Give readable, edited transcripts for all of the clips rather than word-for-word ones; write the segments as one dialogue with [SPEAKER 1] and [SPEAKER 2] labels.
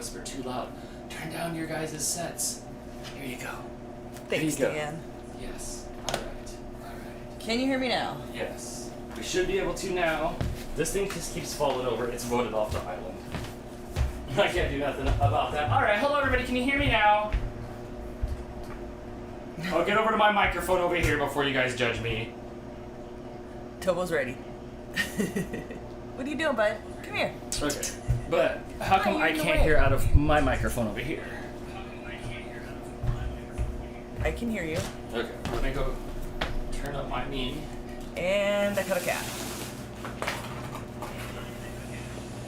[SPEAKER 1] whisper too loud. Turn down your guys' sets. Here you go.
[SPEAKER 2] Thanks, Dan.
[SPEAKER 1] Yes. Alright.
[SPEAKER 2] Can you hear me now?
[SPEAKER 1] Yes. We should be able to now. This thing just keeps falling over. It's voted off the island. I can't do nothing about that. Alright, hello everybody. Can you hear me now? I'll get over to my microphone over here before you guys judge me.
[SPEAKER 2] Tobo's ready. What are you doing, bud? Come here.
[SPEAKER 1] Okay. But how come I can't hear out of my microphone over here?
[SPEAKER 2] I can hear you.
[SPEAKER 1] Okay, let me go turn up my knee.
[SPEAKER 2] And I cut a cat.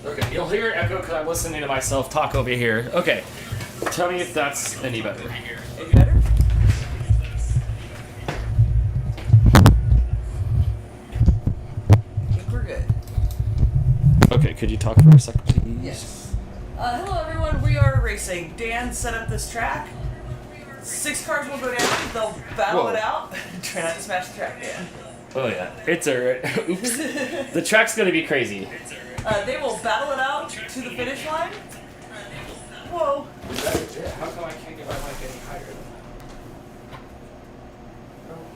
[SPEAKER 1] Okay, you'll hear echo because I'm listening to myself talk over here. Okay, tell me if that's any better.
[SPEAKER 2] Any better? I think we're good.
[SPEAKER 1] Okay, could you talk for a second, please?
[SPEAKER 2] Yes. Hello, everyone. We are racing. Dan set up this track. 6 cars will go down. They'll battle it out. Try not to smash the track, Dan.
[SPEAKER 1] Oh yeah, it's alright. Oops. The track's gonna be crazy.
[SPEAKER 2] They will battle it out to the finish line. Whoa.
[SPEAKER 1] How come I can't get my mic any higher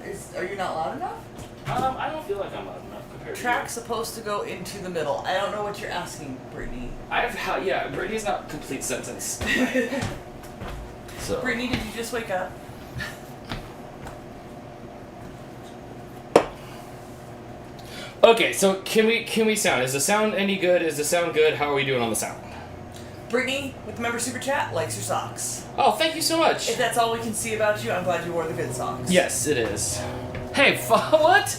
[SPEAKER 1] than
[SPEAKER 2] Are you not loud enough?
[SPEAKER 1] that? I don't feel like I'm loud enough compared to
[SPEAKER 2] Track's supposed to go into the middle. I don't know what you're asking, Brittany.
[SPEAKER 1] yeah, Brady's not complete sentence. So.
[SPEAKER 2] Brittany, did you just wake up?
[SPEAKER 1] Okay, so can we sound? Is the sound any good? Is the sound good? How are we doing on the sound?
[SPEAKER 2] Brittany, with the member super chat, likes your socks.
[SPEAKER 1] Oh, thank you so much.
[SPEAKER 2] If that's all we can see about you, I'm glad you wore the good socks.
[SPEAKER 1] Yes, it is. Hey, what?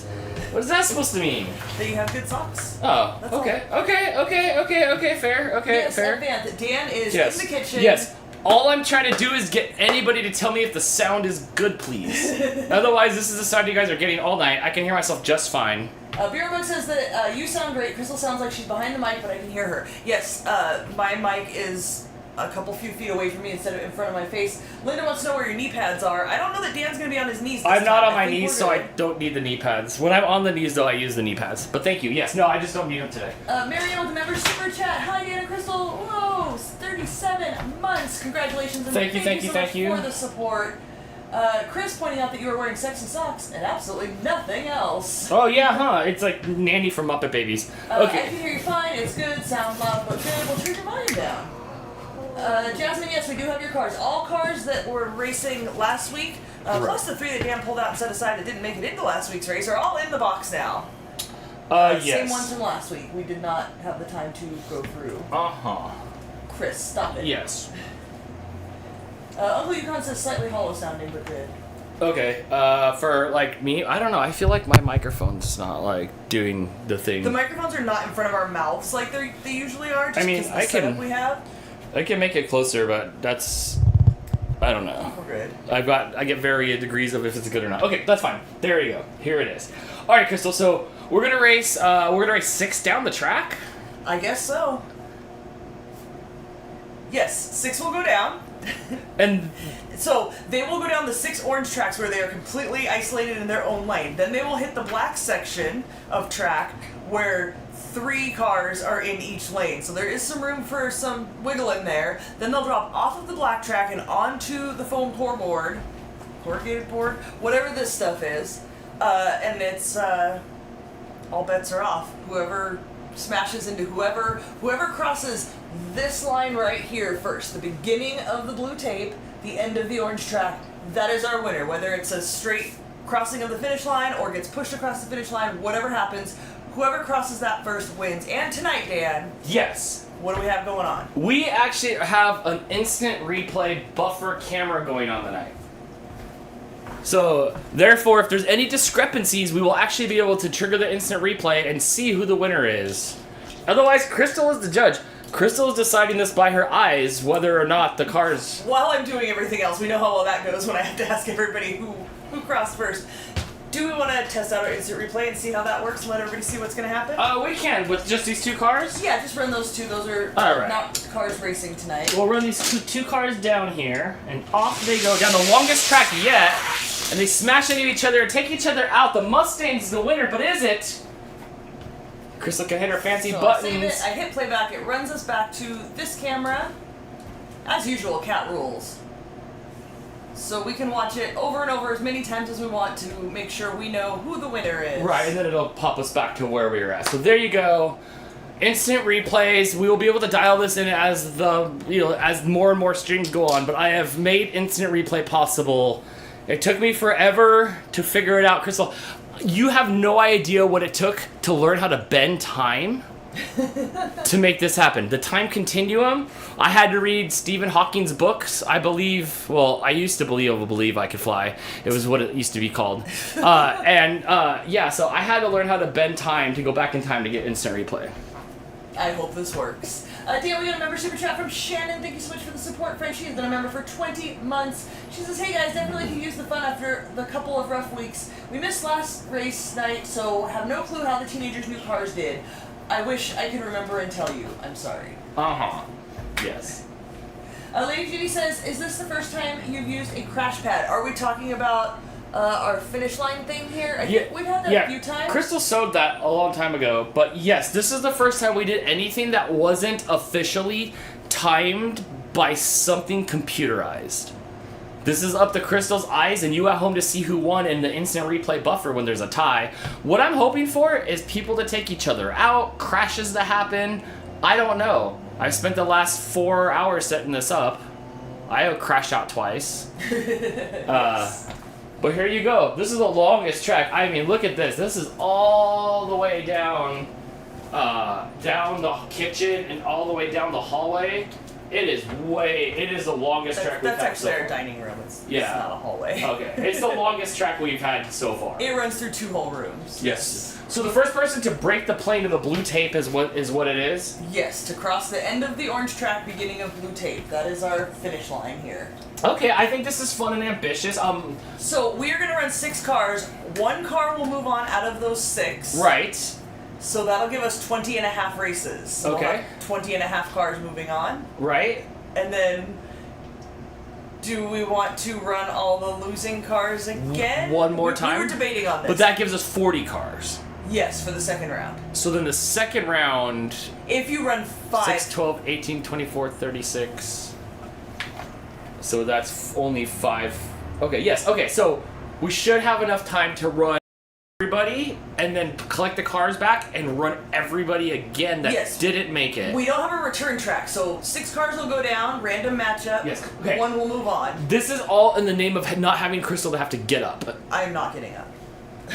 [SPEAKER 1] What is that supposed to mean?
[SPEAKER 2] That you have good socks.
[SPEAKER 1] Oh,
[SPEAKER 2] That's
[SPEAKER 1] okay,
[SPEAKER 2] all.
[SPEAKER 1] okay, fair,
[SPEAKER 2] Yes,
[SPEAKER 1] fair.
[SPEAKER 2] Advance. Dan is
[SPEAKER 1] Yes,
[SPEAKER 2] in the kitchen.
[SPEAKER 1] yes. All I'm trying to do is get anybody to tell me if the sound is good, please. Otherwise, this is the sound you guys are getting all night. I can hear myself just fine.
[SPEAKER 2] Beerbook says that you sound great. Crystal sounds like she's behind the mic, but I can hear her. Yes, my mic is a few feet away from me instead of in front of my face. Linda wants to know where your knee pads are. I don't know that Dan's going to be on his knees this
[SPEAKER 1] I'm not
[SPEAKER 2] time.
[SPEAKER 1] on my knees, so I don't need the knee pads. When I'm on the knees, though, I use the knee pads. But thank you. Yes, no, I just don't need them today.
[SPEAKER 2] Marianne with the member super chat. Hi, Dan and Crystal. Whoa, 37 months. Congratulations. And
[SPEAKER 1] Thank you
[SPEAKER 2] so much for the support. Chris pointing out that you were wearing sexy socks and absolutely nothing else.
[SPEAKER 1] Oh, yeah, huh? It's like Nanny from Muppet Babies.
[SPEAKER 2] I
[SPEAKER 1] Okay.
[SPEAKER 2] can hear you fine. It's good. Sounds loud, but good. We'll turn your volume down. Jasmine, yes, we do have your cars. All cars that were racing last week, plus the 3 that Dan pulled out and set aside that didn't make it into last week's race, are all in the box now.
[SPEAKER 1] Yes.
[SPEAKER 2] Same ones from last week. We did not have the time to go through.
[SPEAKER 1] Uh-huh.
[SPEAKER 2] Chris, stop it.
[SPEAKER 1] Yes.
[SPEAKER 2] Uncle Yukon says slightly hollow sounding, but good.
[SPEAKER 1] Okay, for, like, me, I don't know, I feel like my microphone's not, like, doing the thing.
[SPEAKER 2] The microphones are not in front of our mouths like they usually are, just because of the setup we have.
[SPEAKER 1] I can make it closer, but that's, I don't know.
[SPEAKER 2] We're good.
[SPEAKER 1] I get varying degrees of if it's good or not. Okay, that's fine. There you go. Here it is. All right, Crystal. So we're gonna race 6 down the track.
[SPEAKER 2] I guess so. Yes, 6 will go down.
[SPEAKER 1] And
[SPEAKER 2] so they will go down the 6 orange tracks where they are completely isolated in their own lane. Then they will hit the black section of track where 3 cars are in each lane. So there is some room for some wiggle in there. Then they'll drop off of the black track and onto the foam core board, corrugated board, whatever this stuff is. And it's all bets are off. Whoever smashes into whoever crosses this line right here first, the beginning of the blue tape, the end of the orange track, that is our winner. Whether it's a straight crossing of the finish line or gets pushed across the finish line, whatever happens, whoever crosses that first wins. And tonight, Dan.
[SPEAKER 1] yes,
[SPEAKER 2] What do we have going on?
[SPEAKER 1] we actually have an instant replay buffer camera going on tonight. So, therefore, if there's any discrepancies, we will actually be able to trigger the instant replay and see who the winner is. Otherwise, Crystal is the judge. Crystal is deciding this by her eyes, whether or not the cars...
[SPEAKER 2] While I'm doing everything else, we know how well that goes when I have to ask everybody who crossed first. Do we want to test out our instant replay and see how that works and let everybody see what's going to happen?
[SPEAKER 1] We can, with just these 2 cars?
[SPEAKER 2] Yeah, just run those 2. Those are
[SPEAKER 1] Alright.
[SPEAKER 2] not cars racing tonight.
[SPEAKER 1] We'll run these two cars down here, and off they go down the longest track yet, and they smash into each other and take each other out. The Mustang's the winner, but is it? Crystal can hit her fancy
[SPEAKER 2] So
[SPEAKER 1] buttons.
[SPEAKER 2] I'll save it. I hit playback. It runs us back to this camera. As usual, cat rules. So we can watch it over and over as many times as we want to make sure we know who the winner is.
[SPEAKER 1] Right, and then it'll pop us back to where we were at. So there you go. Instant replays. We will be able to dial this in as as more and more streams go on. But I have made instant replay possible. It took me forever to figure it out, Crystal. You have no idea what it took to learn how to bend time to make this happen. The time continuum. I had to read Stephen Hawking's books. I believe. Well, I used to believe I could fly. It was what it used to be called. So I had to learn how to bend time to go back in time to get instant replay.
[SPEAKER 2] I hope this works. Dan, we got a member super chat from Shannon. Thank you so much for the support, friend. She's been a member for 20 months. She says, hey guys, definitely can use the fun after the couple of rough weeks. We missed last race night, so have no clue how the teenagers' new cars did. I wish I could remember and tell you. I'm sorry.
[SPEAKER 1] Uh-huh. Yes.
[SPEAKER 2] Lady Judy says, is this the first time you've used a crash pad? Are we talking about our finish line thing here? I think we've had that a few times.
[SPEAKER 1] Crystal sewed that a long time ago, but yes, this is the first time we did anything that wasn't officially timed by something computerized. This is up to Crystal's eyes and you at home to see who won in the instant replay buffer when there's a tie. What I'm hoping for is people to take each other out, crashes to happen. I don't know. I've spent the last 4 hours setting this up. I have crashed out twice. But here you go. This is the longest track. I mean, look at this. This is all the way down the kitchen and all the way down the hallway. It is the longest track we've had.
[SPEAKER 2] That's actually our dining room. It's not a hallway.
[SPEAKER 1] Okay. It's the longest track we've had so far.
[SPEAKER 2] It runs through 2 whole rooms.
[SPEAKER 1] Yes. So the first person to break the plane of the blue tape is what it is?
[SPEAKER 2] Yes, to cross the end of the orange track, beginning of blue tape. That is our finish line here.
[SPEAKER 1] Okay, I think this is fun and ambitious.
[SPEAKER 2] So we are going to run 6 cars. 1 car will move on out of those 6.
[SPEAKER 1] Right.
[SPEAKER 2] So that'll give us 20 and a half races. So
[SPEAKER 1] okay.
[SPEAKER 2] We'll have 20 and a half cars moving on.
[SPEAKER 1] Right.
[SPEAKER 2] And then, do we want to run all the losing cars again?
[SPEAKER 1] One more time?
[SPEAKER 2] We were debating on this.
[SPEAKER 1] But that gives us 40 cars.
[SPEAKER 2] Yes, for the second round.
[SPEAKER 1] So then the second round...
[SPEAKER 2] If you run 5...
[SPEAKER 1] 6, 12, 18, 24, 36... So that's only 5... Okay, yes. Okay, so we should have enough time to run everybody and then collect the cars back and run everybody again that didn't make it.
[SPEAKER 2] We don't have a return track, so 6 cars will go down, random matchup.
[SPEAKER 1] Yes. Okay.
[SPEAKER 2] 1 will move on.
[SPEAKER 1] This is all in the name of not having Crystal to have to get up.
[SPEAKER 2] I'm not getting up.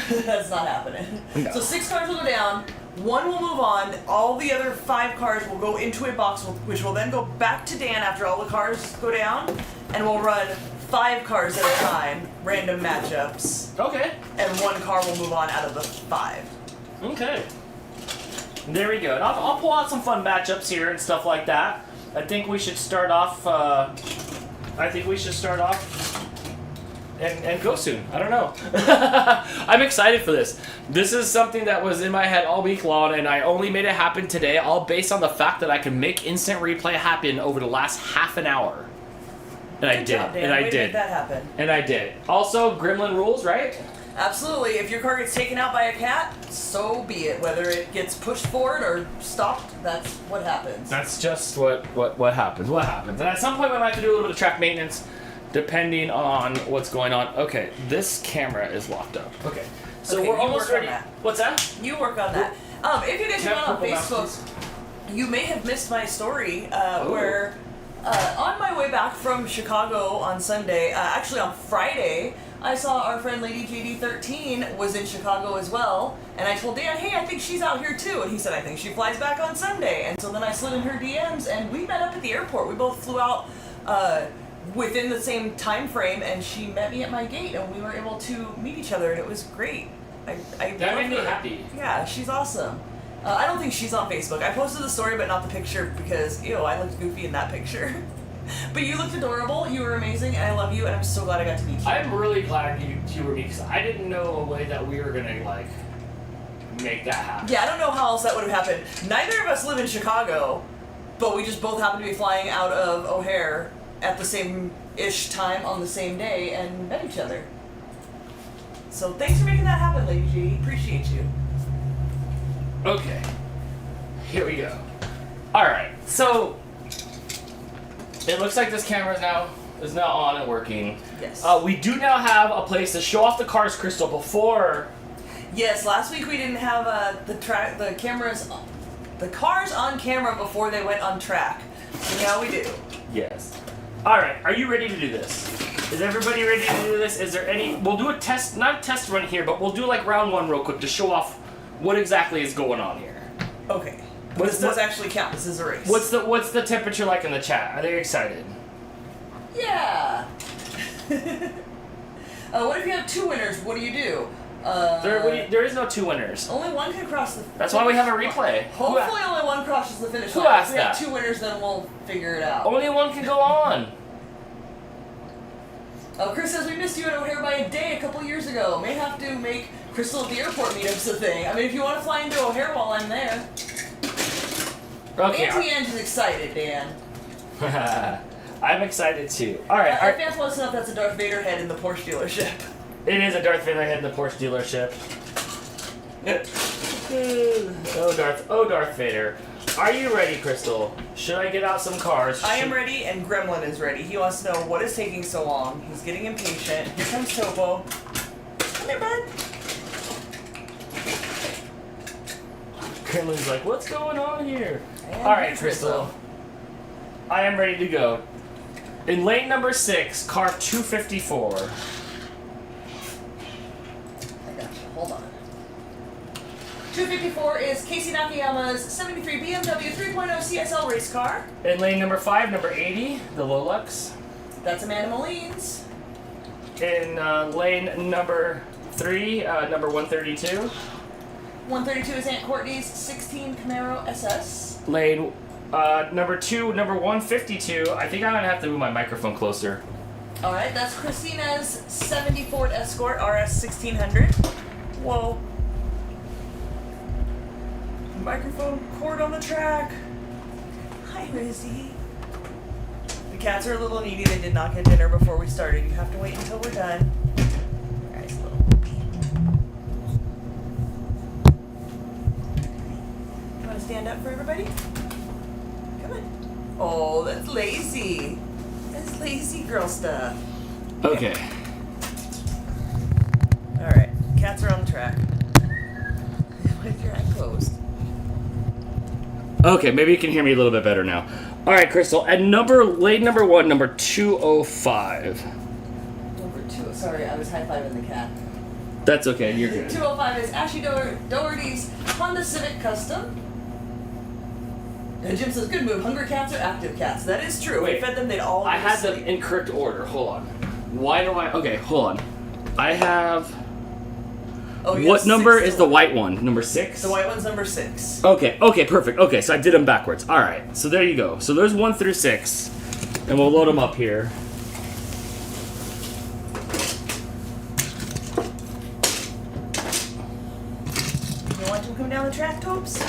[SPEAKER 2] That's not happening.
[SPEAKER 1] No.
[SPEAKER 2] So 6 cars will go down, 1 will move on, all the other 5 cars will go into a box, which will then go back to Dan after all the cars go down, and we'll run 5 cars at a time, random matchups.
[SPEAKER 1] Okay.
[SPEAKER 2] And 1 car will move on out of the 5.
[SPEAKER 1] Okay. There we go. And I'll pull out some fun matchups here and stuff like that. I think we should start off. And go soon. I don't know. I'm excited for this. This is something that was in my head all week long, and I only made it happen today, all based on the fact that I can make instant replay happen over the last half an hour. And I did. And I did.
[SPEAKER 2] Make that happen.
[SPEAKER 1] And I did. Also, Gremlin rules, right?
[SPEAKER 2] Absolutely. If your car gets taken out by a cat, so be it. Whether it gets pushed forward or stopped, that's what happens.
[SPEAKER 1] That's just what happens. What happens. And at some point, we might have to do a little bit of track maintenance, depending on what's going on. Okay, this camera is locked up. Okay, so we're almost ready. What's that?
[SPEAKER 2] You work on that. If you guys are not on Facebook, you may have missed my story where on my way back from Chicago on Sunday, actually on Friday, I saw our friend Lady JD13 was in Chicago as well, and I told Dan, hey, I think she's out here too, and he said, I think she flies back on Sunday, and so then I slid in her DMs, and we met up at the airport. We both flew out within the same time frame, and she met me at my gate, and we were able to meet each other, and it was great. That
[SPEAKER 1] made me happy.
[SPEAKER 2] Yeah, she's awesome. I don't think she's on Facebook. I posted the story, but not the picture, because, ew, I looked goofy in that picture. But you looked adorable, you were amazing, and I love you, and I'm so glad I got to meet you.
[SPEAKER 1] I'm really glad you were me, because I didn't know a way that we were going to, like, make that happen.
[SPEAKER 2] Yeah, I don't know how else that would have happened. Neither of us live in Chicago, but we just both happen to be flying out of O'Hare at the same-ish time on the same day and met each other. So thanks for making that happen, Lady G. Appreciate you.
[SPEAKER 1] Okay. Here we go. Alright, so It looks like this camera is now on and working.
[SPEAKER 2] Yes.
[SPEAKER 1] We do now have a place to show off the cars, Crystal. Before.
[SPEAKER 2] Yes, last week we didn't have the cars on camera before they went on track. So now we do.
[SPEAKER 1] Yes. All right. Are you ready to do this? Is everybody ready to do this? Is there any? We'll do a test, not a test run here, but we'll do like round one real quick to show off what exactly is going on here.
[SPEAKER 2] Okay. This does actually count. This is a race.
[SPEAKER 1] What's the temperature like in the chat? Are they excited?
[SPEAKER 2] Yeah. What if you have two winners? What do?
[SPEAKER 1] There is no two winners.
[SPEAKER 2] Only one can cross the.
[SPEAKER 1] That's why we have a replay.
[SPEAKER 2] Hopefully, only one crosses the finish line.
[SPEAKER 1] Who asked
[SPEAKER 2] if we have
[SPEAKER 1] that?
[SPEAKER 2] two winners, then we'll figure it out.
[SPEAKER 1] Only one can go on.
[SPEAKER 2] Chris says we missed you at O'Hare by a day a couple years ago. May have to make Crystal at the airport meetups a thing. I mean, if you want to fly into O'Hare while I'm there.
[SPEAKER 1] Okay.
[SPEAKER 2] Auntie Ange is excited, Dan.
[SPEAKER 1] I'm excited too. All right.
[SPEAKER 2] Our fans want to know if that's a Darth Vader head in the Porsche dealership.
[SPEAKER 1] It is a Darth Vader head in the Porsche dealership. Oh, Darth Vader. Are you ready, Crystal? Should I get out some cars?
[SPEAKER 2] I am ready, and Gremlin is ready. He wants to know what is taking so long. He's getting impatient. Here comes Topo. Come here, bud.
[SPEAKER 1] Gremlin's like, what's going on here?
[SPEAKER 2] And
[SPEAKER 1] All right,
[SPEAKER 2] here's
[SPEAKER 1] Crystal. I am ready to go. In lane number 6, car 254.
[SPEAKER 2] I got you. Hold on. 254 is Casey Nakayama's 73 BMW 3.0 CSL race car.
[SPEAKER 1] In lane number 5, number 80, the Lolux.
[SPEAKER 2] That's Amanda Moline's.
[SPEAKER 1] In lane number 3, number 132.
[SPEAKER 2] 132 is Aunt Courtney's 16 Camaro SS.
[SPEAKER 1] Lane number 2, number 152. I think I'm gonna have to move my microphone closer.
[SPEAKER 2] Alright, that's Christina's 70 Ford Escort RS 1600. Whoa. Microphone cord on the track. Hi, Rizzy. The cats are a little needy. They did not get dinner before we started. You have to wait until we're done. Nice little puppy. You want to stand up for everybody? Come on. Oh, that's lazy. That's lazy girl stuff.
[SPEAKER 1] Okay.
[SPEAKER 2] Alright, cats are on the track. With your eye closed.
[SPEAKER 1] Okay, maybe you can hear me a little bit better now. All right, Crystal. At lane number 1, number 205.
[SPEAKER 2] Number 2. Sorry, I was high-fiving the cat.
[SPEAKER 1] That's okay. You're good.
[SPEAKER 2] 205 is Ashley Doherty's Honda Civic Custom. And Jim says, good move. Hungry cats are active cats. That is true.
[SPEAKER 1] Wait,
[SPEAKER 2] we fed them, they'd all
[SPEAKER 1] I had them
[SPEAKER 2] sleep.
[SPEAKER 1] in correct order. Hold on. Why do I... Okay, hold on. I have...
[SPEAKER 2] Oh, you
[SPEAKER 1] what
[SPEAKER 2] have
[SPEAKER 1] number
[SPEAKER 2] 6
[SPEAKER 1] is the white one? Number 6?
[SPEAKER 2] The white one's number 6.
[SPEAKER 1] Okay, perfect. Okay, so I did them backwards. All right, so there you go. So there's 1 through 6, and we'll load them up here.
[SPEAKER 2] You want to come down the track, Topes?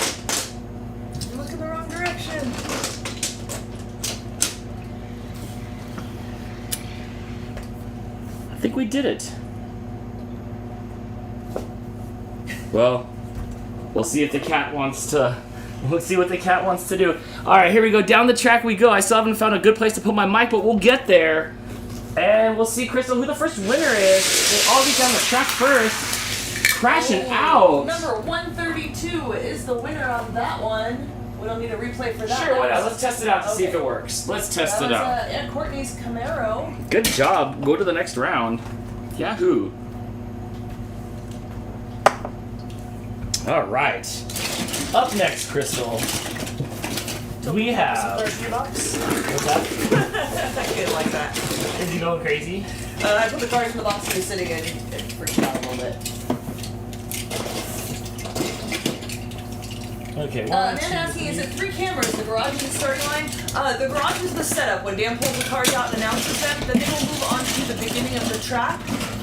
[SPEAKER 2] You look in the wrong direction.
[SPEAKER 1] I think we did it. Well, we'll see if the cat wants to... We'll see what the cat wants to do. All right, here we go. Down the track we go. I still haven't found a good place to put my mic, but we'll get there. And we'll see, Crystal, who the first winner is. We'll all be down the track first. Crashing out.
[SPEAKER 2] Number 132 is the winner on that one. We don't need a replay for that.
[SPEAKER 1] Sure, why not? Let's test it out to see if it works. Let's test it out.
[SPEAKER 2] Aunt Courtney's Camaro.
[SPEAKER 1] Good job. Go to the next round. Yahoo. All right. Up next, Crystal, we have...
[SPEAKER 2] Box.
[SPEAKER 1] What's that?
[SPEAKER 2] I didn't like that.
[SPEAKER 1] Is he going crazy?
[SPEAKER 2] I put the cards in the box and he's sitting in. It freaked out a little bit.
[SPEAKER 1] Okay,
[SPEAKER 2] Amanda asking, is it 3 cameras, the garage and the starting line? The garage is the setup. When Dan pulls the cars out and announces them, then they will move on to the beginning of the track.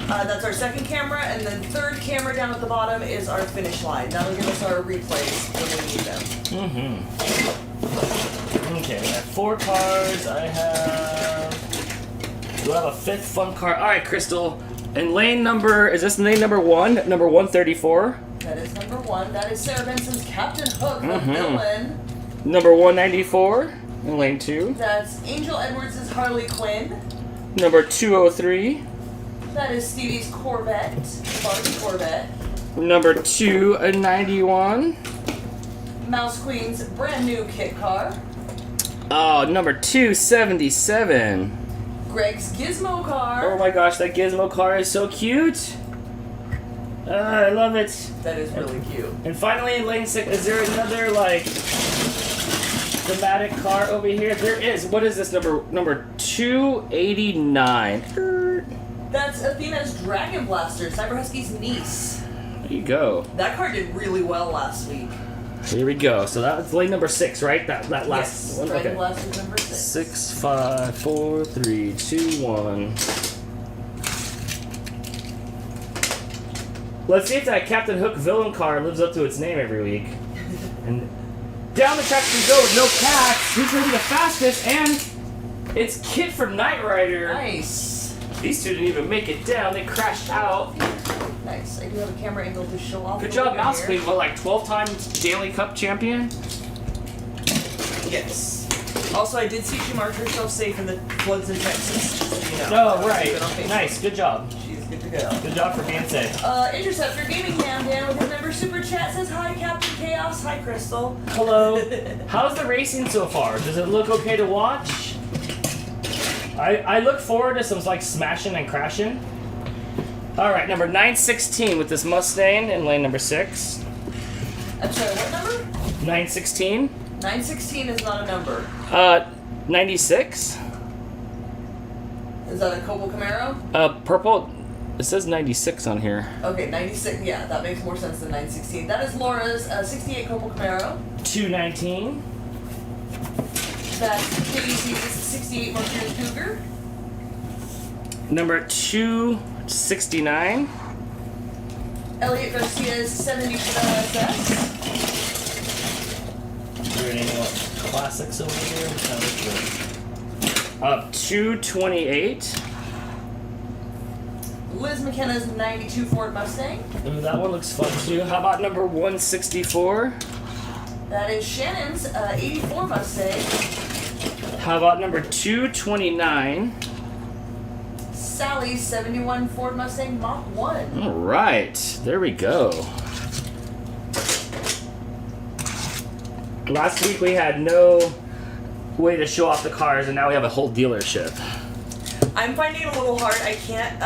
[SPEAKER 2] That's our second camera, and then third camera down at the bottom is our finish line. That'll give us our replays when we need them.
[SPEAKER 1] Okay, I have 4 cars. I have... Do I have a 5th fun car? All right, Crystal. And lane number... Is this lane number 1? Number 134?
[SPEAKER 2] That is number 1. That is Sarah Benson's Captain Hook, the villain.
[SPEAKER 1] Number 194? in lane 2.
[SPEAKER 2] That's Angel Edwards' Harley Quinn.
[SPEAKER 1] Number 203.
[SPEAKER 2] That is Stevie's Corvette, Barbie Corvette.
[SPEAKER 1] Number 291.
[SPEAKER 2] Mouse Queen's brand new kit car.
[SPEAKER 1] Oh, number 277.
[SPEAKER 2] Greg's Gizmo car.
[SPEAKER 1] Oh my gosh, that Gizmo car is so cute. I love it.
[SPEAKER 2] That is really cute.
[SPEAKER 1] And finally, in lane 6, is there another like thematic car over here? There is. What is this number 289?
[SPEAKER 2] That's Athena's Dragon Blaster, Cyber Husky's niece.
[SPEAKER 1] There you go.
[SPEAKER 2] That car did really well last week.
[SPEAKER 1] Here we go. So that's lane number 6, right? That last one.
[SPEAKER 2] Dragon
[SPEAKER 1] Okay.
[SPEAKER 2] Blaster's number 6.
[SPEAKER 1] 6, 5, 4, 3, 2, 1. Let's see if that Captain Hook villain car lives up to its name every week. And down the track we go with no cats. Who's going to be the fastest? And it's Kit from Knight Rider.
[SPEAKER 2] Nice.
[SPEAKER 1] These two didn't even make it down. They crashed out.
[SPEAKER 2] Nice. I do have a camera angle to show off.
[SPEAKER 1] Good
[SPEAKER 2] a
[SPEAKER 1] job,
[SPEAKER 2] little bit
[SPEAKER 1] Mouse
[SPEAKER 2] here.
[SPEAKER 1] Queen. What, like 12 times Daily Cup champion?
[SPEAKER 2] Yes. Also, I did see she marked herself safe in the floods in Texas. Just so you know.
[SPEAKER 1] Oh, right.
[SPEAKER 2] Keep it on Facebook.
[SPEAKER 1] Nice. Good job.
[SPEAKER 2] She's good to go.
[SPEAKER 1] Good job for being safe.
[SPEAKER 2] Interceptor Gaming Cam Dan with his member Super Chat says, hi, Captain Chaos. Hi, Crystal.
[SPEAKER 1] Hello. How's the racing so far? Does it look okay to watch? I look forward to some like smashing and crashing. Alright, number 916 with this Mustang in lane number 6.
[SPEAKER 2] I'm sorry, what number?
[SPEAKER 1] 916?
[SPEAKER 2] 916 is not a number.
[SPEAKER 1] 96?
[SPEAKER 2] Is that a Cobalt Camaro?
[SPEAKER 1] Purple. It says 96 on here.
[SPEAKER 2] Okay, 96. Yeah, that makes more sense than 916. That is Laura's 68 Cobalt Camaro.
[SPEAKER 1] 219.
[SPEAKER 2] That's KBC's 68 Mercury Cougar.
[SPEAKER 1] Number 269.
[SPEAKER 2] Elliot Garcia's 70 SS.
[SPEAKER 1] Is there any more classics over here? 228.
[SPEAKER 2] Liz McKenna's 92 Ford Mustang.
[SPEAKER 1] Ooh, that one looks fun too. How about number 164?
[SPEAKER 2] That is Shannon's 84 Mustang.
[SPEAKER 1] How about number 229?
[SPEAKER 2] Sally's 71 Ford Mustang Mach 1.
[SPEAKER 1] All right, there we go. Last week we had no way to show off the cars, and now we have a whole dealership.
[SPEAKER 2] I'm finding it a little hard. I can't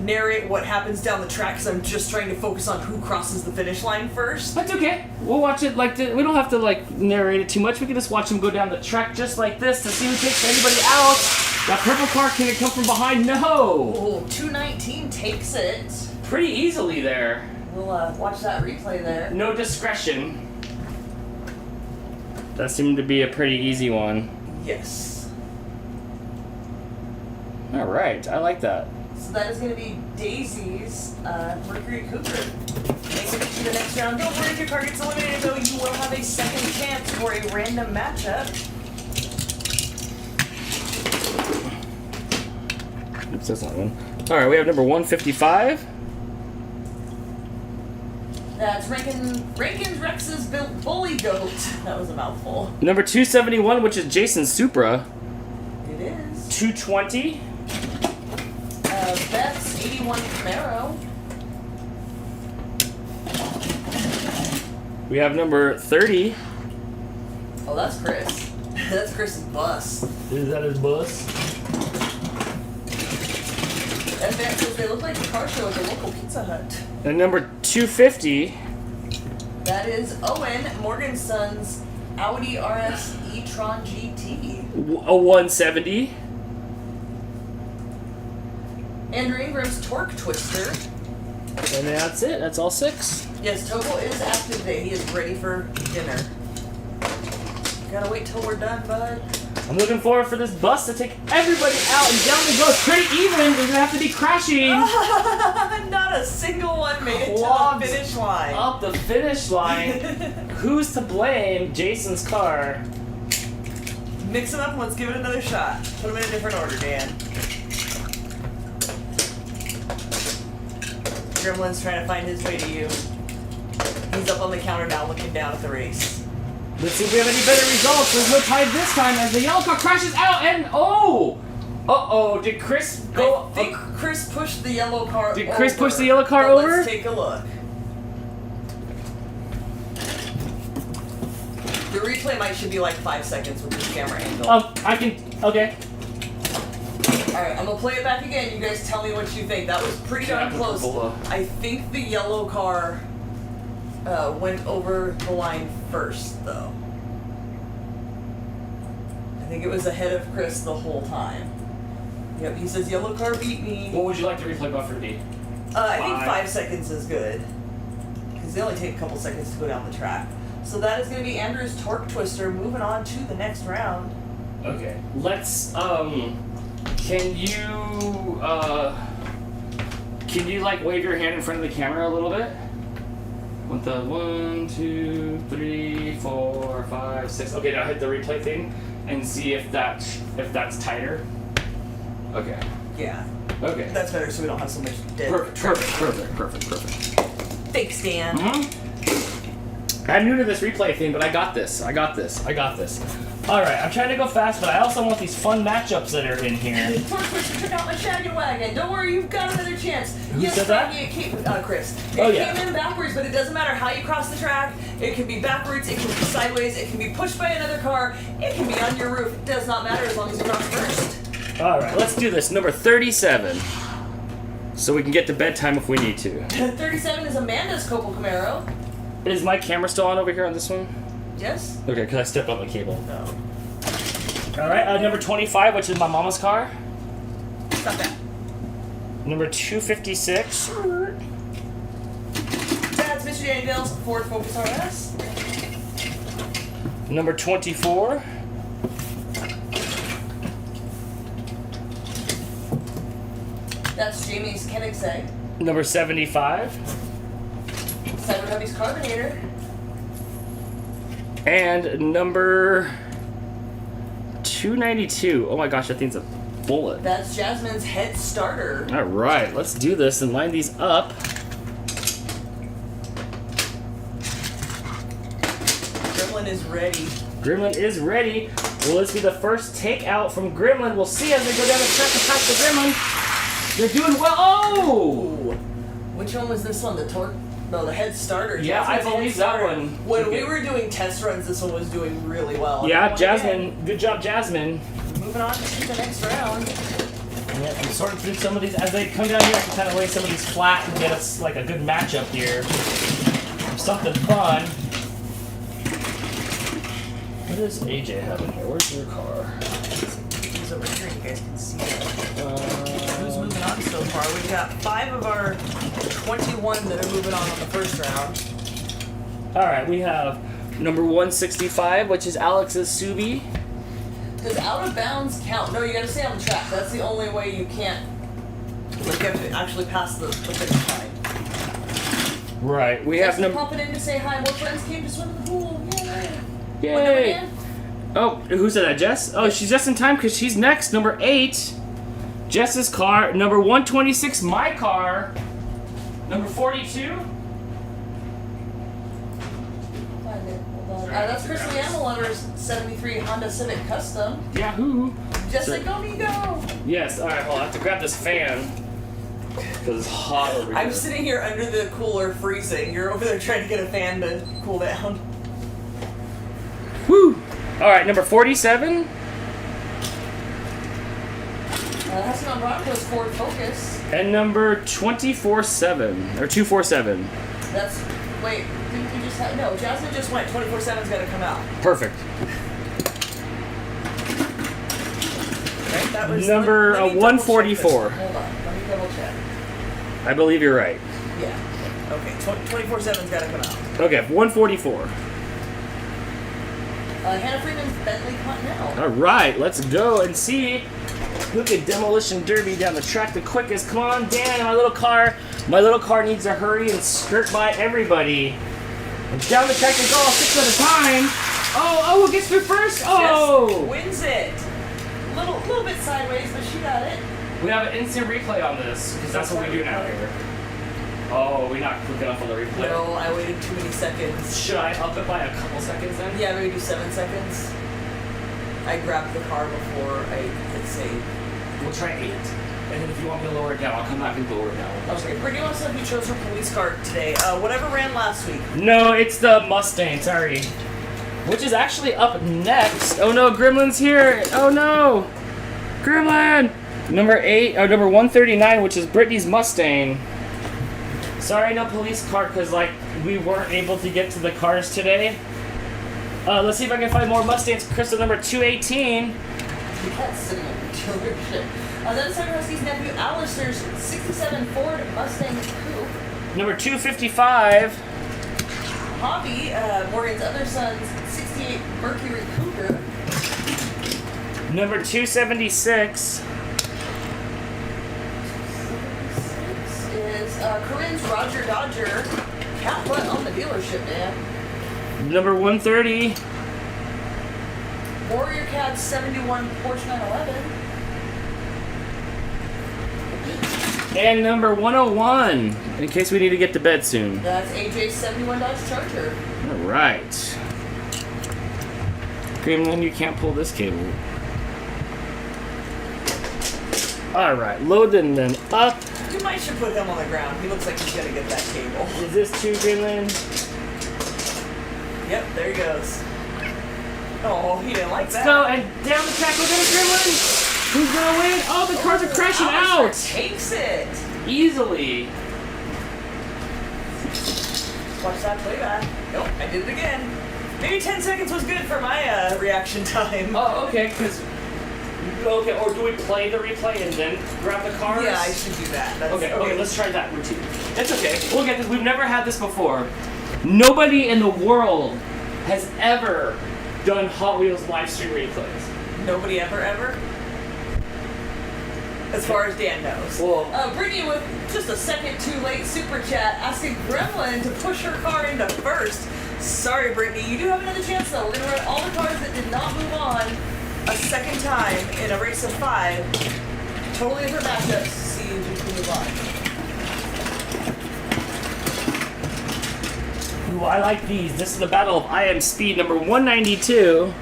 [SPEAKER 2] narrate what happens down the track because I'm just trying to focus on who crosses the finish line first.
[SPEAKER 1] That's okay. We'll watch it like we don't have to like narrate it too much. We can just watch them go down the track just like this to see who takes anybody out. That purple car, can it come from behind? No.
[SPEAKER 2] Oh, 219 takes it.
[SPEAKER 1] Pretty easily there.
[SPEAKER 2] We'll watch that replay there.
[SPEAKER 1] No discretion. That seemed to be a pretty easy one.
[SPEAKER 2] Yes.
[SPEAKER 1] All right, I like that.
[SPEAKER 2] So that is going to be Daisy's Mercury Cougar. Makes it to the next round. Don't worry if your car gets eliminated, though. You will have a second chance for a random matchup.
[SPEAKER 1] Oops, that's not one. All right, we have number 155.
[SPEAKER 2] That's Rankin Rex's Bully Goat. That was a mouthful.
[SPEAKER 1] Number 271, which is Jason's Supra.
[SPEAKER 2] It is.
[SPEAKER 1] 220.
[SPEAKER 2] Beth's 81 Camaro.
[SPEAKER 1] We have number 30.
[SPEAKER 2] Oh, that's Chris. That's Chris's bus.
[SPEAKER 1] Is that his bus?
[SPEAKER 2] And Beth says they look like the car show at the local Pizza Hut.
[SPEAKER 1] And number 250.
[SPEAKER 2] That is Owen Morganson's Audi RS e-tron GT.
[SPEAKER 1] A 170.
[SPEAKER 2] Andrew Ingram's Torque Twister.
[SPEAKER 1] And that's it. That's all 6.
[SPEAKER 2] Yes, Togo is active today. He is ready for dinner. Gotta wait till we're done, bud.
[SPEAKER 1] I'm looking forward for this bus to take everybody out, and down we go. It's pretty even. We're gonna have to be crashing.
[SPEAKER 2] Not a single one made it to
[SPEAKER 1] Clogged
[SPEAKER 2] the finish line.
[SPEAKER 1] up the finish line. Who's to blame? Jason's car.
[SPEAKER 2] Mix them up and let's give it another shot. Put them in a different order, Dan. Gremlin's trying to find his way to you. He's up on the counter now looking down at the race.
[SPEAKER 1] Let's see if we have any better results. There's no tie this time as the yellow car crashes out and oh! Uh-oh, did Chris go...
[SPEAKER 2] I think Chris pushed the yellow car over.
[SPEAKER 1] Did Chris push the yellow car over?
[SPEAKER 2] Let's take a look. The replay should be like 5 seconds with this camera angle.
[SPEAKER 1] I can... Okay.
[SPEAKER 2] Alright, I'm gonna play it back again. You guys tell me what you think. That was pretty darn close. I think the yellow car went over the line first, though. I think it was ahead of Chris the whole time. Yep, he says yellow car beat me.
[SPEAKER 1] What would you like the replay buffer to be?
[SPEAKER 2] I think 5 seconds is good. Because they only take a couple seconds to go down the track. So that is going to be Andrew's torque twister. Moving on to the next round.
[SPEAKER 1] Okay, let's, can you, like, wave your hand in front of the camera a little bit? With the 1, 2, 3, 4, 5, 6. Okay, now hit the replay thing and see if that's tighter. Okay.
[SPEAKER 2] Yeah.
[SPEAKER 1] Okay.
[SPEAKER 2] That's better so we don't have so much dead.
[SPEAKER 1] Perfect.
[SPEAKER 2] Thanks, Dan.
[SPEAKER 1] I'm new to this replay thing, but I got this. Alright, I'm trying to go fast, but I also want these fun matchups that are in here.
[SPEAKER 2] Torque twister took out my shaggin' wagon. Don't worry, you've got another chance.
[SPEAKER 1] Who said that?
[SPEAKER 2] It came, Chris.
[SPEAKER 1] Oh,
[SPEAKER 2] It
[SPEAKER 1] yeah.
[SPEAKER 2] came in backwards, but it doesn't matter how you cross the track. It can be backwards, it can be sideways, it can be pushed by another car, it can be on your roof. It does not matter as long as you cross first.
[SPEAKER 1] Alright, let's do this. Number 37. So we can get to bedtime if we need to.
[SPEAKER 2] 37 is Amanda's Copel Camaro.
[SPEAKER 1] Is my camera still on over here on this one?
[SPEAKER 2] Yes?
[SPEAKER 1] Okay, because I stepped on the cable.
[SPEAKER 2] No.
[SPEAKER 1] Alright, number 25, which is my mama's car.
[SPEAKER 2] Stop that.
[SPEAKER 1] Number 256.
[SPEAKER 2] That's Mr. Danny Bell's Ford Focus RS.
[SPEAKER 1] Number 24.
[SPEAKER 2] That's Jamie's Koenigsegg.
[SPEAKER 1] Number 75.
[SPEAKER 2] Cyber Hubby's Carbonator.
[SPEAKER 1] And number 292. Oh my gosh, that thing's a bullet.
[SPEAKER 2] That's Jasmine's Head Starter.
[SPEAKER 1] Alright, let's do this and line these up.
[SPEAKER 2] Gremlin is ready.
[SPEAKER 1] Gremlin is ready. Will this be the first takeout from Gremlin? We'll see as they go down the track and pass the Gremlin. They're doing well. Oh!
[SPEAKER 2] Which one was this one? The torque? No, the Head Starter.
[SPEAKER 1] Yeah, I
[SPEAKER 2] Jasmine's
[SPEAKER 1] believe
[SPEAKER 2] Head
[SPEAKER 1] that
[SPEAKER 2] Starter.
[SPEAKER 1] one.
[SPEAKER 2] When
[SPEAKER 1] Okay.
[SPEAKER 2] we were doing test runs, this one was doing really well.
[SPEAKER 1] Yeah,
[SPEAKER 2] Once
[SPEAKER 1] Jasmine.
[SPEAKER 2] again,
[SPEAKER 1] Good job, Jasmine.
[SPEAKER 2] moving on to the next round.
[SPEAKER 1] Yeah, I'm sorting through some of these. As they come down here, I can kind of lay some of these flat and get us like a good matchup here. Something fun. What does AJ have in here? Where's your car?
[SPEAKER 2] He's over here. You guys can see it. Who's moving on so far? We've got 5 of our 21 that are moving on the first round.
[SPEAKER 1] Alright, we have number 165, which is Alex's Subi.
[SPEAKER 2] Does out of bounds count? No, you gotta stay on the track. That's the only way you can't. Like, you have to actually pass the finish line.
[SPEAKER 1] Right, we have
[SPEAKER 2] Just
[SPEAKER 1] number.
[SPEAKER 2] popping in to say hi. More friends came to swim in the pool. Yay!
[SPEAKER 1] Yay!
[SPEAKER 2] What number again?
[SPEAKER 1] Oh, who said that? Jess? Oh, she's just in time because she's next. Number 8. Jess's car. Number 126, my car. Number 42.
[SPEAKER 2] That's Chris the Animal Lover's 73 Honda Civic Custom.
[SPEAKER 1] Yahoo!
[SPEAKER 2] Just
[SPEAKER 1] So-
[SPEAKER 2] like go me go.
[SPEAKER 1] Yes, alright, well, I have to grab this fan. Because it's hot over here.
[SPEAKER 2] I'm sitting here under the cooler freezing. You're over there trying to get a fan to cool down.
[SPEAKER 1] Woo! Alright, number 47.
[SPEAKER 2] That's not Bronco's Ford Focus.
[SPEAKER 1] And number 24-7. Or 247.
[SPEAKER 2] That's. Wait, didn't we just have. No, Jasmine just went. 24/7's gotta come out.
[SPEAKER 1] Perfect.
[SPEAKER 2] Right? That was.
[SPEAKER 1] Number,
[SPEAKER 2] let me double
[SPEAKER 1] 144.
[SPEAKER 2] check this one. Hold on. Let me double check.
[SPEAKER 1] I believe you're right.
[SPEAKER 2] Yeah. Okay, 24/7's gotta come out.
[SPEAKER 1] Okay, 144.
[SPEAKER 2] Hannah Freeman's Bentley Continental.
[SPEAKER 1] Alright, let's go and see who can demolition derby down the track the quickest. Come on, Dan, my little car. My little car needs to hurry and skirt by everybody. And down the track they go all 6 at a time. Oh, who gets through first? Oh!
[SPEAKER 2] Just wins it. Little bit sideways, but she got it.
[SPEAKER 1] We have an instant replay on this, because that's what we do now here. Oh, we're not quick enough on the replay.
[SPEAKER 2] No, I waited too many seconds.
[SPEAKER 1] Should I up it by a couple seconds then?
[SPEAKER 2] Yeah, maybe do 7 seconds. I grabbed the car before I hit save.
[SPEAKER 1] We'll try 8. And then if you want me to lower it down, I'll come back and lower it down.
[SPEAKER 2] Okay, Brittany wants to know if you chose her police car today. Whatever ran last week.
[SPEAKER 1] No, it's the Mustang, sorry. Which is actually up next. Oh no, Gremlin's here. Oh no. Gremlin! Number 139, which is Brittany's Mustang. Sorry, no police car, because like we weren't able to get to the cars today. Let's see if I can find more Mustangs. Crystal number 218.
[SPEAKER 2] That's sitting on the dealership. Then Senator Husky's nephew Alistair's 67 Ford Mustang Coupe.
[SPEAKER 1] Number 255.
[SPEAKER 2] Hobby, Morgan's other son's 68 Mercury Cougar.
[SPEAKER 1] Number 276.
[SPEAKER 2] Is Corinne's Roger Dodger. Cat butt on the dealership, man.
[SPEAKER 1] Number 130.
[SPEAKER 2] Warrior Cat's 71 Porsche 911.
[SPEAKER 1] And number 101, in case we need to get to bed soon.
[SPEAKER 2] That's AJ's 71 Dodge Charger.
[SPEAKER 1] All right. Gremlin, you can't pull this cable. All right, loading them up.
[SPEAKER 2] You might should put him on the ground. He looks like he's gonna get that cable.
[SPEAKER 1] Is this too, Gremlin?
[SPEAKER 2] Yep, there he goes. Oh, he didn't like that.
[SPEAKER 1] Let's go, and down the track we're gonna Gremlin. Who's gonna win? Oh, the cars are crashing out.
[SPEAKER 2] Takes it.
[SPEAKER 1] Easily.
[SPEAKER 2] Watch that playback. Nope, I did it again. Maybe 10 seconds was good for my reaction time.
[SPEAKER 1] Oh, okay, because... Okay, or do we play the replay and then grab the cars?
[SPEAKER 2] Yeah, I should do that. That's,
[SPEAKER 1] okay, let's try that routine. It's okay. We'll get this. We've never had this before. Nobody in the world has ever done Hot Wheels live stream replays.
[SPEAKER 2] Nobody ever? As far as Dan knows.
[SPEAKER 1] Well,
[SPEAKER 2] Brittany with just a second too late super chat asking Gremlin to push her car into first. Sorry, Brittany, you do have another chance though. We're gonna run all the cars that did not move on a second time in a race of 5. Totally different matchups to see who can move on.
[SPEAKER 1] ooh, I like these. This is the battle of I Am Speed number 192.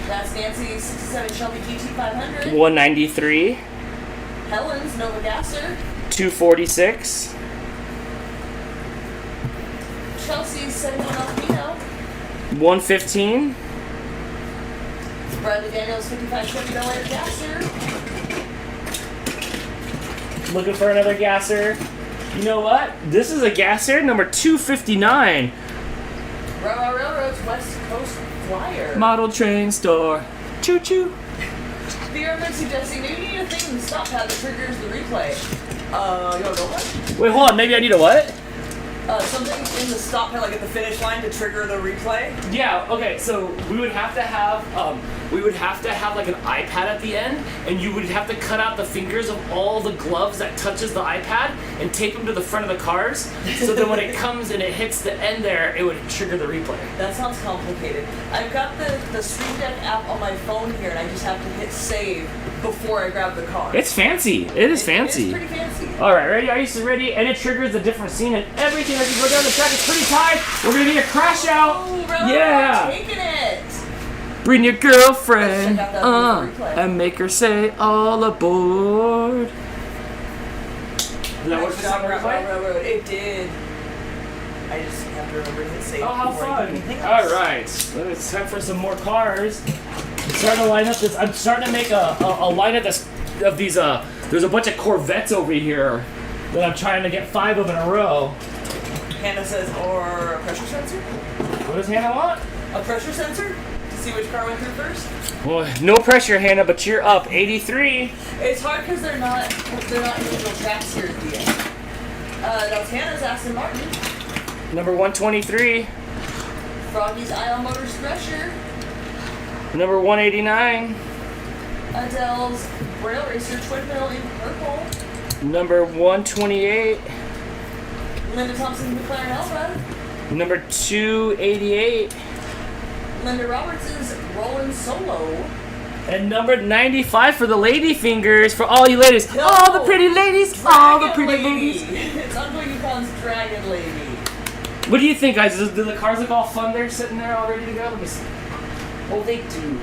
[SPEAKER 2] That's Nancy's 67 Shelby GT500.
[SPEAKER 1] 193.
[SPEAKER 2] Helen's Nova Gasser.
[SPEAKER 1] 246.
[SPEAKER 2] Chelsea's 71 Alpino.
[SPEAKER 1] 115.
[SPEAKER 2] Bradley Daniels 55 Chevy Bel Air Gasser.
[SPEAKER 1] Looking for another gasser. You know what? This is a gasser number 259.
[SPEAKER 2] Railroad's West Coast Flyer.
[SPEAKER 1] Model train store. Choo choo.
[SPEAKER 2] The Airman suggesting maybe you need a thing in the stop pad that triggers the replay. You wanna go what?
[SPEAKER 1] Wait, hold on. Maybe I need a what?
[SPEAKER 2] Something in the stop pad, like at the finish line, to trigger the replay.
[SPEAKER 1] Yeah. Okay. So we would have to have like an iPad at the end, and you would have to cut out the fingers of all the gloves that touches the iPad and tape them to the front of the cars. So then when it comes and it hits the end there, it would trigger the replay.
[SPEAKER 2] That sounds complicated. I've got the Stream Deck app on my phone here, and I just have to hit save before I grab the car.
[SPEAKER 1] It's fancy. It is fancy.
[SPEAKER 2] It's pretty fancy.
[SPEAKER 1] All right, ready? Are you ready? And it triggers a different scene, and everything as you go down the track is pretty tight. We're gonna need a crash out.
[SPEAKER 2] Oh,
[SPEAKER 1] yeah.
[SPEAKER 2] Taking it.
[SPEAKER 1] Bring your girlfriend,
[SPEAKER 2] Let's check out that replay.
[SPEAKER 1] and make her say all aboard. Did that work for some replay?
[SPEAKER 2] Railroad. It did. I just have to remember to hit save.
[SPEAKER 1] Oh, how
[SPEAKER 2] before I do
[SPEAKER 1] fun!
[SPEAKER 2] anything
[SPEAKER 1] All
[SPEAKER 2] else.
[SPEAKER 1] right, well, it's time for some more cars. I'm starting to line up this. I'm starting to make a line of this of these. There's a bunch of Corvettes over here that I'm trying to get 5 of in a row.
[SPEAKER 2] Hannah says, or a pressure sensor?
[SPEAKER 1] What does Hannah want?
[SPEAKER 2] A pressure sensor? To see which car went through first?
[SPEAKER 1] Well, no pressure, Hannah, but you're up 83.
[SPEAKER 2] It's hard because they're not individual tracks here at the end. That's Hannah's Aston Martin.
[SPEAKER 1] Number 123.
[SPEAKER 2] Froggy's Ion Motors Thresher.
[SPEAKER 1] Number 189.
[SPEAKER 2] Adele's Braille Racer Twin Mill in purple.
[SPEAKER 1] Number 128.
[SPEAKER 2] Linda Thompson's McLaren Elva.
[SPEAKER 1] Number 288.
[SPEAKER 2] Linda Robertson's Roland Solo.
[SPEAKER 1] And number 95 for the lady fingers for all you ladies.
[SPEAKER 2] No.
[SPEAKER 1] All the pretty ladies. All the
[SPEAKER 2] Dragon
[SPEAKER 1] pretty
[SPEAKER 2] Lady.
[SPEAKER 1] ladies.
[SPEAKER 2] It's Uncle Yukon's Dragon Lady.
[SPEAKER 1] What do you think, guys? Do the cars look all fun there, sitting there all ready to go? Let me see. Oh, they do.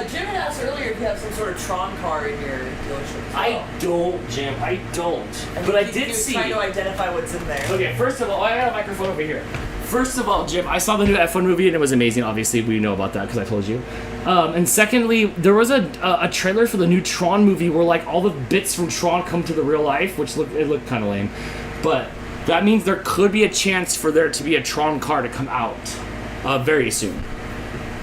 [SPEAKER 2] Jim had asked earlier if you have some sort of Tron car in your dealership.
[SPEAKER 1] I don't, Jim. I don't. But I did see.
[SPEAKER 2] Trying to identify what's in there.
[SPEAKER 1] Okay, first of all, I got a microphone over here. First of all, Jim, I saw the new F1 movie and it was amazing. Obviously, we know about that because I told you. And secondly, there was a trailer for the new Tron movie where like all the bits from Tron come to the real life, which looked kind of lame. But that means there could be a chance for there to be a Tron car to come out very soon.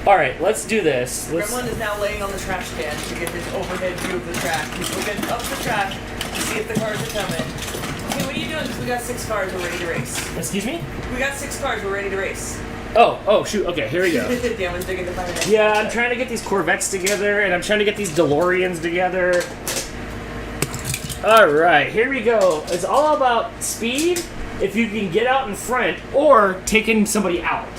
[SPEAKER 1] All right, let's do this.
[SPEAKER 2] Gremlin is now laying on the trash can to get his overhead view of the track. He's looking up the track to see if the cars are coming. Okay, what are you doing? Because we got 6 cars, we're ready to race.
[SPEAKER 1] Excuse me?
[SPEAKER 2] We got 6 cars, we're ready to race.
[SPEAKER 1] Oh, shoot. Okay, here we go.
[SPEAKER 2] Dan was digging the fire.
[SPEAKER 1] Yeah, I'm trying to get these Corvettes together, and I'm trying to get these DeLoreans together. All right, here we go. It's all about speed, if you can get out in front, or taking somebody out.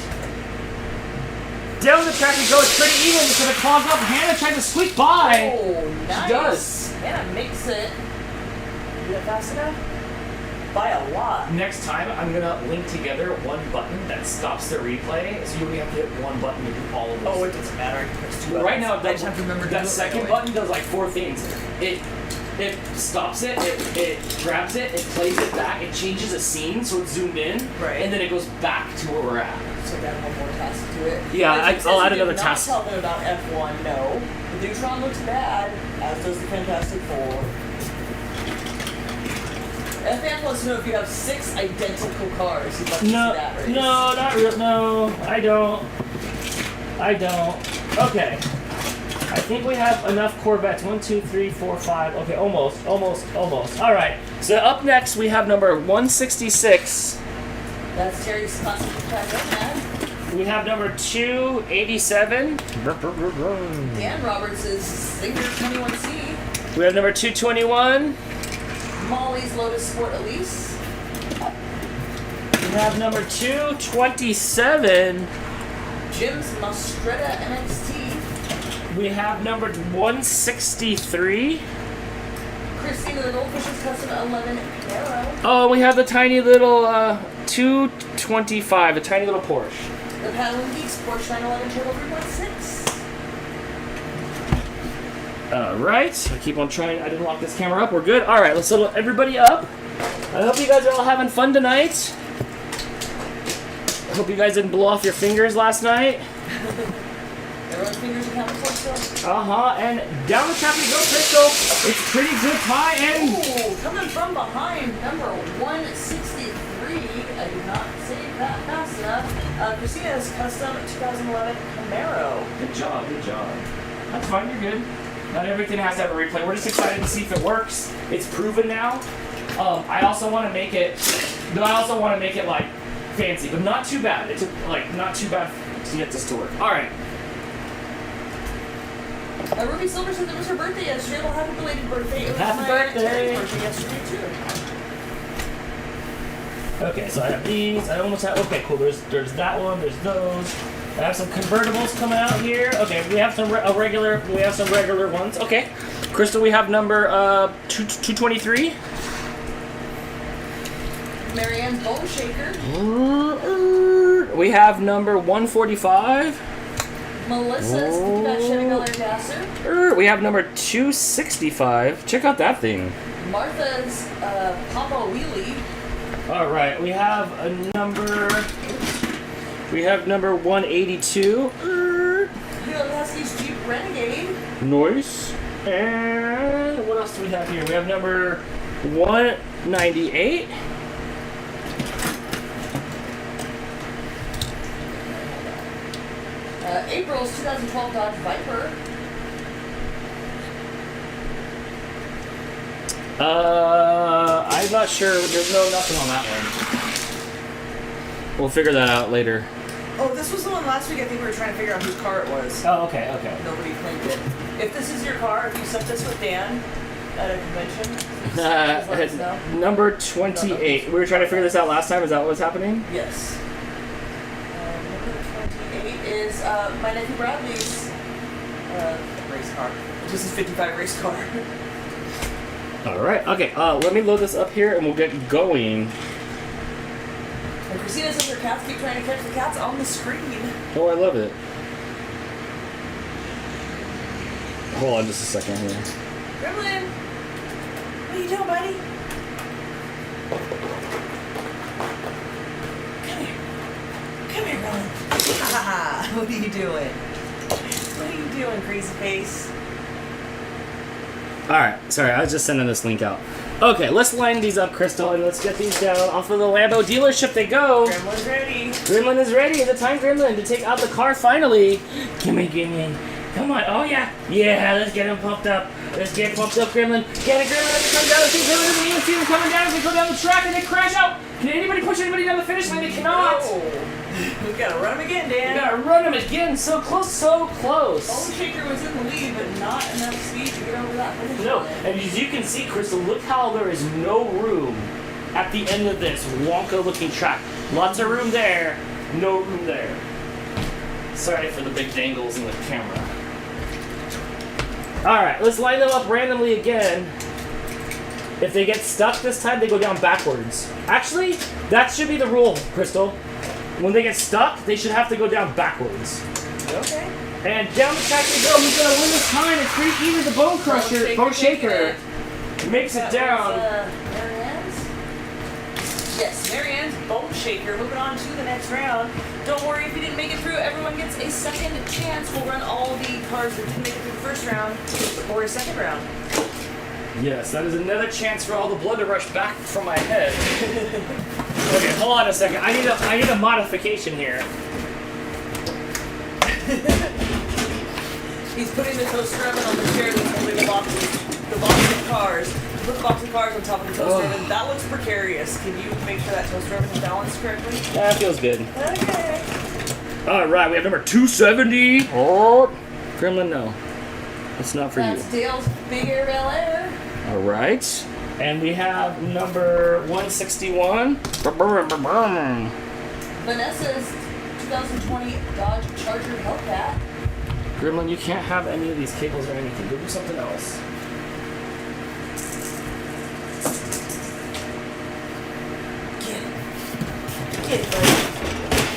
[SPEAKER 1] Down the track we go, it's pretty even. It's going to clog up. Hannah tried to squeak by.
[SPEAKER 2] Oh, nice.
[SPEAKER 1] She does.
[SPEAKER 2] Hannah makes it. Is that fast enough? By a lot.
[SPEAKER 1] Next time, I'm going to link together one button that stops the replay, so you only have to hit one button to do all of this.
[SPEAKER 2] Oh, it doesn't matter. I can press 2 buttons.
[SPEAKER 1] Right now,
[SPEAKER 2] I just have to remember to
[SPEAKER 1] that
[SPEAKER 2] do it
[SPEAKER 1] second
[SPEAKER 2] right away.
[SPEAKER 1] button does like 4 things. It stops it, it grabs it, it plays it back, it changes a scene so it's zoomed in,
[SPEAKER 2] Right.
[SPEAKER 1] and then it goes back to where we're at.
[SPEAKER 2] So add one more task to it.
[SPEAKER 1] Yeah,
[SPEAKER 2] But it says
[SPEAKER 1] I'll add
[SPEAKER 2] you did
[SPEAKER 1] another
[SPEAKER 2] not
[SPEAKER 1] task.
[SPEAKER 2] Tell them about F1. No, the Neutron looks bad, as does the Fantastic Four. Fan wants to know if you have 6 identical cars. You'd like to see that race.
[SPEAKER 1] No, not real. No, I don't. Okay. I think we have enough Corvettes. 1, 2, 3, 4, 5. Okay, almost. All right. So up next we have number 166.
[SPEAKER 2] That's Terry Scott's man.
[SPEAKER 1] We have number 287.
[SPEAKER 2] Dan Roberts' Singer 21C.
[SPEAKER 1] We have number 221.
[SPEAKER 2] Molly's Lotus Sport Elise.
[SPEAKER 1] We have number 227.
[SPEAKER 2] Jim's Mostretta NXT.
[SPEAKER 1] We have number 163.
[SPEAKER 2] Christina the Goldfish's Custom 11 Arrow.
[SPEAKER 1] Oh, we have the tiny little 225, a tiny little Porsche.
[SPEAKER 2] The Paddling Geeks Porsche 911 Turbo 3.6.
[SPEAKER 1] Alright, I keep on trying. I didn't lock this camera up. We're good. Alright, let's settle everybody up. I hope you guys are all having fun tonight. I hope you guys didn't blow off your fingers last night.
[SPEAKER 2] Everyone's fingers are counted for still.
[SPEAKER 1] And down the track we go, Crystal. It's pretty good pie and...
[SPEAKER 2] Ooh, coming from behind, number 163. I did not say that fast enough. Christina's Custom 2011 Camaro.
[SPEAKER 1] Good job. That's fine, you're good. Not everything has to have a replay. We're just excited to see if it works. It's proven now. I also want to make it like fancy, but not too bad. It's like not too bad to get this to work. All right.
[SPEAKER 2] Ruby Silver said it was her birthday yesterday. Well, happy belated birthday. It was
[SPEAKER 1] Happy
[SPEAKER 2] my
[SPEAKER 1] birthday.
[SPEAKER 2] birthday yesterday too.
[SPEAKER 1] Okay, so I have these. I almost have. Okay, cool. There's that one. There's those. I have some convertibles coming out here. Okay, we have some regular. We have some regular ones. Okay, Crystal, we have number 223.
[SPEAKER 2] Marianne's Bone Shaker.
[SPEAKER 1] We have number 145.
[SPEAKER 2] Melissa's Shenandoah Gasser.
[SPEAKER 1] We have number 265. Check out that thing.
[SPEAKER 2] Martha's Papa Wheelie.
[SPEAKER 1] All right, we have a number. We have number 182.
[SPEAKER 2] Husky's Jeep Renegade.
[SPEAKER 1] Nice. And what else do we have here? We have number 198.
[SPEAKER 2] April's 2012 Dodge Viper.
[SPEAKER 1] I'm not sure. There's nothing on that one. We'll figure that out later.
[SPEAKER 2] Oh, this was the one last week. I think we were trying to figure out whose car it was.
[SPEAKER 1] Oh, okay.
[SPEAKER 2] Nobody claimed it. If this is your car, if you sent this with Dan at a convention, please let us know.
[SPEAKER 1] Number 28. We were trying to figure this out last time. Is that what's happening?
[SPEAKER 2] Yes. Number 28 is my nephew Bradley's Race car. This is 55 race car.
[SPEAKER 1] Alright, okay, let me load this up here and we'll get going.
[SPEAKER 2] And Christina says her cats keep trying to catch the cats on the screen.
[SPEAKER 1] Oh, I love it. Hold on just a second here.
[SPEAKER 2] Gremlin! What are you doing, buddy? Come here, Gremlin. Ha! What are you doing? What are you doing, crazy face?
[SPEAKER 1] Alright, sorry, I was just sending this link out. Okay, let's line these up, Crystal, and let's get these down. Off of the Lambo dealership they go.
[SPEAKER 2] Gremlin's ready.
[SPEAKER 1] Gremlin is ready. It's time, Gremlin, to take out the car finally. Gimme. Come on. Oh, yeah. Yeah, let's get him pumped up. Let's get pumped up, Gremlin. Get it, Gremlin. Let's come down. Let's see Gremlin. Doesn't even see them coming down as they go down the track and they crash out. Can anybody push anybody down the finish line? They cannot.
[SPEAKER 2] No. We gotta run him again, Dan.
[SPEAKER 1] We gotta run him again. So close, so close.
[SPEAKER 2] Bone Shaker was in the lead, but not enough speed to get over that finish
[SPEAKER 1] No,
[SPEAKER 2] line.
[SPEAKER 1] and as you can see, Crystal, look how there is no room at the end of this Wonka-looking track. Lots of room there, no room there. Sorry for the big dangles in the camera. Alright, let's line them up randomly again. If they get stuck this time, they go down backwards. Actually, that should be the rule, Crystal. When they get stuck, they should have to go down backwards.
[SPEAKER 2] Okay.
[SPEAKER 1] And down the track they go. Who's gonna win this time? It's pretty easy. The Bone Crusher, Bone Shaker, makes it down.
[SPEAKER 2] Marianne's? Yes, Marianne's Bone Shaker. Moving on to the next round. Don't worry if you didn't make it through. Everyone gets a second chance. We'll run all the cars that didn't make it through the first round for a second round.
[SPEAKER 1] Yes, that is another chance for all the blood to rush back from my head. Okay, hold on a second. I need a modification here.
[SPEAKER 2] He's putting the toaster oven on the chair that's holding the box of cars. Put the box of cars on top of the toaster oven. That looks precarious. Can you make sure that toaster oven is balanced correctly?
[SPEAKER 1] That feels good.
[SPEAKER 2] Okay.
[SPEAKER 1] Alright, we have number 270. Oh, Gremlin, no. It's not for you.
[SPEAKER 2] That's Dale's Big Air Bel Air.
[SPEAKER 1] Alright. And we have number 161.
[SPEAKER 2] Vanessa's 2020 Dodge Charger Hellcat.
[SPEAKER 1] Gremlin, you can't have any of these cables or anything. Go do something else.
[SPEAKER 2] Get it, buddy.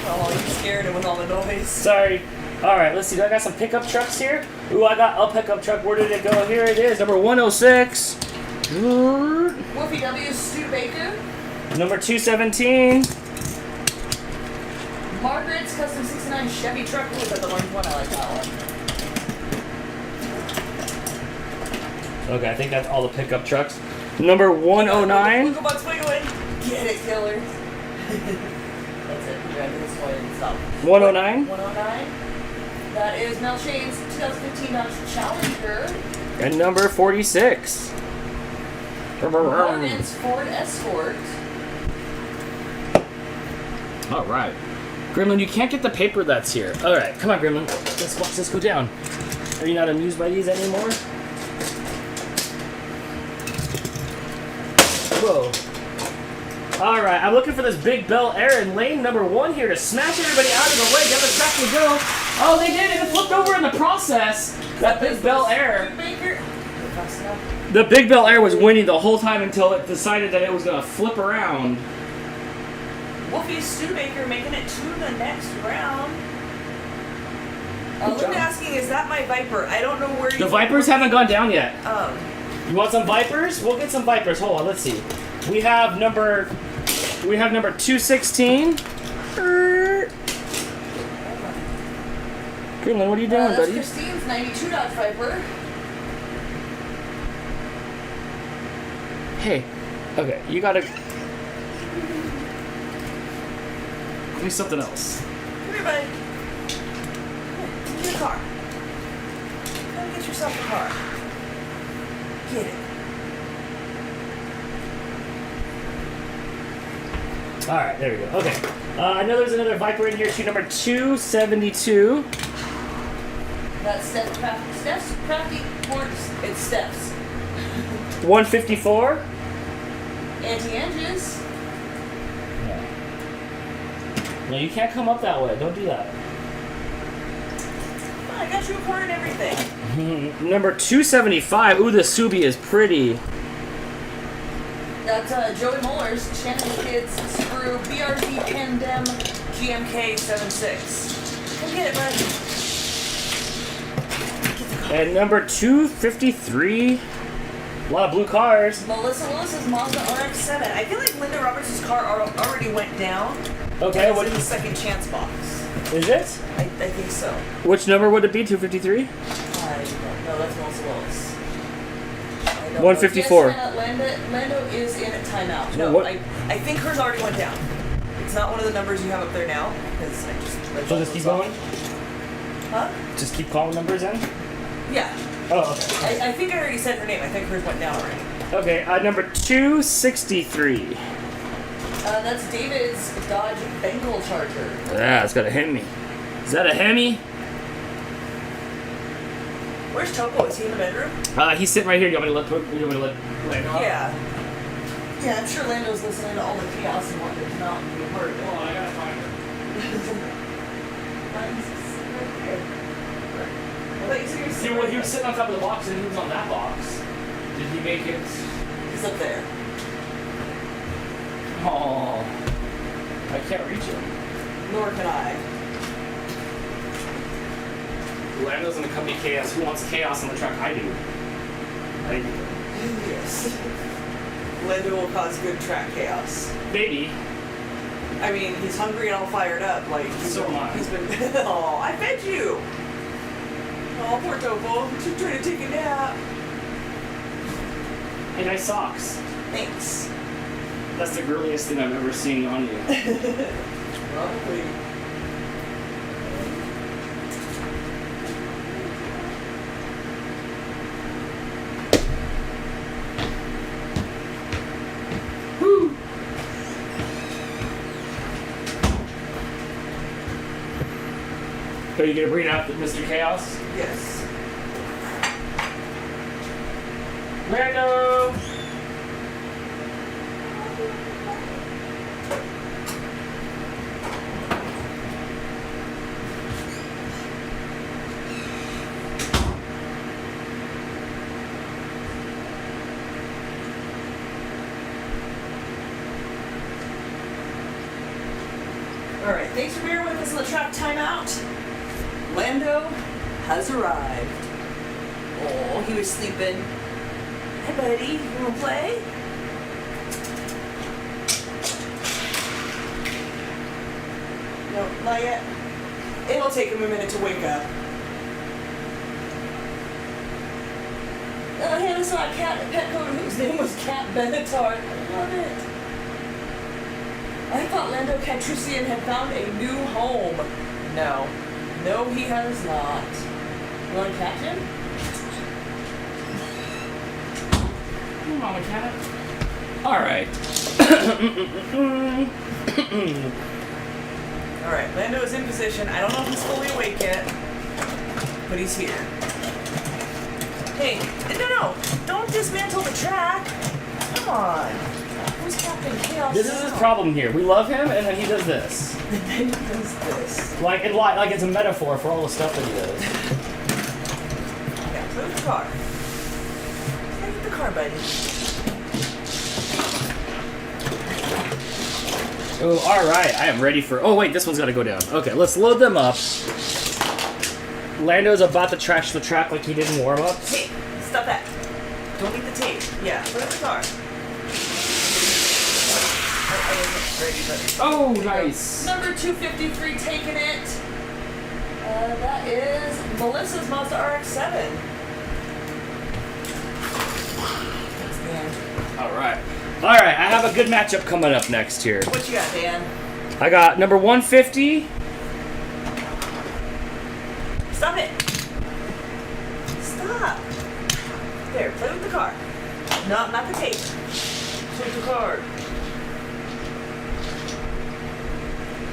[SPEAKER 2] Oh, you scared him with all the noise.
[SPEAKER 1] Sorry. Alright, let's see. I got some pickup trucks here. Ooh, I got a pickup truck. Where did it go? Here it is. Number 106.
[SPEAKER 2] Wolfie W. Stu Baker.
[SPEAKER 1] Number 217.
[SPEAKER 2] Margaret's Custom 69 Chevy truck. Ooh, is that the orange one? I like that one.
[SPEAKER 1] Okay, I think that's all the pickup trucks. Number 109.
[SPEAKER 2] Wiggle bugs wiggling. Get it, killer. That's it. We're going to this way and stop.
[SPEAKER 1] 109.
[SPEAKER 2] 109. That is Mel Shane's 2015 Dodge Challenger.
[SPEAKER 1] And number 46.
[SPEAKER 2] Morgan's Ford Escort.
[SPEAKER 1] Alright. Gremlin, you can't get the paper that's here. Alright, come on, Gremlin. Let's watch this go down. Are you not amused by these anymore? Whoa. Alright, I'm looking for this big Bel Air in lane number 1 here to smash everybody out of the way. Down the track we go. Oh, they did it. It flipped over in the process. That big Bel Air. The big Bel Air was winning the whole time until it decided that it was going to flip around.
[SPEAKER 2] Wolfie Studebaker making it to the next round. Luke asking, is that my Viper? I don't know where you...
[SPEAKER 1] The Vipers haven't gone down yet.
[SPEAKER 2] Oh.
[SPEAKER 1] You want some Vipers? We'll get some Vipers. Hold on, let's see. We have number 216. Gremlin, what are you doing,
[SPEAKER 2] That's
[SPEAKER 1] buddy?
[SPEAKER 2] Christine's 92 Dodge Viper.
[SPEAKER 1] Hey, okay, you gotta... do something else.
[SPEAKER 2] Come here, buddy. Here, get a car. Come get yourself a car. Get it.
[SPEAKER 1] Alright, there we go. Okay. I know there's another Viper in here too, number 272.
[SPEAKER 2] That's Steph's Crafty Horns. It's Steph's.
[SPEAKER 1] 154.
[SPEAKER 2] Anti-Anges.
[SPEAKER 1] No, you can't come up that way. Don't do that.
[SPEAKER 2] Oh, I got you a car and everything.
[SPEAKER 1] Number 275. Ooh, the Subi is pretty.
[SPEAKER 2] That's Joey Muller's Shannon Kids Screw BRZ Pandem GMK 76. Come get it, bud.
[SPEAKER 1] And number 253. A lot of blue cars.
[SPEAKER 2] Melissa Willis's Mazda RX-7. I feel like Linda Roberts' car already went down.
[SPEAKER 1] Okay,
[SPEAKER 2] It's
[SPEAKER 1] what
[SPEAKER 2] in the second chance box.
[SPEAKER 1] is it?
[SPEAKER 2] I think so.
[SPEAKER 1] Which number would it be? 253?
[SPEAKER 2] I don't know. That's Melissa Willis. I don't know.
[SPEAKER 1] 154.
[SPEAKER 2] Yes, Lando is in timeout. No,
[SPEAKER 1] What?
[SPEAKER 2] I think hers already went down. It's not one of the numbers you have up there now. Because I just read
[SPEAKER 1] So just keep
[SPEAKER 2] those
[SPEAKER 1] going?
[SPEAKER 2] off. Huh?
[SPEAKER 1] Just keep calling numbers in?
[SPEAKER 2] Yeah.
[SPEAKER 1] Oh, okay.
[SPEAKER 2] I think I already said her name. I think hers went down already.
[SPEAKER 1] Okay, number 263.
[SPEAKER 2] That's David's Dodge Bengal Charger.
[SPEAKER 1] Yeah, it's got a Hemi. Is that a Hemi?
[SPEAKER 2] Where's Topo? Is he in the bedroom?
[SPEAKER 1] He's sitting right here. You want me to let Lando off?
[SPEAKER 2] Yeah. Yeah, I'm sure Lando's listening to all the chaos and wanting to not be hurt.
[SPEAKER 1] Hold on, I gotta find her. See, well, he was sitting on top of the box and he was on that box. Did he make it?
[SPEAKER 2] He's up there.
[SPEAKER 1] Oh, I can't reach him.
[SPEAKER 2] Nor can I.
[SPEAKER 1] Lando's in the company chaos. Who wants chaos on the truck? I do.
[SPEAKER 2] Yes. Lando will cause good track chaos.
[SPEAKER 1] Baby.
[SPEAKER 2] I mean, he's hungry and all fired up. Like,
[SPEAKER 1] So am I.
[SPEAKER 2] He's been. Oh, I fed you. Oh, poor Topo. She's trying to take a nap.
[SPEAKER 1] Hey, nice socks.
[SPEAKER 2] Thanks.
[SPEAKER 1] That's the girliest thing I've ever seen on you.
[SPEAKER 2] Probably.
[SPEAKER 1] Woo! Are you gonna bring out Mr. Chaos?
[SPEAKER 2] Yes.
[SPEAKER 1] Lando!
[SPEAKER 2] Alright, thanks for being with us on the track timeout. Lando has arrived. Oh, he was sleeping. Hi, buddy. You wanna play? No, not yet. It'll take him a minute to wake up. Hannah saw a cat at Petco whose name was Cat Benatar. I love it. I thought Lando Calrissian had found a new home. No. No, he has not. You want to catch him?
[SPEAKER 1] Mama cat. Alright.
[SPEAKER 2] Alright, Lando is in position. I don't know if he's fully awake yet, but he's here. Hey, no, don't dismantle the track. Come on. Who's Captain Chaos?
[SPEAKER 1] This is his problem here. We love him, and then he does this.
[SPEAKER 2] And then he does this.
[SPEAKER 1] Like it's a metaphor for all the stuff that he does.
[SPEAKER 2] Yeah, move the car. Move the car, buddy.
[SPEAKER 1] Oh, alright. I am ready for... Oh, wait. This one's got to go down. Okay, let's load them up. Lando's about to trash the track like he didn't warm up.
[SPEAKER 2] Hey, stop that. Don't eat the tape. Yeah, put it in the car. I wasn't ready, but...
[SPEAKER 1] Oh, nice.
[SPEAKER 2] Number 253 taking it. That is Melissa's Mazda RX-7. Thanks, Dan.
[SPEAKER 1] Alright. Alright, I have a good matchup coming up next here.
[SPEAKER 2] What you got, Dan?
[SPEAKER 1] I got number 150.
[SPEAKER 2] Stop it. Stop. There, play with the car. No, not the tape. Play with the car.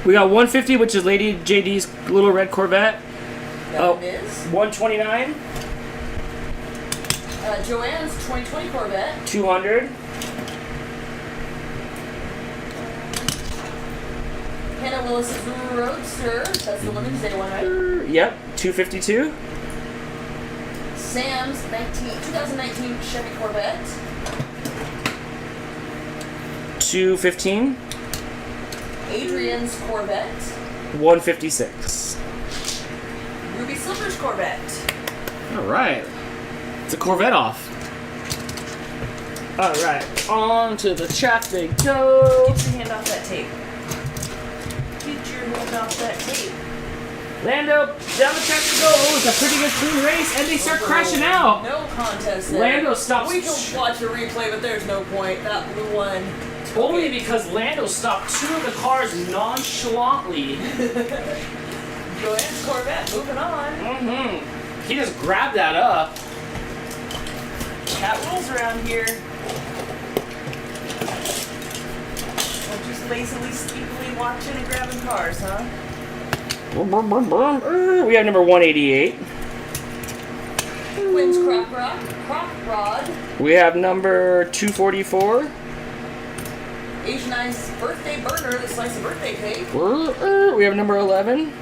[SPEAKER 1] We got 150, which is Lady JD's little red Corvette.
[SPEAKER 2] That it is.
[SPEAKER 1] 129.
[SPEAKER 2] Joanne's 2020 Corvette.
[SPEAKER 1] 200.
[SPEAKER 2] Hannah Willis's Roadster. That's the Women's Day one, right?
[SPEAKER 1] Yep. 252.
[SPEAKER 3] Sam's 2019 Chevy Corvette.
[SPEAKER 1] 215.
[SPEAKER 3] Adrian's Corvette.
[SPEAKER 1] 156.
[SPEAKER 2] Ruby Silver's Corvette.
[SPEAKER 1] All right. It's a Corvette off. All right. On to the track they go.
[SPEAKER 2] Get your hand off that tape. Get your hand off that tape.
[SPEAKER 1] Lando, down the track to go. Oh, it's a pretty good clean race, and they start crashing out.
[SPEAKER 3] No contest there.
[SPEAKER 1] Lando stops.
[SPEAKER 3] We can watch a replay, but there's no point. That blue one.
[SPEAKER 1] Only because Lando stopped two of the cars nonchalantly.
[SPEAKER 2] Joanne's Corvette, moving on.
[SPEAKER 1] Mm-hmm. He just grabbed that up.
[SPEAKER 2] Cat rules around here. We're just lazily, sleepily watching and grabbing cars, huh?
[SPEAKER 1] We have number 188.
[SPEAKER 3] Quinn's Croc Rod.
[SPEAKER 1] We have number 244.
[SPEAKER 3] Asian Eye's Birthday Burner, the slice of birthday cake.
[SPEAKER 1] We have number 11.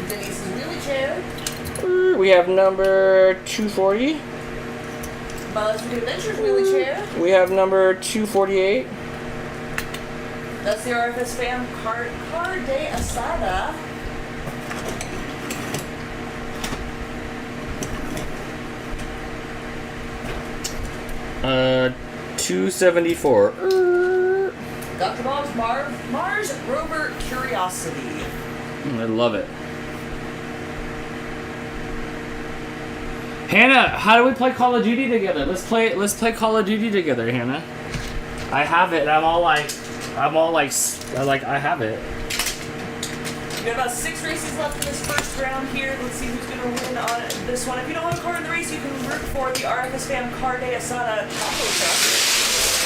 [SPEAKER 3] Denise's Wheelie Chair.
[SPEAKER 1] We have number 240.
[SPEAKER 3] Buzz New Adventures Wheelie Chair.
[SPEAKER 1] We have number 248.
[SPEAKER 3] That's the RFS Fam Car de Asada.
[SPEAKER 1] Uh, 274.
[SPEAKER 3] Dr. Bob's Mars Rover Curiosity.
[SPEAKER 1] I love it. Hannah, how do we play Call of Duty together? Let's play Call of Duty together, Hannah. I have it. I have it.
[SPEAKER 2] We got about 6 races left in this first round here. Let's see who's going to win on this one. If you don't have a car in the race, you can root for the RFS Fam Car de Asada taco truck.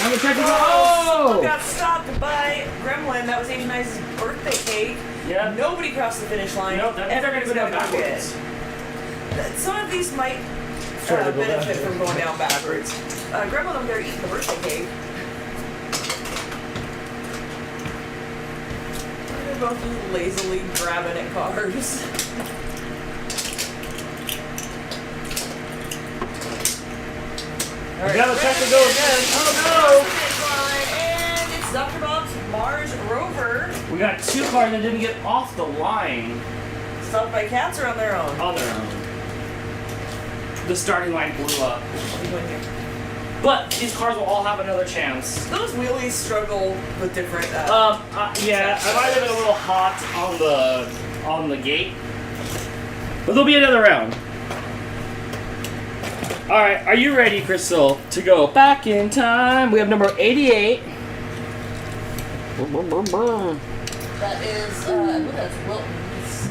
[SPEAKER 1] I'm gonna try to
[SPEAKER 2] Someone got stopped by Gremlin. That was Asian Eye's birthday cake.
[SPEAKER 1] Yeah.
[SPEAKER 2] Nobody crossed the finish line.
[SPEAKER 1] Nope, that means they're gonna go down backwards.
[SPEAKER 2] Some of these might benefit from going down backwards. Gremlin over there eating the birthday cake. They're both lazily grabbing at cars.
[SPEAKER 1] We gotta check to go again. Oh
[SPEAKER 2] And it's Dr. Bob's Mars Rover.
[SPEAKER 1] no! We got 2 cars that didn't get off the line.
[SPEAKER 2] Stopped by cats or on their own?
[SPEAKER 1] On their own. The starting line blew up.
[SPEAKER 2] What are you doing here?
[SPEAKER 1] But these cars will all have another chance.
[SPEAKER 2] Those wheelies struggle with different.
[SPEAKER 1] Yeah, I might have been a little hot on the gate, but there'll be another round. All right, are you ready, Crystal, to go back in time? We have number 88.
[SPEAKER 3] That is, I believe that's Wilton's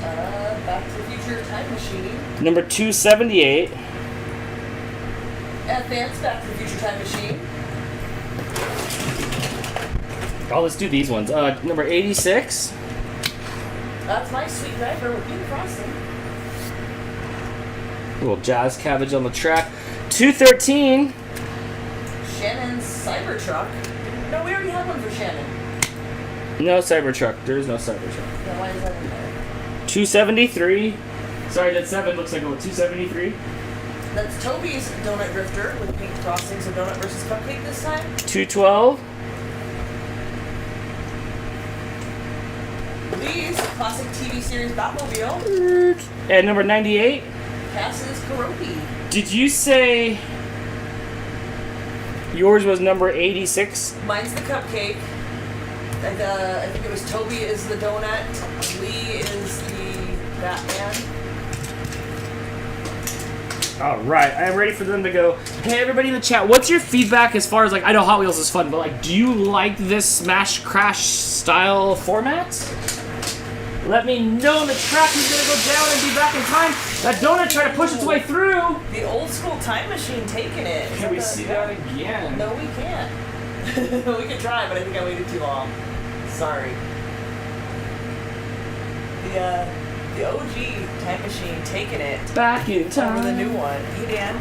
[SPEAKER 3] Back to the Future Time Machine.
[SPEAKER 1] Number 278.
[SPEAKER 3] Advanced Back to the Future Time Machine.
[SPEAKER 1] Oh, let's do these ones. Number 86.
[SPEAKER 3] That's my sweet driver with pink frosting.
[SPEAKER 1] Little jazz cabbage on the track. 213.
[SPEAKER 3] Shannon's Cybertruck. No, we already had one for Shannon.
[SPEAKER 1] No Cybertruck. There is no Cybertruck.
[SPEAKER 3] Yeah, why is that in there?
[SPEAKER 1] 273. Sorry, that 7 looks like a 273.
[SPEAKER 3] That's Toby's Donut Drifter with pink frosting, so donut versus cupcake this time.
[SPEAKER 1] 212.
[SPEAKER 3] Lee's classic TV series Batmobile.
[SPEAKER 1] And number 98.
[SPEAKER 3] Cass's Karopi.
[SPEAKER 1] Did you say yours was number 86?
[SPEAKER 3] Mine's the cupcake. And, I think it was Toby is the donut. Lee is the Batman.
[SPEAKER 1] All right, I am ready for them to go. Hey, everybody in the chat, what's your feedback as far as, like, I know Hot Wheels is fun, but, like, do you like this Smash Crash style format? Let me know in the track who's going to go down and be back in time. That donut tried to push its way through.
[SPEAKER 2] The old school time machine taking it.
[SPEAKER 1] Can we see that again?
[SPEAKER 3] No, we can't.
[SPEAKER 2] We could try, but I think I waited too long. Sorry. The OG time machine taking it.
[SPEAKER 1] Back in time.
[SPEAKER 2] Over the new one. Hey Dan,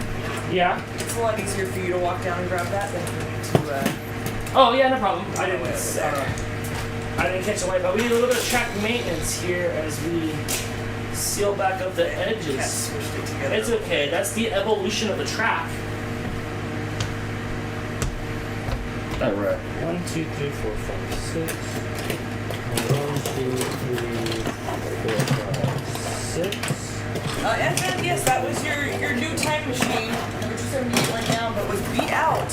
[SPEAKER 1] Yeah?
[SPEAKER 2] it's a lot easier for you to walk down and grab that than for me to.
[SPEAKER 1] Oh, yeah, no problem. I didn't
[SPEAKER 2] There.
[SPEAKER 1] catch the light, but we need a little bit of track maintenance here as we seal back up the
[SPEAKER 2] Cat
[SPEAKER 1] edges.
[SPEAKER 2] switched it together.
[SPEAKER 1] It's okay. That's the evolution of the track. All right. 1, 2, 3, 4, 5, 6. 1, 2, 3, 4, 5, 6.
[SPEAKER 2] And then, yes, that was your new time machine, number 278 right now, but was beat out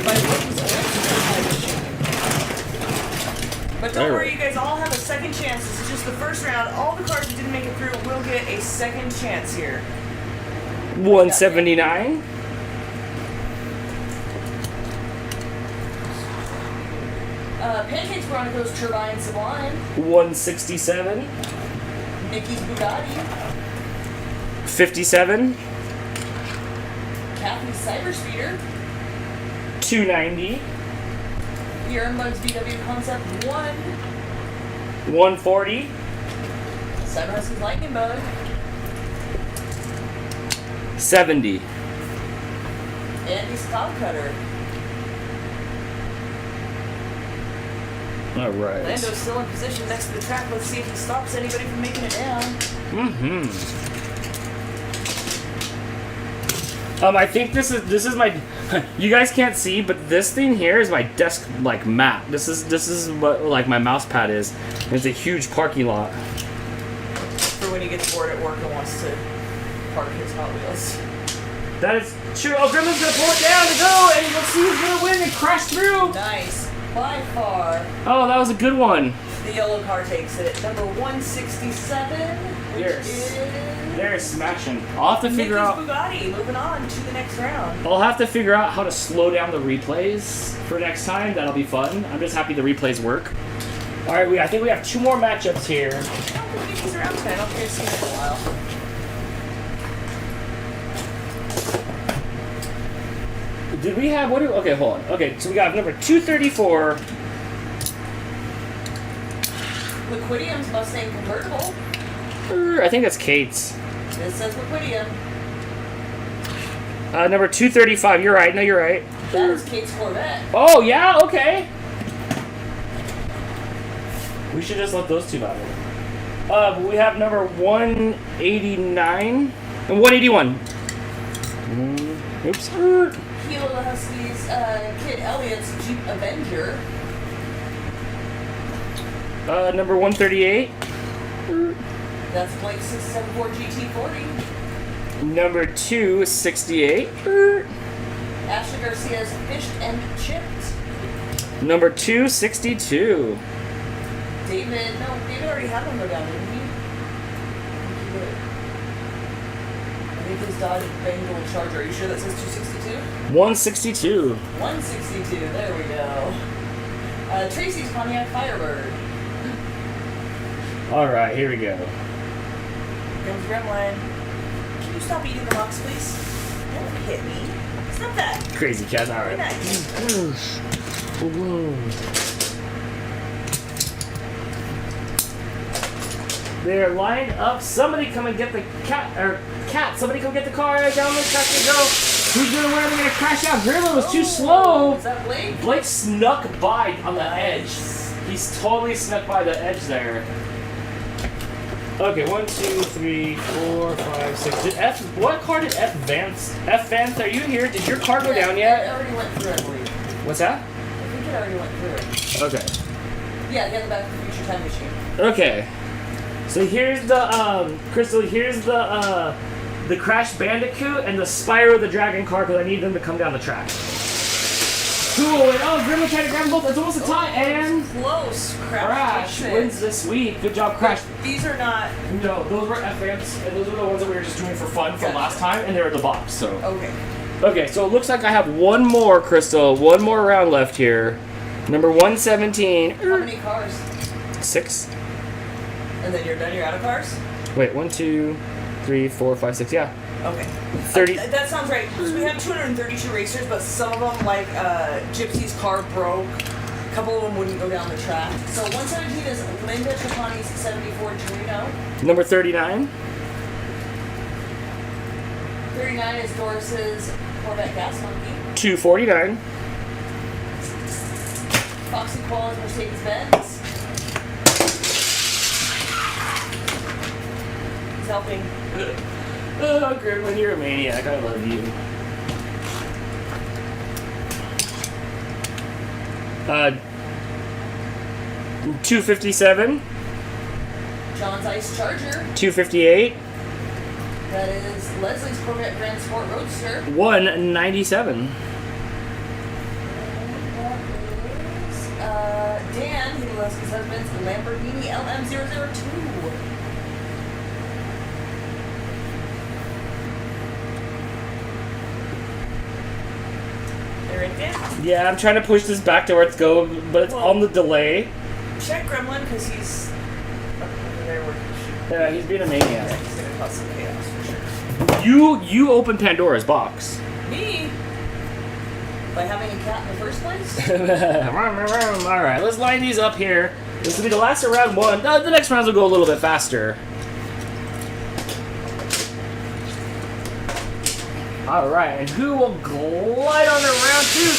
[SPEAKER 2] by Williams' old time machine. But don't worry, you guys all have a second chance. This is just the first round. All the cars that didn't make it through will get a second chance here.
[SPEAKER 1] 179.
[SPEAKER 3] Pancakes Broncos Turbine Sublime.
[SPEAKER 1] 167.
[SPEAKER 3] Nikki's Bugatti.
[SPEAKER 1] 57.
[SPEAKER 3] Kathy's Cyber Speeder.
[SPEAKER 1] 290.
[SPEAKER 3] Bugs VW Concept 1.
[SPEAKER 1] 140.
[SPEAKER 3] Cyber Husky's Lightning Bug.
[SPEAKER 1] 70.
[SPEAKER 3] Andy's Cloud Cutter.
[SPEAKER 1] All right.
[SPEAKER 2] Lando's still in position next to the track. Let's see if he stops anybody from making it down.
[SPEAKER 1] I think this is my. You guys can't see, but this thing here is my desk like mat. This is what like my mouse pad is. It's a huge parking lot.
[SPEAKER 2] For when he gets bored at work and wants to park his Hot Wheels.
[SPEAKER 1] That is true. Oh, Gremlin's gonna pull it down to go, and let's see who's gonna win and crash through.
[SPEAKER 3] Nice. By far.
[SPEAKER 1] Oh, that was a good one.
[SPEAKER 2] The yellow car takes it. Number 167, which is
[SPEAKER 1] They're smashing. I'll have to figure
[SPEAKER 2] Nikki's
[SPEAKER 1] out.
[SPEAKER 2] Bugatti. Moving on to the next round.
[SPEAKER 1] I'll have to figure out how to slow down the replays for next time. That'll be fun. I'm just happy the replays work. All right, I think we have 2 more matchups here.
[SPEAKER 2] I don't think Nikki's around today. I don't think I've seen it in a while.
[SPEAKER 1] Did we have okay, hold on. Okay, so we got number 234.
[SPEAKER 3] Liquidium's Mustang Convertible.
[SPEAKER 1] I think that's Kate's.
[SPEAKER 3] It says Liquidium.
[SPEAKER 1] Number 235. You're right. No, you're right.
[SPEAKER 3] That is Kate's Corvette.
[SPEAKER 1] Oh yeah. Okay. We should just let those two battle. But we have number 189 and 181. Oops.
[SPEAKER 3] Gila Husky's Kid Elliott's Jeep Avenger.
[SPEAKER 1] Number 138.
[SPEAKER 3] That's Blake's 674 GT40.
[SPEAKER 1] Number 268.
[SPEAKER 3] Ashley Garcia's Fished and Chipped.
[SPEAKER 1] Number 262.
[SPEAKER 3] David already had one go down, didn't he? I think his Dodge Bengal Charger. Are you sure that says 262?
[SPEAKER 1] 162.
[SPEAKER 3] 162, there we go. Tracy's Pontiac Firebird.
[SPEAKER 1] Alright, here we go.
[SPEAKER 2] Comes Gremlin. Can you stop eating the box, please? Don't hit me. Stop that.
[SPEAKER 1] Crazy cat, alright.
[SPEAKER 2] Nice.
[SPEAKER 1] They're lined up. Somebody come and get the cat. Somebody come get the car down the track and go. Who's gonna win? They're gonna crash out. Gremlin was too slow.
[SPEAKER 3] Is that Blake?
[SPEAKER 1] Blake snuck by on the edge. He's totally snuck by the edge there. Okay, 1, 2, 3, 4, 5, 6. What car did Vance? Vance, are you here? Did your car go down
[SPEAKER 3] It
[SPEAKER 1] yet?
[SPEAKER 3] already went through, I believe.
[SPEAKER 1] What's that?
[SPEAKER 3] I think it already went through.
[SPEAKER 1] Okay.
[SPEAKER 3] Yeah, he had the Back to the Future time machine.
[SPEAKER 1] Okay. So here's the Crystal. Here's the Crash Bandicoot and the Spyro the Dragon car because I need them to come down the track. Cool. And Gremlin tried to grab them both. It's almost a tie. And
[SPEAKER 2] Close.
[SPEAKER 1] Crash wins this week. Good job, Crash.
[SPEAKER 2] These are not.
[SPEAKER 1] No, those were F-Amps, and those were the ones that we were just doing for fun from last time, and they were in the box. So.
[SPEAKER 2] Okay.
[SPEAKER 1] Okay, so it looks like I have one more, Crystal. One more round left here. Number 117.
[SPEAKER 3] How many cars?
[SPEAKER 1] 6.
[SPEAKER 2] And then you're done. You're out of cars.
[SPEAKER 1] Wait, 1, 2, 3, 4, 5, 6. Yeah.
[SPEAKER 2] Okay.
[SPEAKER 1] 30.
[SPEAKER 2] That sounds right. So we have 232 racers, but some of them, like Gypsy's car broke.
[SPEAKER 3] A couple of them wouldn't go down the track. So 117 is Linda Trapani's 74 Torino.
[SPEAKER 1] Number 39.
[SPEAKER 3] 39 is Doris's Corvette Gas Monkey.
[SPEAKER 1] 249.
[SPEAKER 3] Foxy Qual's Mercedes Benz. Is helping.
[SPEAKER 1] Oh, Gremlin, you're a maniac. I love you. 257.
[SPEAKER 3] John's Ice Charger.
[SPEAKER 1] 258.
[SPEAKER 3] That is Leslie's Corvette Grand Sport Roadster.
[SPEAKER 1] 197.
[SPEAKER 3] And that is Dan, Leslie's husband's Lamborghini LM002. They're right there.
[SPEAKER 1] Yeah, I'm trying to push this back to where it's going, but it's
[SPEAKER 2] Well-
[SPEAKER 1] on the delay.
[SPEAKER 2] Check Gremlin because he's up over there where he should.
[SPEAKER 1] Yeah, he's being a
[SPEAKER 2] Yeah,
[SPEAKER 1] maniac.
[SPEAKER 2] he's gonna cause some chaos for sure.
[SPEAKER 1] You opened Pandora's box.
[SPEAKER 3] Me? By having a cat in the first place?
[SPEAKER 1] Alright, let's line these up here. This will be the last of round one. The next rounds will go a little bit faster. Alright, and who will glide on to round two?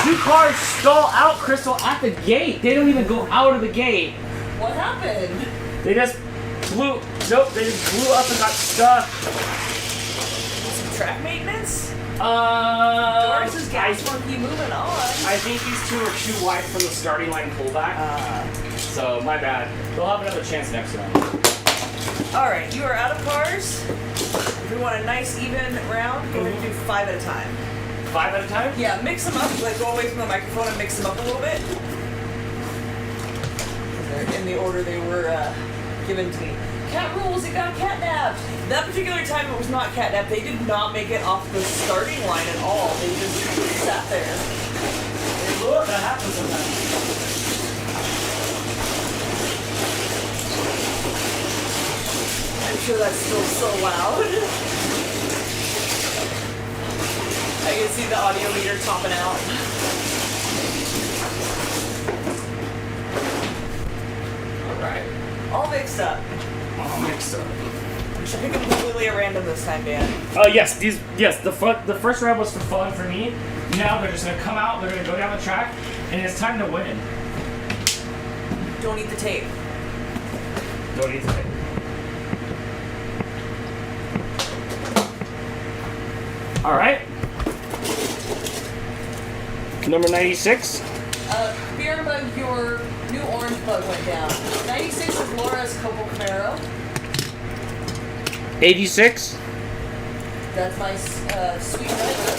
[SPEAKER 1] Two cars stall out, Crystal, at the gate. They don't even go out of the gate.
[SPEAKER 3] What happened?
[SPEAKER 1] They just blew. Nope, they just blew up and got stuck.
[SPEAKER 2] Some track maintenance?
[SPEAKER 3] Doris' gas monkey moving on.
[SPEAKER 1] I think these two are too wide from the starting line pullback. So, my bad. They'll have another chance next round.
[SPEAKER 2] Alright, you are out of cars. If we want a nice even round, we're going to do 5 at a time.
[SPEAKER 1] 5 at a time?
[SPEAKER 2] Yeah, mix them up. Like, go away from the microphone and mix them up a little bit. They're in the order they were given to me. Cat rules, it got catnapped. That particular time it was not catnapped. They did not make it off the starting line at all. They just sat there.
[SPEAKER 1] Look, that happens sometimes.
[SPEAKER 2] I'm sure that's still so loud. I can see the audio meter topping out.
[SPEAKER 1] Alright.
[SPEAKER 2] All mixed up.
[SPEAKER 1] All mixed up.
[SPEAKER 2] We should pick them completely at random this time, Dan.
[SPEAKER 1] Yes, the first round was for fun for me. Now they're just gonna come out, they're gonna go down the track, and it's time to win.
[SPEAKER 2] Don't eat the tape.
[SPEAKER 1] Don't need to pick. Alright. Number 96.
[SPEAKER 3] Beer bug, your new orange bug went down. 96 is Laura's Copel Camaro.
[SPEAKER 1] 86.
[SPEAKER 3] That's my sweet driver.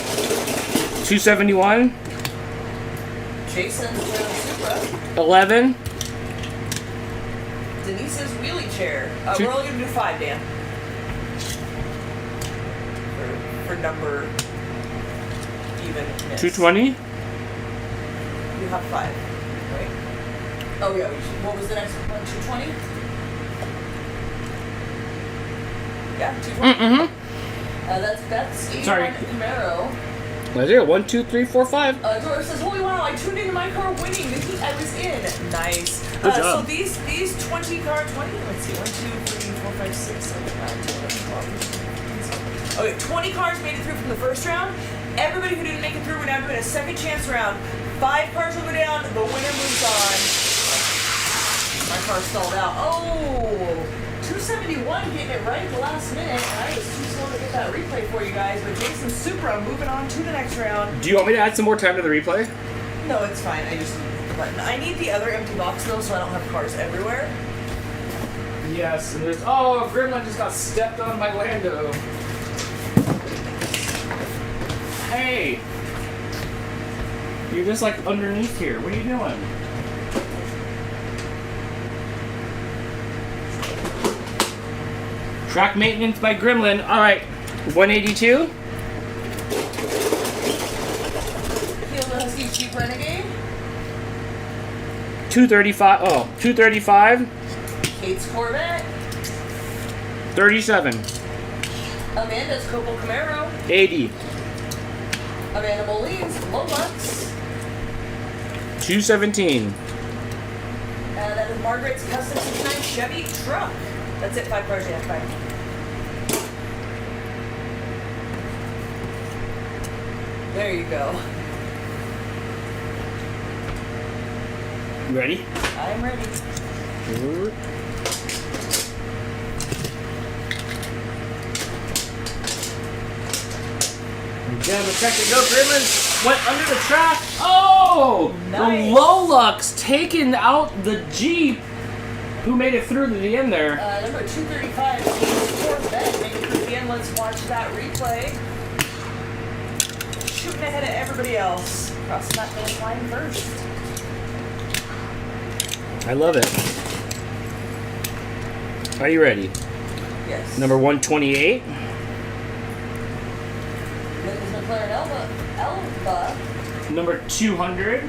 [SPEAKER 1] 271.
[SPEAKER 3] Jason's Supra.
[SPEAKER 1] 11.
[SPEAKER 2] Denise's wheelie chair.
[SPEAKER 1] Two-
[SPEAKER 2] We're only gonna do 5, Dan. For number even.
[SPEAKER 1] 220.
[SPEAKER 2] You have 5, right?
[SPEAKER 3] Oh yeah, what was the next one? 220?
[SPEAKER 2] Yeah, 220.
[SPEAKER 1] Mm-hmm.
[SPEAKER 3] That's 81
[SPEAKER 1] Sorry.
[SPEAKER 3] Camaro.
[SPEAKER 1] That's it. 1, 2, 3, 4, 5.
[SPEAKER 3] Doris says, holy wow, I tuned into my car winning the heat I was in.
[SPEAKER 2] Nice.
[SPEAKER 1] Good
[SPEAKER 2] So
[SPEAKER 1] job.
[SPEAKER 2] these 20 car 20. Let's see, 1, 2, 3, 4, 5, 6, 7, 8, 9, 10, 11, 12. Okay, 20 cars made it through from the first round. Everybody who didn't make it through, we're now doing a second chance round. 5 cars will go down. The winner moves on. My car stalled out. Oh, 271 getting it right at the last minute. I was too slow to get that replay for you guys. But Jason Supra moving on to the next round.
[SPEAKER 1] Do you want me to add some more time to the replay?
[SPEAKER 2] No, it's fine. I just need the button. I need the other empty box though, so I don't have cars everywhere.
[SPEAKER 1] Yes, and there's. Oh, Gremlin just got stepped on by Lando. Hey! You're just like underneath here. What are you doing? Track maintenance by Gremlin. Alright. 182.
[SPEAKER 3] Field Husky Jeep Renegade.
[SPEAKER 1] 235. Oh, 235.
[SPEAKER 3] Kate's Corvette.
[SPEAKER 1] 37.
[SPEAKER 3] Amanda's Copel Camaro.
[SPEAKER 1] 80.
[SPEAKER 3] Amanda Moline's Lobux.
[SPEAKER 1] 217.
[SPEAKER 2] That is Margaret's custom 69 Chevy truck. That's it, 5 cars, yeah, 5. There you go.
[SPEAKER 1] You ready?
[SPEAKER 2] I'm ready.
[SPEAKER 1] Yeah, the second go. Gremlins went under the track. Oh!
[SPEAKER 2] Nice.
[SPEAKER 1] The Lolux taking out the Jeep. Who made it through to the end there?
[SPEAKER 3] Number 235, Corvette, making it through the end. Let's watch that replay. Shooting ahead of everybody else. Crossing that finish line first.
[SPEAKER 1] I love it. Are you ready?
[SPEAKER 3] Yes.
[SPEAKER 1] Number 128.
[SPEAKER 3] Lincoln's McLaren Elba.
[SPEAKER 1] Number 200.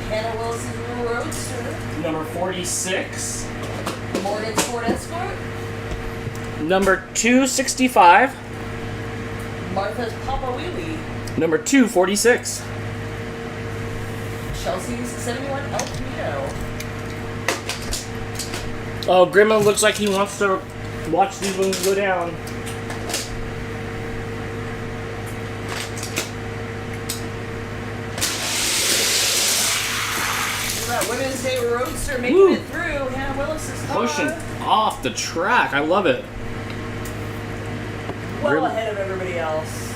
[SPEAKER 3] Hannah Wilson's Roadster.
[SPEAKER 1] Number 46.
[SPEAKER 3] Morgan's Ford Escort.
[SPEAKER 1] Number 265.
[SPEAKER 3] Martha's Papa Wheelie.
[SPEAKER 1] Number 246.
[SPEAKER 3] Chelsea's 71 El Camino.
[SPEAKER 1] Oh, Gremlin looks like he wants to watch these ones go down.
[SPEAKER 3] That Women's Day Roadster making it through. Hannah Willis's car.
[SPEAKER 1] Pushing off the track. I love it.
[SPEAKER 3] Well ahead of everybody else.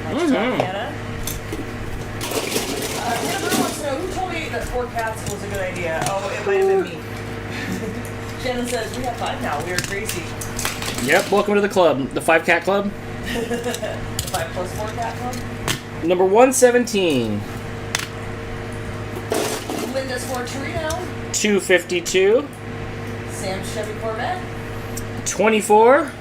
[SPEAKER 3] Nice job, Hannah. Hannah Brewer wants to know, who told me that 4 cats was a good idea? Oh, it might have been me. Shannon says, we have 5 now. We are crazy.
[SPEAKER 1] Yep, welcome to the club. The 5 Cat Club.
[SPEAKER 3] The 5 plus 4 cat club.
[SPEAKER 1] Number 117.
[SPEAKER 3] Linda's Ford Torino.
[SPEAKER 1] 252.
[SPEAKER 3] Sam's Chevy Corvette.
[SPEAKER 1] 24.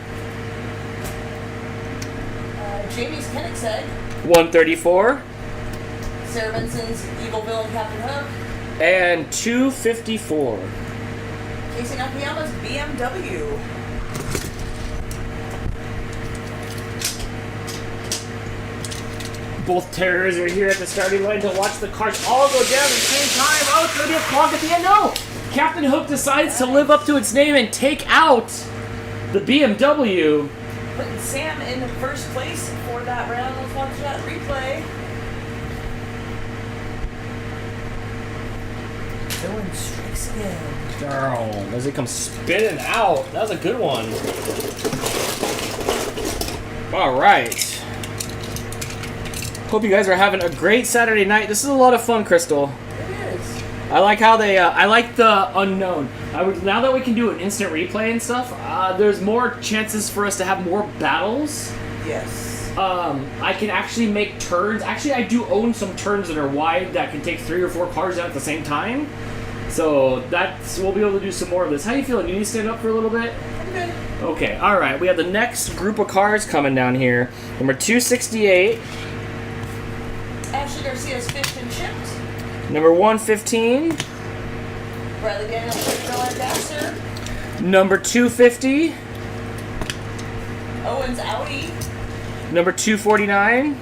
[SPEAKER 3] Jamie's Koenigsegg.
[SPEAKER 1] 134.
[SPEAKER 3] Sarah Benson's Evil Villain Captain Hook.
[SPEAKER 1] And 254.
[SPEAKER 3] Casey Nakayama's BMW.
[SPEAKER 1] Both terrors are here at the starting line to watch the cars all go down at the same time. Oh, it's going to be a clog at the end. No! Captain Hook decides to live up to its name and take out the BMW.
[SPEAKER 3] Putting Sam in first place for that round. Let's watch that replay. Villain strikes again.
[SPEAKER 1] Darn, as it comes spinning out. That was a good one. All right. Hope you guys are having a great Saturday night. This is a lot of fun, Crystal.
[SPEAKER 3] It is.
[SPEAKER 1] I like how they, I like the unknown. Now that we can do an instant replay and stuff, there's more chances for us to have more battles.
[SPEAKER 2] Yes.
[SPEAKER 1] I can actually make turns. Actually, I do own some turns that are wide that can take 3 or 4 cars out at the same time. So we'll be able to do some more of this. How you feeling? You need to stand up for a little bit?
[SPEAKER 3] I'm good.
[SPEAKER 1] Okay, all right. We have the next group of cars coming down here. Number 268.
[SPEAKER 3] Ashley Garcia's Fished and Chipped.
[SPEAKER 1] Number 115.
[SPEAKER 3] Bradley Daniels' Lancaster.
[SPEAKER 1] Number 250.
[SPEAKER 3] Owen's Audi.
[SPEAKER 1] Number 249.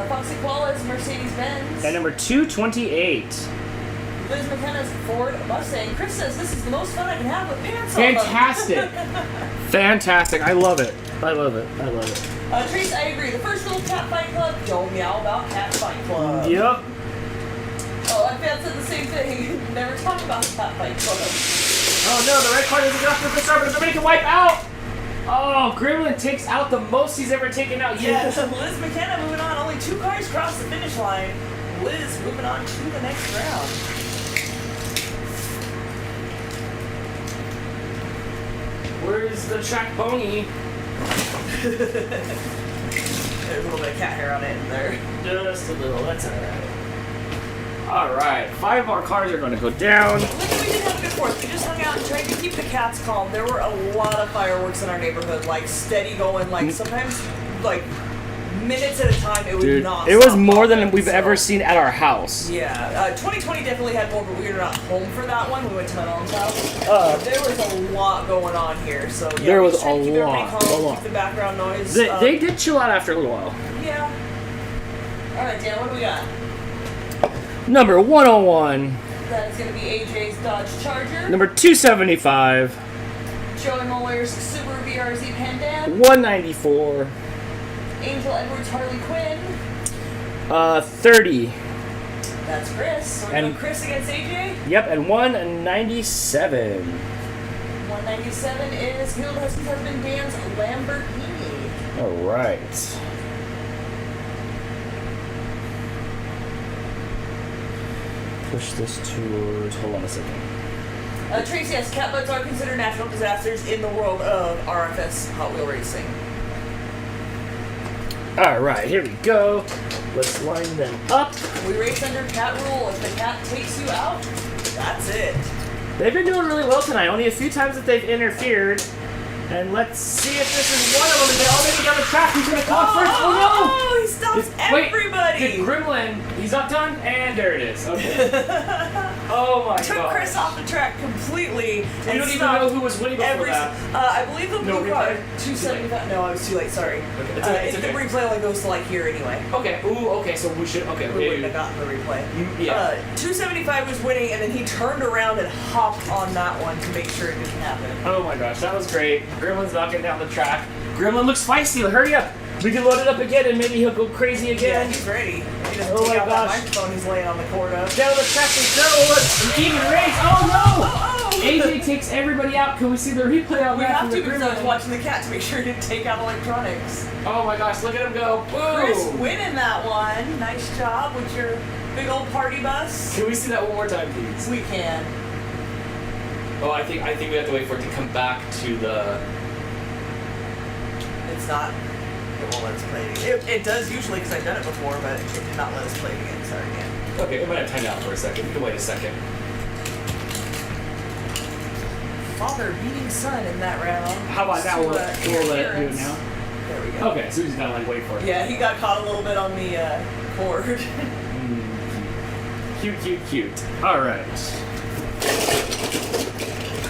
[SPEAKER 3] Foxy Koala's Mercedes-Benz.
[SPEAKER 1] And number 228.
[SPEAKER 3] Liz McKenna's Ford Mustang. Chris says this is the most fun I can have with pants on.
[SPEAKER 1] Fantastic. Fantastic. I love it. I love it. I love it.
[SPEAKER 3] Trace, I agree. The first rule of Cat Fight Club, don't meow about Cat Fight Club.
[SPEAKER 1] Yep.
[SPEAKER 3] Oh, I said the same thing. Never talk about Cat Fight Club.
[SPEAKER 1] Oh no, the red card doesn't get off the start, but somebody can wipe out. Oh, Gremlin takes out the most he's ever taken out yet.
[SPEAKER 2] Liz McKenna moving on. Only 2 cars cross the finish line. Liz moving on to the next round.
[SPEAKER 1] Where's the track pony?
[SPEAKER 2] There's a little bit of cat hair on it in there.
[SPEAKER 1] Just a little, that's alright. Alright, 5 more cars are going to go down.
[SPEAKER 2] Look, we didn't have a good fourth. We just hung out and tried to keep the cats calm. There were a lot of fireworks in our neighborhood, like steady going, like sometimes like minutes at a time. It would not.
[SPEAKER 1] It was
[SPEAKER 2] stop
[SPEAKER 1] more than
[SPEAKER 2] popping,
[SPEAKER 1] we've
[SPEAKER 2] so-
[SPEAKER 1] ever seen at our house.
[SPEAKER 2] Yeah, 2020 definitely had more, but we were not home for that one. We went to my mom's house. There was a lot going on here, so yeah,
[SPEAKER 1] There
[SPEAKER 2] we
[SPEAKER 1] was
[SPEAKER 2] just tried to keep everybody
[SPEAKER 1] a
[SPEAKER 2] calm,
[SPEAKER 1] lot.
[SPEAKER 2] keep the background noise.
[SPEAKER 1] They did chill out after a little while.
[SPEAKER 2] Yeah.
[SPEAKER 3] All right, Dan, what do we got?
[SPEAKER 1] Number 101.
[SPEAKER 3] That is going to be AJ's Dodge Charger.
[SPEAKER 1] Number 275.
[SPEAKER 3] Joey Muller's Subaru VRZ Pandan.
[SPEAKER 1] 194.
[SPEAKER 3] Angel Edwards Harley Quinn.
[SPEAKER 1] 30.
[SPEAKER 3] That's Chris.
[SPEAKER 2] So we're
[SPEAKER 1] And-
[SPEAKER 2] going Chris against AJ.
[SPEAKER 1] Yep, and 197.
[SPEAKER 3] 197 is Healed Husky's husband Dan's Lamborghini.
[SPEAKER 1] All right. Push this towards. Hold on a second.
[SPEAKER 3] Tracy asks, cat boats are considered natural disasters in the world of RFS Hot Wheel racing.
[SPEAKER 1] All right, here we go. Let's line them up.
[SPEAKER 3] We race under cat rule. If the cat takes you out, that's it.
[SPEAKER 1] They've been doing really well tonight. Only a few times that they've interfered. And let's see if this is one of them. They all make it down the track. Who's going to come first? Oh, no!
[SPEAKER 3] Oh, he stops everybody!
[SPEAKER 1] Wait, did Gremlin, he's not done? And there it is. Okay. Oh my god.
[SPEAKER 3] Took Chris off the track completely.
[SPEAKER 1] We don't even know who was winning before that.
[SPEAKER 3] I believe the blue car,
[SPEAKER 1] replay?
[SPEAKER 3] 275. No, I was too late, sorry.
[SPEAKER 1] Okay, it's okay.
[SPEAKER 3] The replay only goes to like here anyway.
[SPEAKER 1] Okay, ooh, okay, so we should, okay.
[SPEAKER 3] We wouldn't have gotten the replay.
[SPEAKER 1] Yeah.
[SPEAKER 3] 275 was winning, and then he turned around and hopped on that one to make sure it didn't happen.
[SPEAKER 1] Oh my gosh, that was great. Gremlin's knocking down the track. Gremlin looks feisty. Hurry up. We can load it up again and maybe he'll go crazy
[SPEAKER 3] Yeah,
[SPEAKER 1] again.
[SPEAKER 3] he's ready. He doesn't
[SPEAKER 1] Oh
[SPEAKER 3] take
[SPEAKER 1] my
[SPEAKER 3] out
[SPEAKER 1] gosh.
[SPEAKER 3] that microphone he's laying on the cord of.
[SPEAKER 1] Down the track and go. An even race. Oh no!
[SPEAKER 3] Oh!
[SPEAKER 1] AJ takes everybody out. Can we see the replay on
[SPEAKER 3] We
[SPEAKER 1] that
[SPEAKER 3] have
[SPEAKER 1] from
[SPEAKER 3] to
[SPEAKER 1] the
[SPEAKER 3] because I was
[SPEAKER 1] Gremlin?
[SPEAKER 3] watching the cat to make sure he didn't take out electronics.
[SPEAKER 1] Oh my gosh, look at him go.
[SPEAKER 3] Chris
[SPEAKER 1] Boom!
[SPEAKER 3] winning that one. Nice job with your big old party bus.
[SPEAKER 1] Can we see that one more time, please?
[SPEAKER 3] We can.
[SPEAKER 1] Oh, I think we have to wait for it to come back to the.
[SPEAKER 3] It's not. It won't let us play it again. It does usually because I've done it before, but it did not let us play it again. Sorry again.
[SPEAKER 1] Okay, we might have timed out for a second. We can wait a second.
[SPEAKER 3] Father beating son in that round.
[SPEAKER 1] How about that? We'll let it do it
[SPEAKER 3] interference.
[SPEAKER 1] now.
[SPEAKER 3] There we go.
[SPEAKER 1] Okay, so we just gotta like wait for it.
[SPEAKER 3] Yeah, he got caught a little bit on the cord.
[SPEAKER 1] Cute. All right.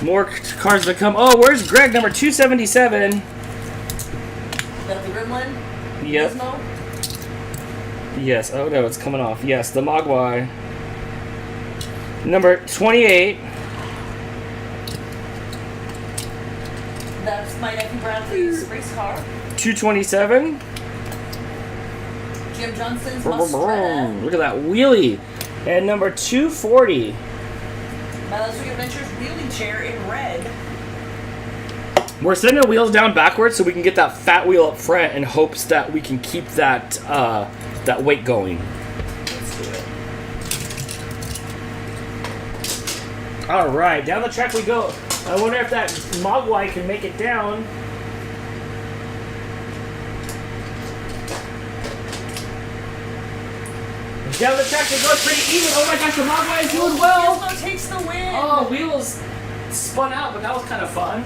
[SPEAKER 1] More cars to come. Oh, where's Greg? Number 277.
[SPEAKER 3] That the Gremlin?
[SPEAKER 1] Yep.
[SPEAKER 3] Gizmo?
[SPEAKER 1] Yes. Oh no, it's coming off. Yes, the Mogwai. Number 28.
[SPEAKER 3] That's my nephew Bradley's race car.
[SPEAKER 1] 227.
[SPEAKER 3] Jim Johnson's Mustretta.
[SPEAKER 1] Look at that wheelie. And number 240.
[SPEAKER 3] My Last Week Adventures wheelie chair in red.
[SPEAKER 1] We're setting the wheels down backwards so we can get that fat wheel up front in hopes that we can keep that that weight going.
[SPEAKER 3] Let's do it.
[SPEAKER 1] All right, down the track we go. I wonder if that Mogwai can make it down. Down the track it goes pretty even. Oh my gosh, the Mogwai is doing well.
[SPEAKER 3] Gizmo takes the win.
[SPEAKER 1] Oh, wheels spun out, but that was kind of fun.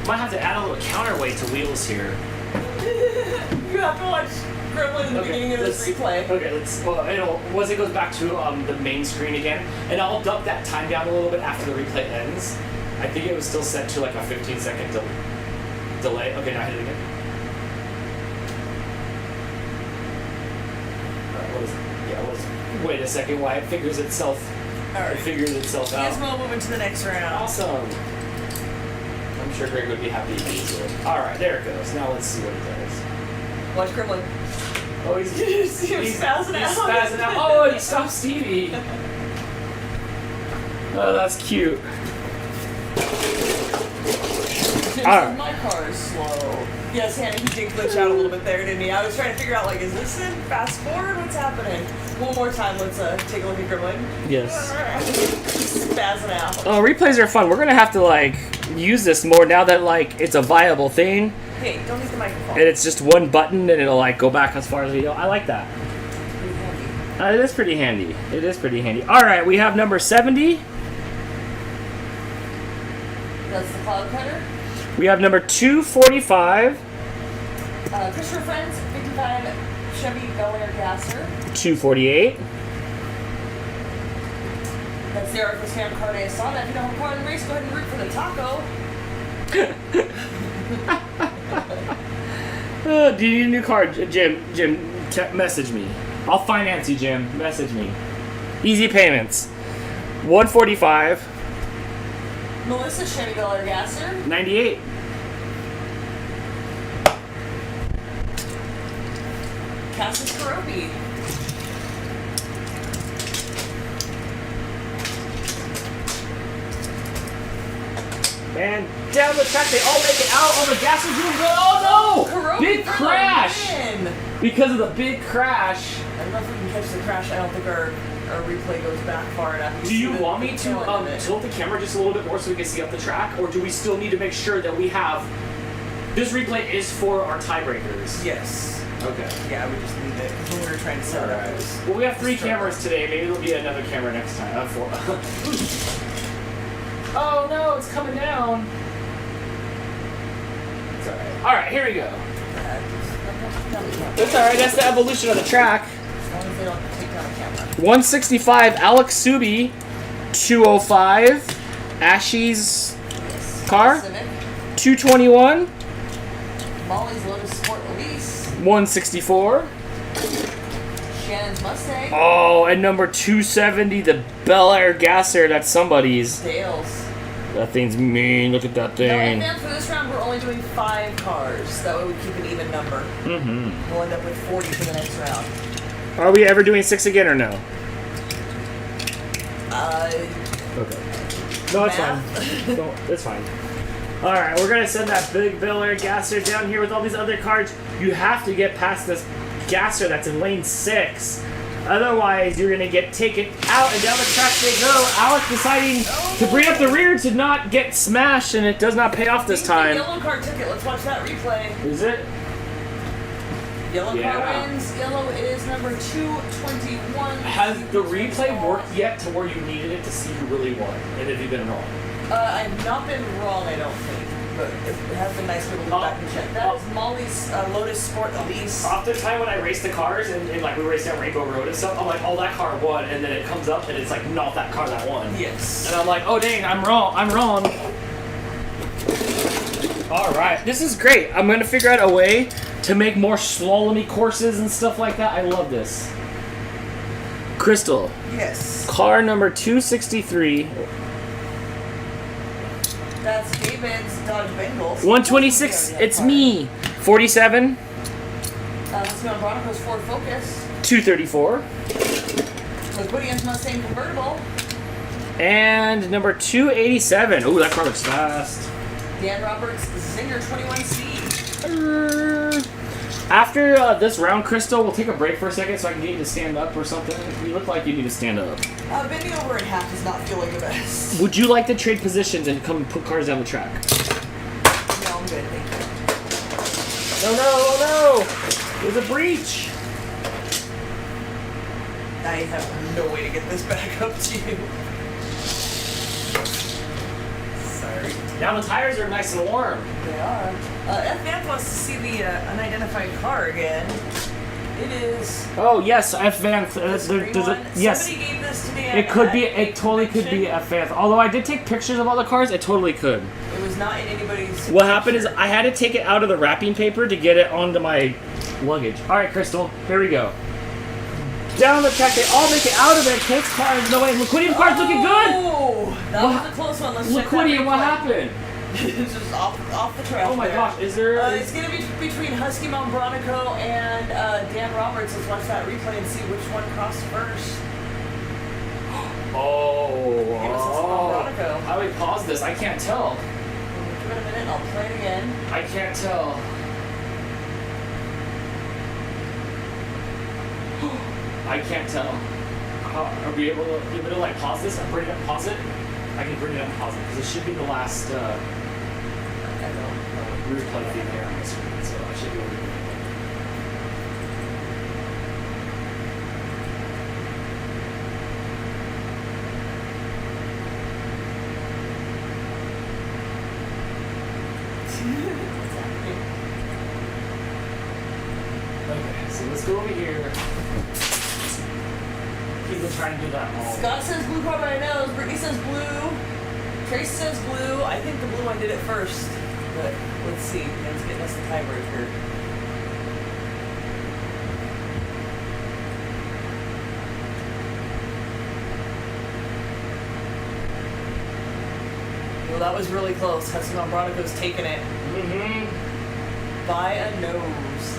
[SPEAKER 1] Might have to add a little counterweight to wheels here.
[SPEAKER 3] You have to watch Gremlin in the beginning of this replay.
[SPEAKER 1] Okay, once it goes back to the main screen again, and I'll dump that time down a little bit after the replay ends. I think it was still set to like a 15-second delay. Okay, now I hit it again. What is it? Yeah, wait a second. Why it figures itself?
[SPEAKER 3] Alright.
[SPEAKER 1] It figures itself out.
[SPEAKER 3] Gizmo moving to the next round.
[SPEAKER 1] Awesome. I'm sure Greg would be happy to do it. All right, there it goes. Now let's see what it does.
[SPEAKER 3] Watch Gremlin.
[SPEAKER 1] Oh, he's
[SPEAKER 3] spazzing out.
[SPEAKER 1] He's spazzing out. Oh, he stopped Stevie. Oh, that's cute. Alright.
[SPEAKER 3] My car is slow. Yes, Hannah, he did glitch out a little bit there, didn't he? I was trying to figure out, like, is this in fast forward? What's happening? One more time, let's take a look at Gremlin.
[SPEAKER 1] Yes.
[SPEAKER 3] Spazzing out.
[SPEAKER 1] Oh, replays are fun. We're gonna have to like use this more now that like it's a viable thing,
[SPEAKER 3] Hey, don't use the microphone.
[SPEAKER 1] and it's just one button and it'll like go back as far as we go. I like that.
[SPEAKER 3] Pretty handy.
[SPEAKER 1] It is pretty handy. It is pretty handy. All right, we have number 70.
[SPEAKER 3] That's the cloud cutter.
[SPEAKER 1] We have number 245.
[SPEAKER 3] Christopher Friends, 55 Chevy Bel Air Gasser.
[SPEAKER 1] 248.
[SPEAKER 3] That's the RFS Dan card I saw. If you don't have a car in the race, go ahead and root for the taco.
[SPEAKER 1] Do you need a new card, Jim? Message me. I'll finance you, Jim. Message me. Easy payments. 145.
[SPEAKER 3] Melissa Chevy Bel Air Gasser.
[SPEAKER 1] 98.
[SPEAKER 3] Cassis Karobi.
[SPEAKER 1] And down the track, they all make it out. Oh, the gas is doing good. Oh no!
[SPEAKER 3] Kuroki
[SPEAKER 1] Big
[SPEAKER 3] for the
[SPEAKER 1] crash!
[SPEAKER 3] win.
[SPEAKER 1] Because of the big crash.
[SPEAKER 3] I don't know if we can catch the crash. I don't think our replay goes back far enough.
[SPEAKER 1] Do you want me to tilt the camera just a little bit more so we can see up the track? Or do we still need to make sure that we have... This replay is for our tiebreakers.
[SPEAKER 2] Yes.
[SPEAKER 1] Okay.
[SPEAKER 2] Yeah, we just need it because when we were trying to set it up, it was.
[SPEAKER 1] Well, we have 3 cameras today. Maybe there'll be another camera next time. 4. Oh no, it's coming down. It's alright. Alright, here we go. That's alright, that's the evolution of the track.
[SPEAKER 3] As long as they don't take down the camera.
[SPEAKER 1] 165, Alex Subi. 205, Ashy's car.
[SPEAKER 3] Civic.
[SPEAKER 1] 221,
[SPEAKER 3] Molly's Lotus Sport Elise.
[SPEAKER 1] 164.
[SPEAKER 3] Shannon's Mustang.
[SPEAKER 1] Oh, and number 270, the Bel Air Gasser. That's somebody's.
[SPEAKER 3] Dale's.
[SPEAKER 1] That thing's mean. Look at that
[SPEAKER 3] No,
[SPEAKER 1] thing.
[SPEAKER 3] and for this round, we're only doing 5 cars. That way we keep an even number.
[SPEAKER 1] Mm-hmm.
[SPEAKER 3] We'll end up with 40 for the next round.
[SPEAKER 1] Are we ever doing 6 again or no? Okay. No, it's fine. Don't, it's fine. Alright, we're gonna send that big Bel Air Gasser down here with all these other cars. You have to get past this Gasser that's in lane 6. Otherwise, you're gonna get taken out and down the track they go. Alex deciding to bring up the rear to not get smashed, and it does not pay off this
[SPEAKER 3] The
[SPEAKER 1] time.
[SPEAKER 3] yellow car took it. Let's watch that replay.
[SPEAKER 1] Is it?
[SPEAKER 3] Yellow
[SPEAKER 1] Yeah.
[SPEAKER 3] car wins. Yellow is number 221.
[SPEAKER 1] Has the replay worked yet to where you needed it to see who really won? And have you been wrong?
[SPEAKER 3] I've not been wrong, I don't think. But it has been nice to go back and check. That is Molly's Lotus Sport Elise.
[SPEAKER 1] Off the time when I race the cars and like we race down Rainbow Road and stuff, I'm like, oh, that car won, and then it comes up and it's like not that car that won.
[SPEAKER 3] Yes.
[SPEAKER 1] And I'm like, oh dang, I'm wrong. All right, this is great. I'm gonna figure out a way to make more slalomy courses and stuff like that. I love this. Crystal,
[SPEAKER 2] Yes.
[SPEAKER 1] car number 263.
[SPEAKER 3] That's David's Dodge Bengals.
[SPEAKER 1] 126. It's me. 47.
[SPEAKER 3] Let's go on Veronica's Ford Focus.
[SPEAKER 1] 234.
[SPEAKER 3] Liquidian's Mustang Convertible.
[SPEAKER 1] And number 287. Ooh, that car looks fast.
[SPEAKER 3] Dan Roberts Zinger 21C.
[SPEAKER 1] After this round, Crystal, we'll take a break for a second so I can get you to stand up or something. You look like you need to stand up.
[SPEAKER 3] Bending over in half is not feeling the best.
[SPEAKER 1] Would you like to trade positions and come put cars down the track?
[SPEAKER 3] No, I'm good, thank you.
[SPEAKER 1] No! There's a breach!
[SPEAKER 2] I have no way to get this back up to you. Sorry.
[SPEAKER 1] Now the tires are nice and warm.
[SPEAKER 3] They are.
[SPEAKER 2] F. Vamp wants to see the unidentified car again.
[SPEAKER 3] It is.
[SPEAKER 1] Oh yes, F Van.
[SPEAKER 3] This green one.
[SPEAKER 1] Yes,
[SPEAKER 3] Somebody gave this to me.
[SPEAKER 1] it could be. It totally could be F Van. Although I did take pictures of all the cars, it totally could.
[SPEAKER 3] It was not in anybody's.
[SPEAKER 1] What happened is I had to take it out of the wrapping paper to get it onto my luggage. All right, Crystal, here we go. Down the track, they all make it out of there. Kate's car is no way. Liquidium car's looking good.
[SPEAKER 3] Oh, that was a close one. Let's check that
[SPEAKER 1] Liquidium, what
[SPEAKER 3] replay.
[SPEAKER 1] happened?
[SPEAKER 3] It's just off the trail.
[SPEAKER 1] Oh my
[SPEAKER 3] there.
[SPEAKER 1] gosh, is there?
[SPEAKER 3] It's gonna be between Husky Mount Bronico and Dan Roberts. Let's watch that replay and see which one crossed first.
[SPEAKER 1] Oh.
[SPEAKER 3] It was Husky Mount Bronico.
[SPEAKER 1] How do we pause this? I can't tell.
[SPEAKER 3] Give it a minute. I'll play it again.
[SPEAKER 1] I can't tell. I can't tell. Are we able to like pause this and bring it up and pause it? I can bring it up and pause it because it should be the last replay thing there on the screen, so I should be able to do it. Okay, so let's go over here. People trying to do that all.
[SPEAKER 3] Scott says blue car by nose. Brittany says blue. Trace says blue. I think the blue one did it first. But let's see. Dan's getting us the tiebreaker. Well, that was really close. Hudson Bronico's taking it
[SPEAKER 1] Mm-hmm.
[SPEAKER 3] by a nose.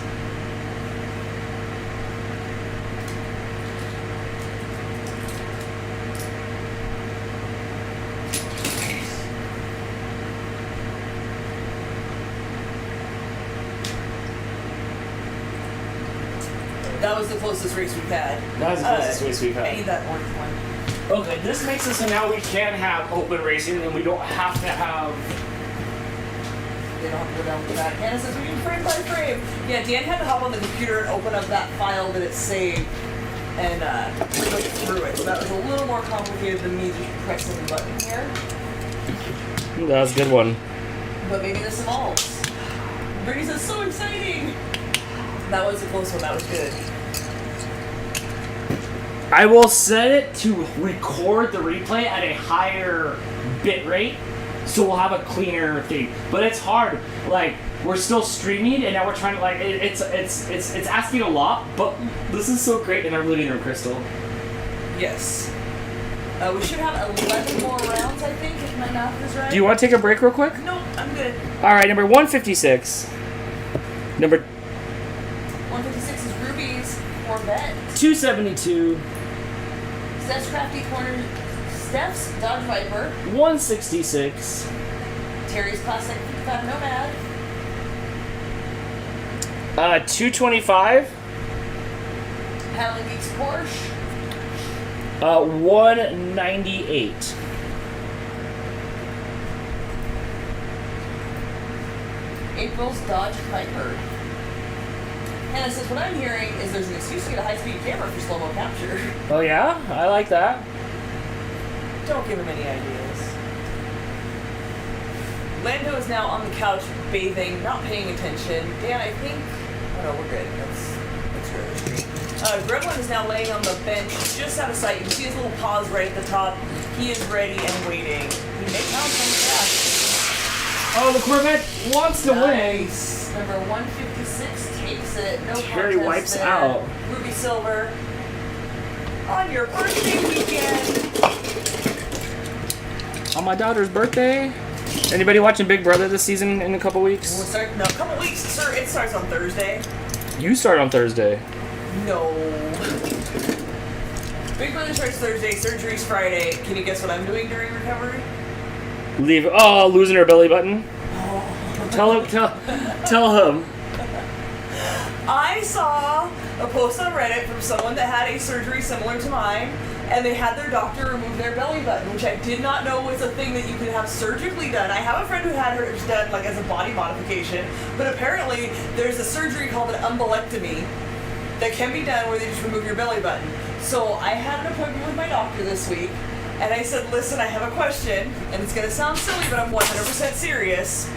[SPEAKER 2] That was the closest race we've had.
[SPEAKER 1] That was the closest race we've
[SPEAKER 2] I
[SPEAKER 1] had.
[SPEAKER 2] need that orange one.
[SPEAKER 1] Okay, this makes it so now we can have open racing and we don't have to have...
[SPEAKER 2] They don't have to go down with that. Hannah says we can frame by frame. Yeah, Dan had to hop on the computer and open up that file that it saved and look through it. So that was a little more complicated than me just pressing the button here.
[SPEAKER 1] That was a good one.
[SPEAKER 2] But maybe this evolves. Brittany says, so exciting! That was a close one. That was good.
[SPEAKER 1] I will set it to record the replay at a higher bit rate, so we'll have a cleaner thing. But it's hard. Like, we're still streaming, and now we're trying to, like, it's asking a lot, but this is so great, and I'm living in Crystal.
[SPEAKER 2] Yes. We should have 11 more rounds, I think, if my math is right.
[SPEAKER 1] Do you want to take a break real quick?
[SPEAKER 2] No, I'm good.
[SPEAKER 1] All right, number 156. Number
[SPEAKER 2] 156 is Ruby's Corvette.
[SPEAKER 1] 272.
[SPEAKER 2] Steph's Crafty Corner. Steph's Dodge Viper.
[SPEAKER 1] 166.
[SPEAKER 2] Terry's Classic 55 Nomad.
[SPEAKER 1] 225.
[SPEAKER 2] Paddling Geeks Porsche.
[SPEAKER 1] 198.
[SPEAKER 2] April's Dodge Viper. Hannah says, what I'm hearing is there's an excuse to get a high-speed camera for slow-mo capture.
[SPEAKER 1] Oh yeah, I like that.
[SPEAKER 2] Don't give him any ideas. Lando is now on the couch bathing, not paying attention. Dan, I think... Oh no, we're good. That's really great. Gremlin is now laying on the bench, just out of sight. You can see his little paws right at the top. He is ready and waiting. He may pounce on the grass.
[SPEAKER 1] Oh, the Corvette wants to win.
[SPEAKER 2] Nice. Number 156 takes it. No
[SPEAKER 1] Terry
[SPEAKER 2] contest
[SPEAKER 1] wipes
[SPEAKER 2] there.
[SPEAKER 1] out.
[SPEAKER 2] Ruby Silver. On your birthday weekend.
[SPEAKER 1] On my daughter's birthday. Anybody watching Big Brother this season in a couple weeks?
[SPEAKER 2] We'll start, no, a couple weeks, sir. It starts on Thursday.
[SPEAKER 1] You start on Thursday.
[SPEAKER 2] No. Big Brother starts Thursday, surgery's Friday. Can you guess what I'm doing during recovery?
[SPEAKER 1] Losing her belly button.
[SPEAKER 2] Oh.
[SPEAKER 1] Tell him.
[SPEAKER 2] I saw a post on Reddit from someone that had a surgery similar to mine, and they had their doctor remove their belly button, which I did not know was a thing that you could have surgically done. I have a friend who had hers done like as a body modification, but apparently there's a surgery called an umbolectomy that can be done where they just remove your belly button. So I had an appointment with my doctor this week, and I said, listen, I have a question, and it's going to sound silly, but I'm 100% serious.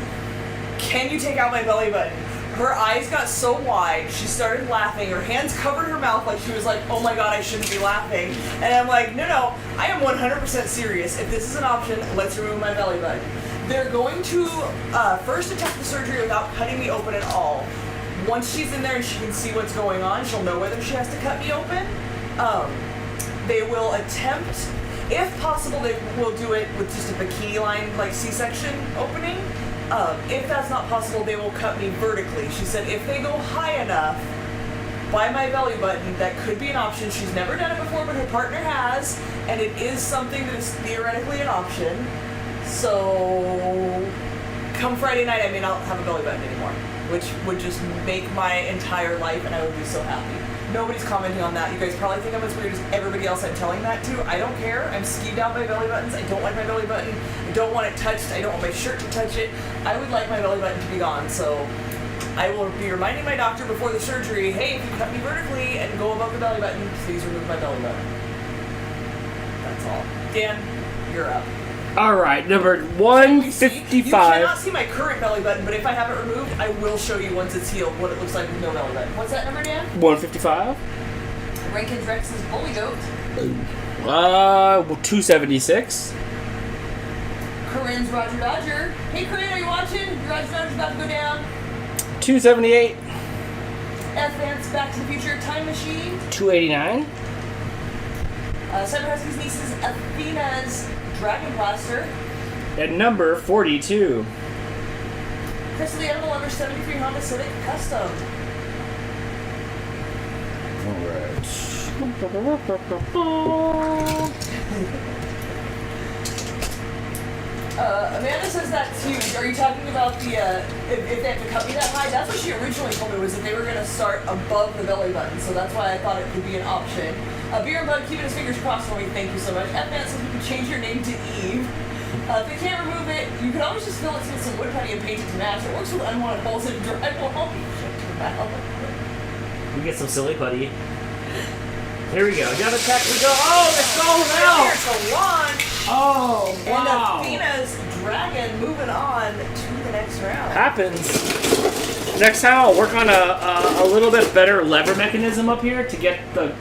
[SPEAKER 2] Can you take out my belly button? Her eyes got so wide, she started laughing. Her hands covered her mouth like she was like, oh my god, I shouldn't be laughing. And I'm like, no, I am 100% serious. If this is an option, let's remove my belly button. They're going to first attempt the surgery without cutting me open at all. Once she's in there and she can see what's going on, she'll know whether she has to cut me open. They will attempt, if possible, they will do it with just a bikini line, like C-section opening. If that's not possible, they will cut me vertically. She said if they go high enough by my belly button, that could be an option. She's never done it before, but her partner has, and it is something that is theoretically an option. So, come Friday night, I may not have a belly button anymore, which would just make my entire life, and I would be so happy. Nobody's commenting on that. You guys probably think I'm as weird as everybody else I'm telling that to. I don't care. I'm skeeved out by belly buttons. I don't like my belly button. I don't want it touched. I don't want my shirt to touch it. I would like my belly button to be gone. So I will be reminding my doctor before the surgery, hey, if you cut me vertically and go above the belly button, please remove my belly button. That's all. Dan, you're up.
[SPEAKER 1] All right, number
[SPEAKER 2] You
[SPEAKER 1] 155.
[SPEAKER 2] cannot see my current belly button, but if I have it removed, I will show you once it's healed what it looks like with no belly button. What's that number, Dan?
[SPEAKER 1] 155.
[SPEAKER 2] Rankin Rex's Bully Goat.
[SPEAKER 1] 276.
[SPEAKER 2] Corinne's Roger Dodger. Hey Corinne, are you watching? Your Roger Dodger's about to go down.
[SPEAKER 1] 278.
[SPEAKER 2] F Vance Back to the Future Time Machine.
[SPEAKER 1] 289.
[SPEAKER 2] Cyber Husky's niece's Athena's Dragon Blaster.
[SPEAKER 1] At number 42.
[SPEAKER 2] Chris of the Animal Lover 73 Honda Civic Custom.
[SPEAKER 1] Alright.
[SPEAKER 3] Amanda says that's huge. Are you talking about the, if they have to cut me that high? That's what she originally told me, was that they were going to start above the belly button, so that's why I thought it could be an option. Beer and Bud keeping his fingers crossed for me, thank you so much. F-Man says we can change your name to Eve. If they can't remove it, you can always just fill it with some wood putty and paint it to match. It works with unwanted holes in drywall.
[SPEAKER 1] We get some silly putty. Here we go. Down the track we go. Oh, it's going out!
[SPEAKER 3] Here to launch.
[SPEAKER 1] Oh, wow.
[SPEAKER 3] And Athena's dragon moving on to the next round.
[SPEAKER 1] Happens. Next time I'll work on a little bit better lever mechanism up here to get the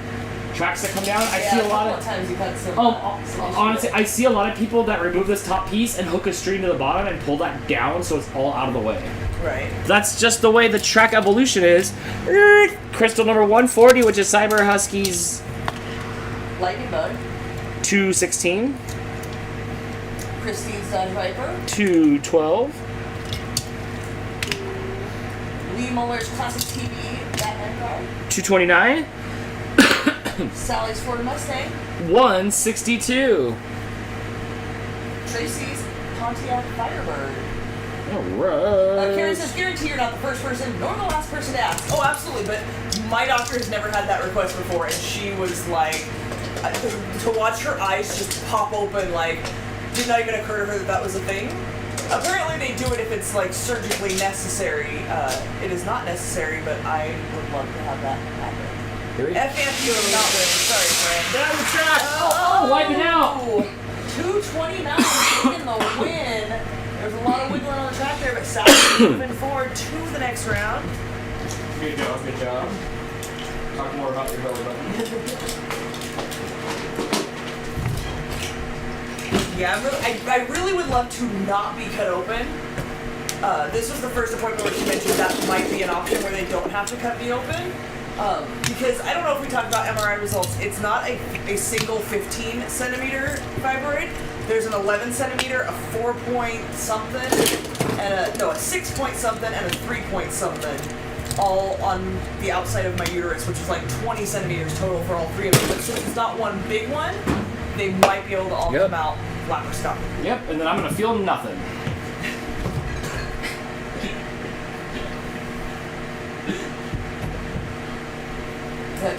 [SPEAKER 1] tracks that come down. I see a lot of
[SPEAKER 3] times you've had some.
[SPEAKER 1] honestly, I see a lot of people that remove this top piece and hook a string to the bottom and pull that down so it's all out of the way.
[SPEAKER 3] Right.
[SPEAKER 1] That's just the way the track evolution is. Crystal number 140, which is Cyber Husky's
[SPEAKER 3] Lightning Bug.
[SPEAKER 1] 216.
[SPEAKER 3] Christine's Dodge Viper.
[SPEAKER 1] 212.
[SPEAKER 3] Lee Muller's Classic TV Batman car.
[SPEAKER 1] 229.
[SPEAKER 3] Sally's Ford Mustang.
[SPEAKER 1] 162.
[SPEAKER 3] Tracy's Pontiac Firebird.
[SPEAKER 1] Alright.
[SPEAKER 3] Karen says, guarantee you're not the first person nor the last person to ask. Oh, absolutely, but my doctor has never had that request before, and she was like, to watch her eyes just pop open, like, did not even occur to her that that was a thing. Apparently they do it if it's, like, surgically necessary. It is not necessary, but I would love to have that happen. F-Anthony will not win. Sorry, friend.
[SPEAKER 1] Down the track! Oh, wiping out!
[SPEAKER 3] 229 taking the win. There's a lot of wiggling on the track there, but Sally's moving forward to the next round.
[SPEAKER 1] Good job, good job. Talk more about your belly button.
[SPEAKER 3] Yeah, I really would love to not be cut open. This was the first appointment where she mentioned that might be an option where they don't have to cut me open. Because I don't know if we talked about MRI results. It's not a single 15 centimeter fibroid. There's an 11 centimeter, a 4 point something, and a 6 point something, and a 3 point something, all on the outside of my uterus, which is like 20 centimeters total for all three of them. But since it's not one big one, they might be able to all come out laparoscopic.
[SPEAKER 1] Yep, and then I'm gonna feel nothing.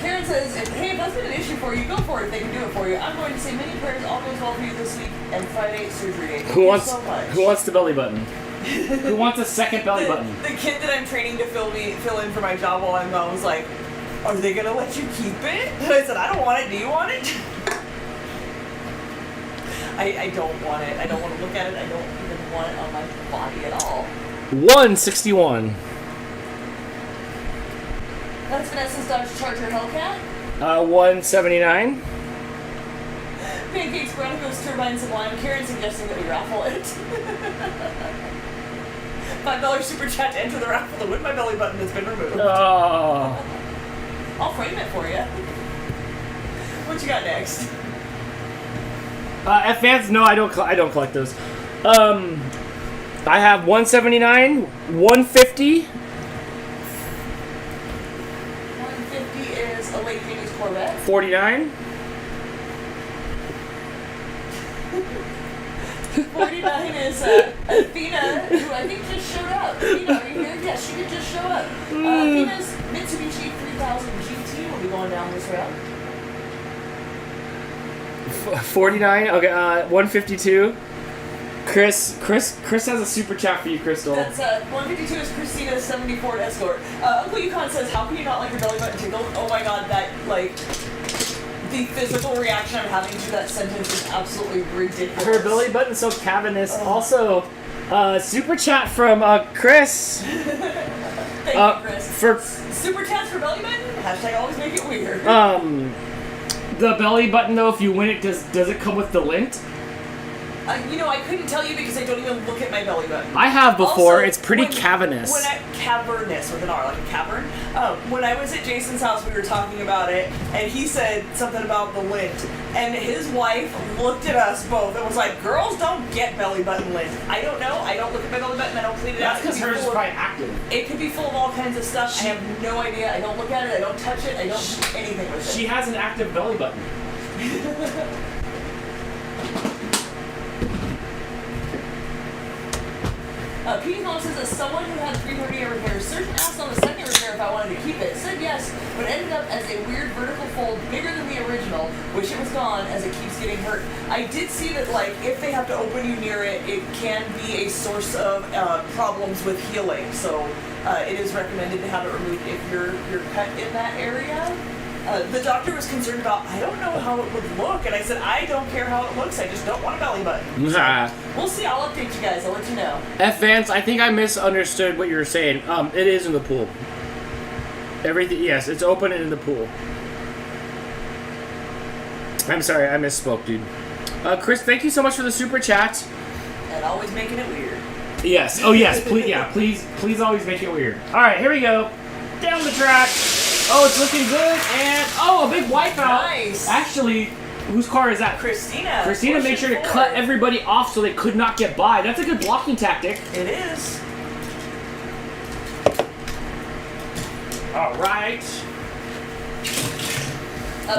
[SPEAKER 3] Karen says, hey, if that's been an issue for you, go for it if they can do it for you. I'm going to say many prayers, all goes well for you this week, and Friday surgery day.
[SPEAKER 1] Who wants the belly button? Who wants a second belly button?
[SPEAKER 3] The kid that I'm training to fill in for my job while I'm gone was like, are they going to let you keep it? And I said, I don't want it. Do you want it? I don't want it. I don't want to look at it. I don't even want it on my body at all.
[SPEAKER 1] 161.
[SPEAKER 3] That's Vanessa's Dodge Charger Hellcat.
[SPEAKER 1] 179.
[SPEAKER 3] Pancakes, Broncos, Turbine Sublime. Karen suggesting that we raffle it. $5 super chat to enter the raffle to win my belly button has been removed.
[SPEAKER 1] Oh.
[SPEAKER 3] I'll frame it for you. What you got next?
[SPEAKER 1] Advanced? No, I don't collect those. I have 179, 150.
[SPEAKER 3] 150 is a late 80s Corvette.
[SPEAKER 1] 49.
[SPEAKER 3] 49 is Athena, who I think just showed up. Athena, are you here? Yes, she did just show up. Athena's Mitsubishi 3000 GT will be going down this round.
[SPEAKER 1] 49. Okay, 152. Chris has a super chat for you, Crystal.
[SPEAKER 3] That's 152 is Christina's 74 Escort. Uncle Yukon says, how can you not like your belly button tickled? Oh my god, that, like, the physical reaction I'm having to that sentence is absolutely ridiculous.
[SPEAKER 1] Her belly button's so cavernous. Also, super chat from Chris.
[SPEAKER 3] Thank you, Chris.
[SPEAKER 1] For
[SPEAKER 3] super chats for belly button? Hashtag always make it weird.
[SPEAKER 1] The belly button though, if you win it, does it come with the lint?
[SPEAKER 3] You know, I couldn't tell you because I don't even look at my belly button.
[SPEAKER 1] I have before.
[SPEAKER 3] Also,
[SPEAKER 1] it's pretty cavernous.
[SPEAKER 3] Cavernous with an R, like a cavern. When I was at Jason's house, we were talking about it, and he said something about the lint. And his wife looked at us both and was like, "Girls don't get belly button lint." I don't know. I don't look at my belly button. I don't clean it out.
[SPEAKER 1] That's because hers is probably active.
[SPEAKER 3] It could be full of all kinds of stuff. I have no idea. I don't look at it. I don't touch it. I don't do anything with it.
[SPEAKER 1] She has an active belly button.
[SPEAKER 3] Petey's mom says that someone who had 330 repairs, surgeon asked on the second repair if I wanted to keep it. Said yes, but ended up as a weird vertical fold bigger than the original. Wish it was gone as it keeps getting hurt. I did see that, like, if they have to open you near it, it can be a source of problems with healing. So it is recommended to have it removed if you're cut in that area. The doctor was concerned about, I don't know how it would look, and I said, I don't care how it looks, I just don't want a belly button. So, we'll see, I'll update you guys, I'll let you know.
[SPEAKER 1] F Vance, I think I misunderstood what you were saying. It is in the pool. Everything, yes, it's open and in the pool. I'm sorry, I misspoke, dude. Chris, thank you so much for the super chat.
[SPEAKER 3] And always making it weird.
[SPEAKER 1] Yes, oh yes, please, yeah, please always make it weird. Alright, here we go. Down the track. Oh, it's looking good, and oh, a big wipeout.
[SPEAKER 3] Nice.
[SPEAKER 1] Actually, whose car is that?
[SPEAKER 3] Christina.
[SPEAKER 1] Christina made sure to cut everybody off so they could not get by. That's a good blocking tactic.
[SPEAKER 3] It is.
[SPEAKER 1] All right.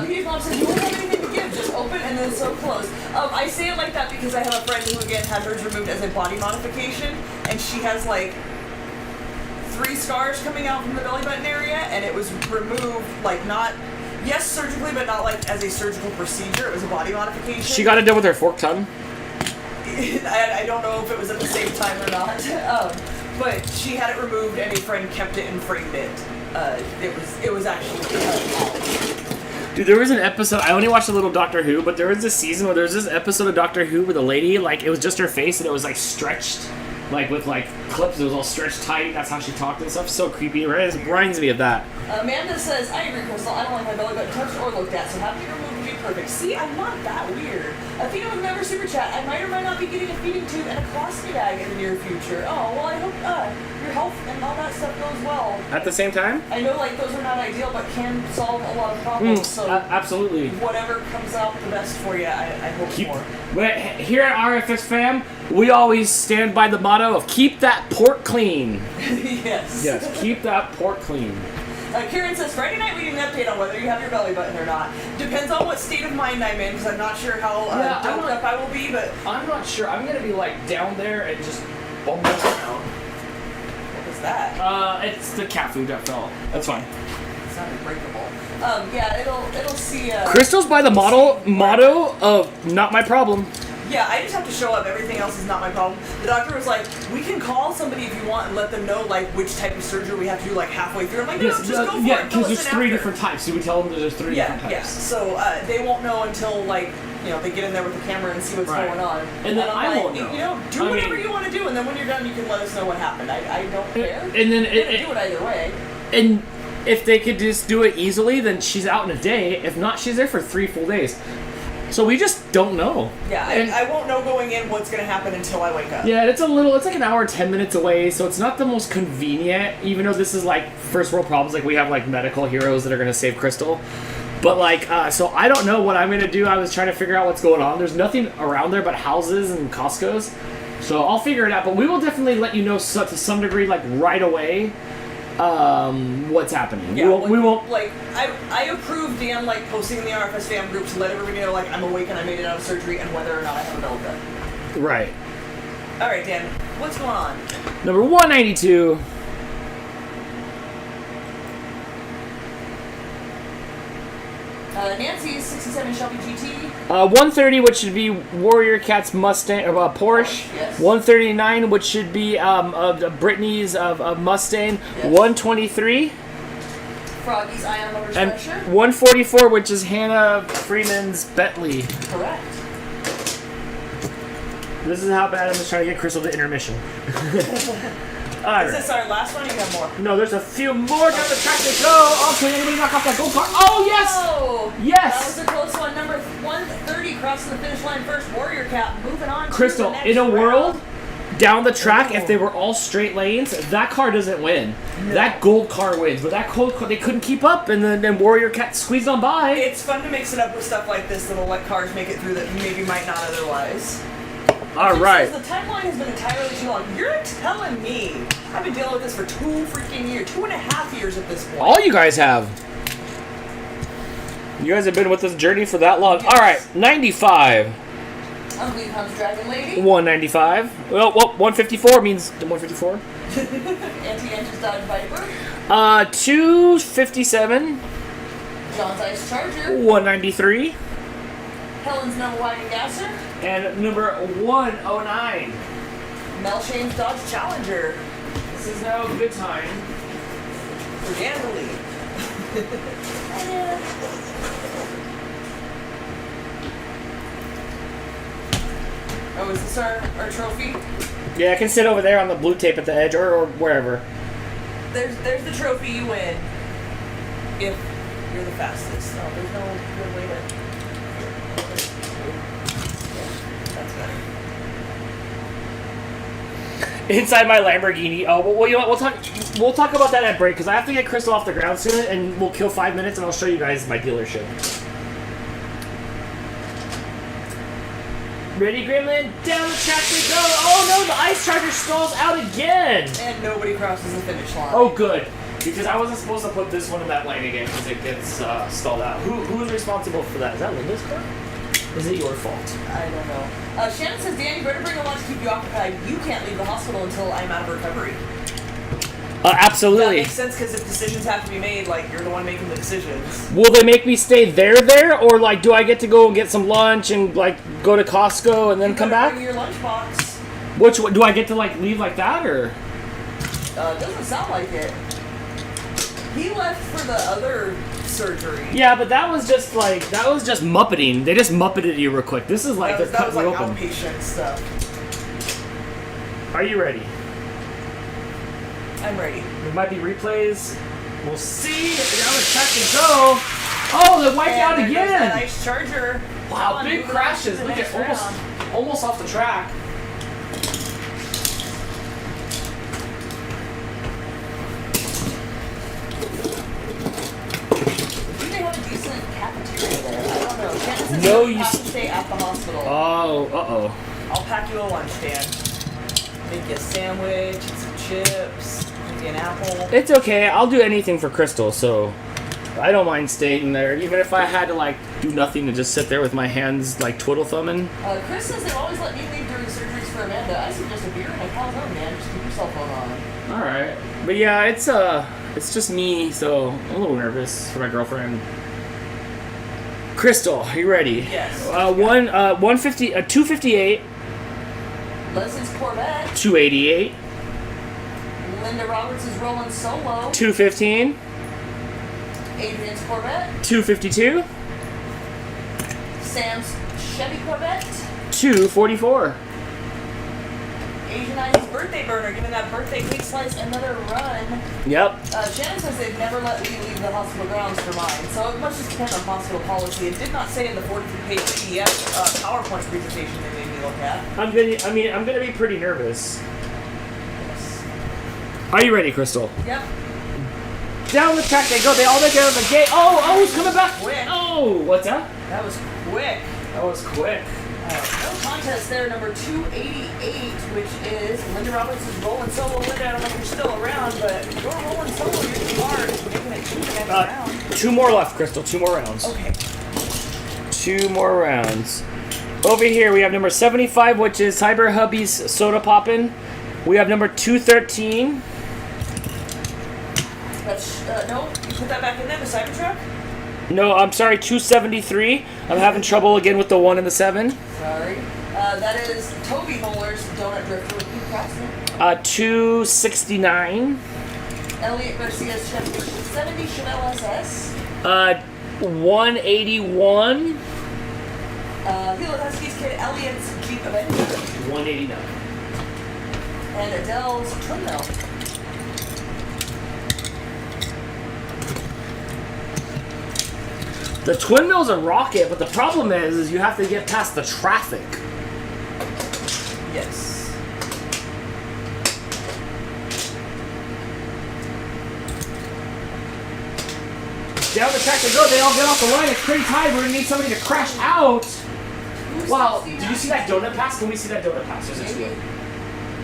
[SPEAKER 3] Petey's mom says, you won't have anything to give, just open and then so close. I say it like that because I have a friend who, again, had hers removed as a body modification, and she has, like, 3 scars coming out from the belly button area, and it was removed, like, not, yes, surgically, but not, like, as a surgical procedure. It was a body modification.
[SPEAKER 1] She got it done with her forked tongue?
[SPEAKER 3] I don't know if it was at the same time or not. But she had it removed, and a friend kept it and framed it. It was actually
[SPEAKER 1] Dude, there was an episode, I only watched a little Doctor Who, but there was this season where there was this episode of Doctor Who where the lady, like, it was just her face, and it was, like, stretched. Like, with, like, clips, it was all stretched tight. That's how she talked and stuff. So creepy. It reminds me of that.
[SPEAKER 3] Amanda says, I agree, Crystal. I don't like my belly button touched or looked at, so having it removed would be perfect. See, I'm not that weird. Athena would never super chat. I might or might not be getting a feeding tube and a colostomy bag in the near future. Oh, well, I hope your health and all that stuff goes well.
[SPEAKER 1] At the same time?
[SPEAKER 3] I know, like, those are not ideal, but can solve a lot of problems. So
[SPEAKER 1] absolutely.
[SPEAKER 3] Whatever comes out the best for you, I hope for.
[SPEAKER 1] But here at RFS Fam, we always stand by the motto of keep that port clean.
[SPEAKER 3] Yes.
[SPEAKER 1] Yes, keep that port clean.
[SPEAKER 3] Karen says, Friday night we need an update on whether you have your belly button or not. Depends on what state of mind I'm in, because I'm not sure how doped up I will be, but...
[SPEAKER 1] I'm not sure. I'm going to be, like, down there and just bumble around.
[SPEAKER 3] What was that?
[SPEAKER 1] It's the cat food that fell. That's fine.
[SPEAKER 3] It's not unbreakable. Yeah, it'll see...
[SPEAKER 1] Crystal's by the motto of not my problem.
[SPEAKER 3] Yeah, I just have to show up. Everything else is not my problem. The doctor was like, we can call somebody if you want and let them know, like, which type of surgery we have to do, like, halfway through. I'm like, no, just go for it.
[SPEAKER 1] Yeah, because there's 3 different types. So we tell them there's 3 different types.
[SPEAKER 3] Yeah, so they won't know until, like, you know, they get in there with the camera and see what's going on.
[SPEAKER 1] And then I won't know.
[SPEAKER 3] You know, do whatever you want to do, and then when you're done, you can let us know what happened. I don't care.
[SPEAKER 1] And then
[SPEAKER 3] do it either way.
[SPEAKER 1] And if they could just do it easily, then she's out in a day. If not, she's there for 3 full days. So we just don't know.
[SPEAKER 3] Yeah, I won't know going in what's going to happen until I wake up.
[SPEAKER 1] Yeah, it's like an hour, 10 minutes away, so it's not the most convenient, even though this is like first world problems, like we have like medical heroes that are going to save Crystal. But like, so I don't know what I'm going to do. I was trying to figure out what's going on. There's nothing around there but houses and Costco's. So I'll figure it out, but we will definitely let you know to some degree, like right away, what's happening.
[SPEAKER 3] Yeah,
[SPEAKER 1] we won't.
[SPEAKER 3] Like, I approve Dan, like, posting in the RFS fam group to let everybody know, like, I'm awake and I made it out of surgery and whether or not I have a belly button.
[SPEAKER 1] Right.
[SPEAKER 3] Alright, Dan, what's going on?
[SPEAKER 1] Number 192.
[SPEAKER 3] Nancy's 67 Shelby GT.
[SPEAKER 1] 130, which should be Warrior Cat's Mustang, Porsche.
[SPEAKER 3] Yes.
[SPEAKER 1] 139, which should be Brittany's Mustang.
[SPEAKER 3] Yes.
[SPEAKER 1] 123.
[SPEAKER 3] Froggy's Ion Motor
[SPEAKER 1] And
[SPEAKER 3] Structure.
[SPEAKER 1] 144, which is Hannah Freeman's Bentley.
[SPEAKER 3] Correct.
[SPEAKER 1] This is how bad I'm just trying to get Crystal to intermission.
[SPEAKER 3] Is this our last one or you have more?
[SPEAKER 1] No, there's a few more down the track to go. Oh, can anybody knock off that gold car? Oh, yes!
[SPEAKER 3] Oh,
[SPEAKER 1] yes!
[SPEAKER 3] That was a close one. Number 130 crossing the finish line first. Warrior Cat moving on
[SPEAKER 1] Crystal,
[SPEAKER 3] to the next
[SPEAKER 1] in a
[SPEAKER 3] round.
[SPEAKER 1] world down the track, if they were all straight lanes, that car doesn't win. No. That gold car wins, but that gold car, they couldn't keep up, and then Warrior Cat squeezed on by.
[SPEAKER 3] It's fun to mix it up with stuff like this that'll let cars make it through that maybe might not otherwise.
[SPEAKER 1] All right.
[SPEAKER 3] The timeline has been entirely too long. You're telling me I've been dealing with this for 2 freaking years, 2.5 years at this point.
[SPEAKER 1] All you guys have. You guys have been with this journey for that long.
[SPEAKER 3] Yes.
[SPEAKER 1] All right, 95.
[SPEAKER 3] Unbelievable Comes Dragon Lady.
[SPEAKER 1] 195. Well, 154 means 154.
[SPEAKER 3] Anti-Engines Dodge Viper.
[SPEAKER 1] 257.
[SPEAKER 3] John's Ice Charger.
[SPEAKER 1] 193.
[SPEAKER 3] Helen's Number Wagon Gasser.
[SPEAKER 1] And number 109.
[SPEAKER 3] Mel Shane's Dodge Challenger.
[SPEAKER 1] This is now a good time
[SPEAKER 3] For Dan to lead. Oh, is this our trophy?
[SPEAKER 1] Yeah, I can sit over there on the blue tape at the edge or wherever.
[SPEAKER 3] There's the trophy you win. If you're the fastest. No, there's no good way to. Yeah, that's better.
[SPEAKER 1] Inside my Lamborghini. Oh, well, you know what? We'll talk about that at break because I have to get Crystal off the ground soon, and we'll kill 5 minutes, and I'll show you guys my dealership. Ready, Gremlin? Down the track we go! Oh no, the Ice Charger stalls out again!
[SPEAKER 3] And nobody crosses the finish line.
[SPEAKER 1] Oh, good. Because I wasn't supposed to put this one in that lane again because it gets stalled out. Who is responsible for that? Is that Linda's car? Is it your fault?
[SPEAKER 3] I don't know. Shannon says, Dan, you better bring a lunch to keep you occupied. You can't leave the hospital until I'm out of recovery. That
[SPEAKER 1] Absolutely.
[SPEAKER 3] makes sense because if decisions have to be made, like, you're the one making the decisions.
[SPEAKER 1] Will they make me stay there, or like, do I get to go and get some lunch and like go to Costco and then come back?
[SPEAKER 3] Bring your lunchbox.
[SPEAKER 1] Which one, do I get to like leave like that, or?
[SPEAKER 3] Doesn't sound like it. He left for the other surgery.
[SPEAKER 1] Yeah, but that was just muppeting. They just muppeted you real quick. This is like
[SPEAKER 3] that
[SPEAKER 1] they're
[SPEAKER 3] was
[SPEAKER 1] cutting
[SPEAKER 3] like
[SPEAKER 1] you open.
[SPEAKER 3] outpatient stuff.
[SPEAKER 1] Are you ready?
[SPEAKER 3] I'm ready.
[SPEAKER 1] There might be replays. We'll see. Down the track and go. Oh, they wiped out
[SPEAKER 3] there goes that
[SPEAKER 1] again.
[SPEAKER 3] Ice Charger.
[SPEAKER 1] Wow,
[SPEAKER 3] Come on,
[SPEAKER 1] big
[SPEAKER 3] move
[SPEAKER 1] crashes.
[SPEAKER 3] on to the
[SPEAKER 1] Look at
[SPEAKER 3] next round.
[SPEAKER 1] almost off the track.
[SPEAKER 3] Do they have a decent cafeteria there? I don't know. Shannon says
[SPEAKER 1] No,
[SPEAKER 3] you
[SPEAKER 1] you
[SPEAKER 3] have to stay at the hospital.
[SPEAKER 1] Oh,
[SPEAKER 3] I'll pack you a lunch, Dan. Make you a sandwich, some chips, maybe an apple.
[SPEAKER 1] It's okay. I'll do anything for Crystal, so I don't mind staying there, even if I had to like do nothing and just sit there with my hands like twiddle thumbing.
[SPEAKER 3] Chris says they've always let me leave during surgeries for Amanda. I suggest a beer and a calzone, man. Just keep your cell phone on.
[SPEAKER 1] All right, but yeah, it's just me, so I'm a little nervous for my girlfriend. Crystal, are you ready?
[SPEAKER 3] Yes.
[SPEAKER 1] 258,
[SPEAKER 3] Leslie's Corvette.
[SPEAKER 1] 288,
[SPEAKER 3] Linda Roberts is rolling solo.
[SPEAKER 1] 215,
[SPEAKER 3] Adrian's Corvette.
[SPEAKER 1] 252,
[SPEAKER 3] Sam's Chevy Corvette.
[SPEAKER 1] 244.
[SPEAKER 3] Asian Ice's birthday burner, giving that birthday cake slice another run.
[SPEAKER 1] Yep.
[SPEAKER 3] Shannon says they've never let me leave the hospital grounds for mine, so it must just depend on hospital policy. It did not say in the 43-page PDF PowerPoint presentation they made me look at.
[SPEAKER 1] I'm gonna be pretty nervous. Are you ready, Crystal?
[SPEAKER 3] Yep.
[SPEAKER 1] Down the track they go. They all get out of the gate. Oh, he's coming back.
[SPEAKER 3] Quick.
[SPEAKER 1] Oh, what's that?
[SPEAKER 3] That was quick.
[SPEAKER 1] That was quick.
[SPEAKER 3] No contest there, number 288, which is Linda Roberts is rolling solo. Linda, I don't know if you're still around, but you're rolling solo. You're smart. You're making it to the next round.
[SPEAKER 1] 2 more left, Crystal. 2 more rounds.
[SPEAKER 3] Okay.
[SPEAKER 1] 2 more rounds. Over here we have number 75, which is Cyber Hubby's Soda Poppin'. We have number 213.
[SPEAKER 3] That's, no, you put that back in there, the Cybertruck?
[SPEAKER 1] No, I'm sorry, 273. I'm having trouble again with the 1 and the 7.
[SPEAKER 3] Sorry. That is Toby Moeller's Donut Drifter with Pete Craftsman.
[SPEAKER 1] 269.
[SPEAKER 3] Elliot Garcia's 70 Chevelle SS.
[SPEAKER 1] 181.
[SPEAKER 3] Hilo Husky's Kid Elliot's Jeep Avenger.
[SPEAKER 1] 189.
[SPEAKER 3] And Adele's Twin Mill.
[SPEAKER 1] The Twin Mill's a rocket, but the problem is you have to get past the traffic.
[SPEAKER 3] Yes.
[SPEAKER 1] Down the track they go, they all get off the line. It's pretty tight. We're gonna need somebody to crash out. Wow, did you see that donut pass? Can we see that donut pass? Just
[SPEAKER 3] Maybe.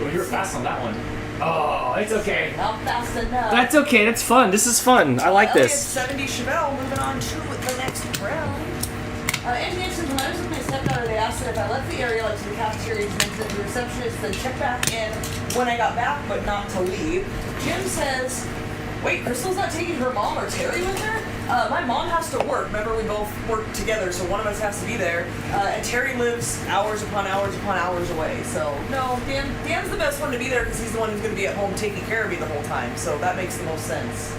[SPEAKER 1] Oh, you were fast on that one. Oh, it's okay.
[SPEAKER 3] Not fast enough.
[SPEAKER 1] That's okay. That's fun. This is fun. I like
[SPEAKER 3] Elliot's
[SPEAKER 1] this.
[SPEAKER 3] 70 Chevelle moving on to the next round. Anthony Anderson, when I was with my stepdaughter, they asked that if I left the area, like to the cafeteria, and to the receptionist, then check back in when I got back, but not to leave. Jim says, wait, Crystal's not taking her mom or Terry with her? My mom has to work. Remember, we both work together, so one of us has to be there. And Terry lives hours upon hours upon hours away. So, no, Dan's the best one to be there because he's the one who's going to be at home taking care of me the whole time. So that makes the most sense.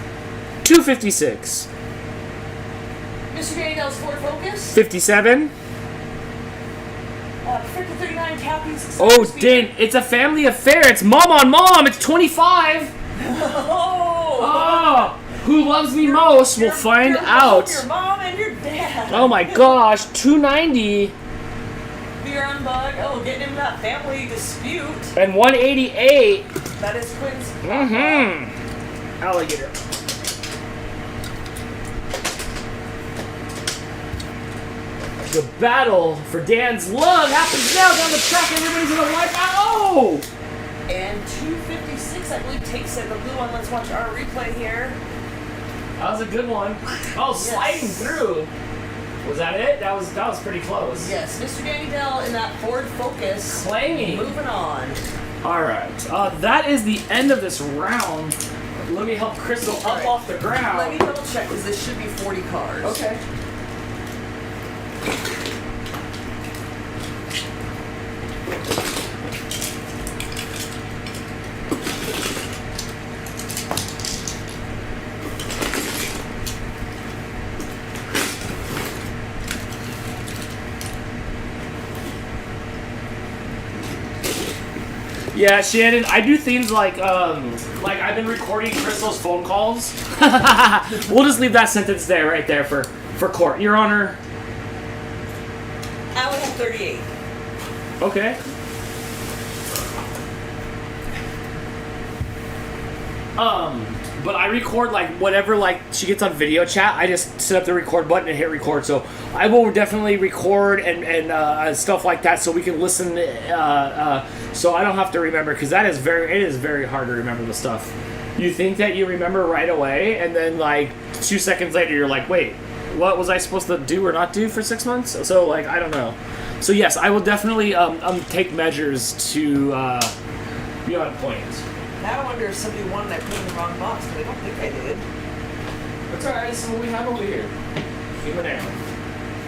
[SPEAKER 1] 256.
[SPEAKER 3] Mr. Danny Dell's Ford Focus.
[SPEAKER 1] 57.
[SPEAKER 3] Perfect 39 Cappy's.
[SPEAKER 1] Oh, Dan, it's a family affair. It's mom on mom. It's 25. Oh, who loves me most? We'll find out.
[SPEAKER 3] Your mom and your dad.
[SPEAKER 1] Oh my gosh, 290
[SPEAKER 3] Beer on bug. Oh, getting into that family dispute.
[SPEAKER 1] and 188.
[SPEAKER 3] That is Quinn's.
[SPEAKER 1] Mm-hmm. Alligator. The battle for Dan's lung happens now down the track. Everybody's gonna wipe out. Oh!
[SPEAKER 3] And 256, I believe, takes it. The blue one. Let's watch our replay here.
[SPEAKER 1] That was a good one. Oh, sliding through. Was that it? That was pretty close.
[SPEAKER 3] Yes, Mr. Danny Dell in that Ford Focus.
[SPEAKER 1] Claiming.
[SPEAKER 3] Moving on.
[SPEAKER 1] All right. That is the end of this round. Let me help Crystal up off the ground.
[SPEAKER 3] Let me double check because this should be 40 cars.
[SPEAKER 1] Okay. Yeah, Shannon, I do things like I've been recording Crystal's phone calls. We'll just leave that sentence there, right there for court. Your Honor.
[SPEAKER 3] I would have 38.
[SPEAKER 1] Okay. But I record like whatever she gets on video chat. I just set up the record button and hit record. So I will definitely record and stuff like that so we can listen. So I don't have to remember because it is very hard to remember the stuff. You think that you remember right away, and then 2 seconds later you're like, wait, what was I supposed to do or not do for 6 months? So I don't know. So yes, I will definitely take measures to be on point.
[SPEAKER 3] Now I wonder if somebody won and I put it in the wrong box, but I don't think I did.
[SPEAKER 1] That's alright, this is what we have over here. Human error.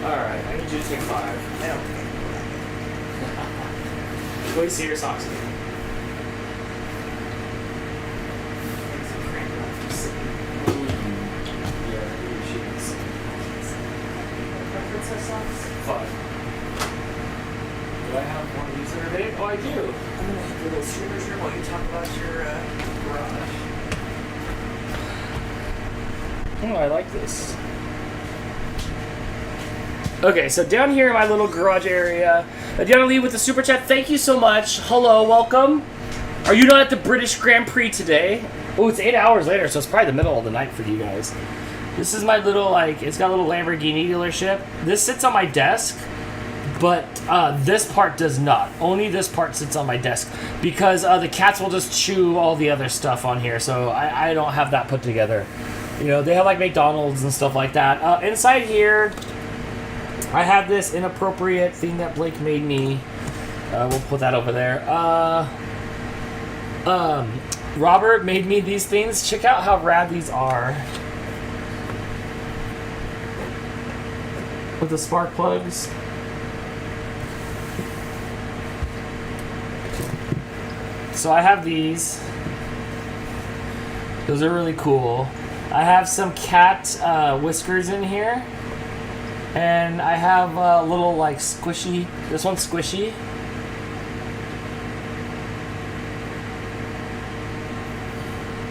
[SPEAKER 1] Alright, I need you to take 5.
[SPEAKER 3] I don't think I did.
[SPEAKER 1] Let me see your socks again. Five. Do I have one of these that are big? Oh, I do.
[SPEAKER 3] I'm gonna hit the little streamers here while you talk about your garage.
[SPEAKER 1] Oh, I like this. Okay, so down here in my little garage area, Diana Lee with the super chat. Thank you so much. Hello, welcome. Are you not at the British Grand Prix today? Oh, it's 8 hours later, so it's probably the middle of the night for you guys. This is my little, it's got a little Lamborghini dealership. This sits on my desk, but this part does not. Only this part sits on my desk because the cats will just chew all the other stuff on here, so I don't have that put together. You know, they have McDonald's and stuff like that. Inside here, I have this inappropriate thing that Blake made me. We'll put that over there. Robert made me these things. Check out how rad these are. With the spark plugs. So I have these. Those are really cool. I have some cat whiskers in here. And I have a little squishy. This one's squishy.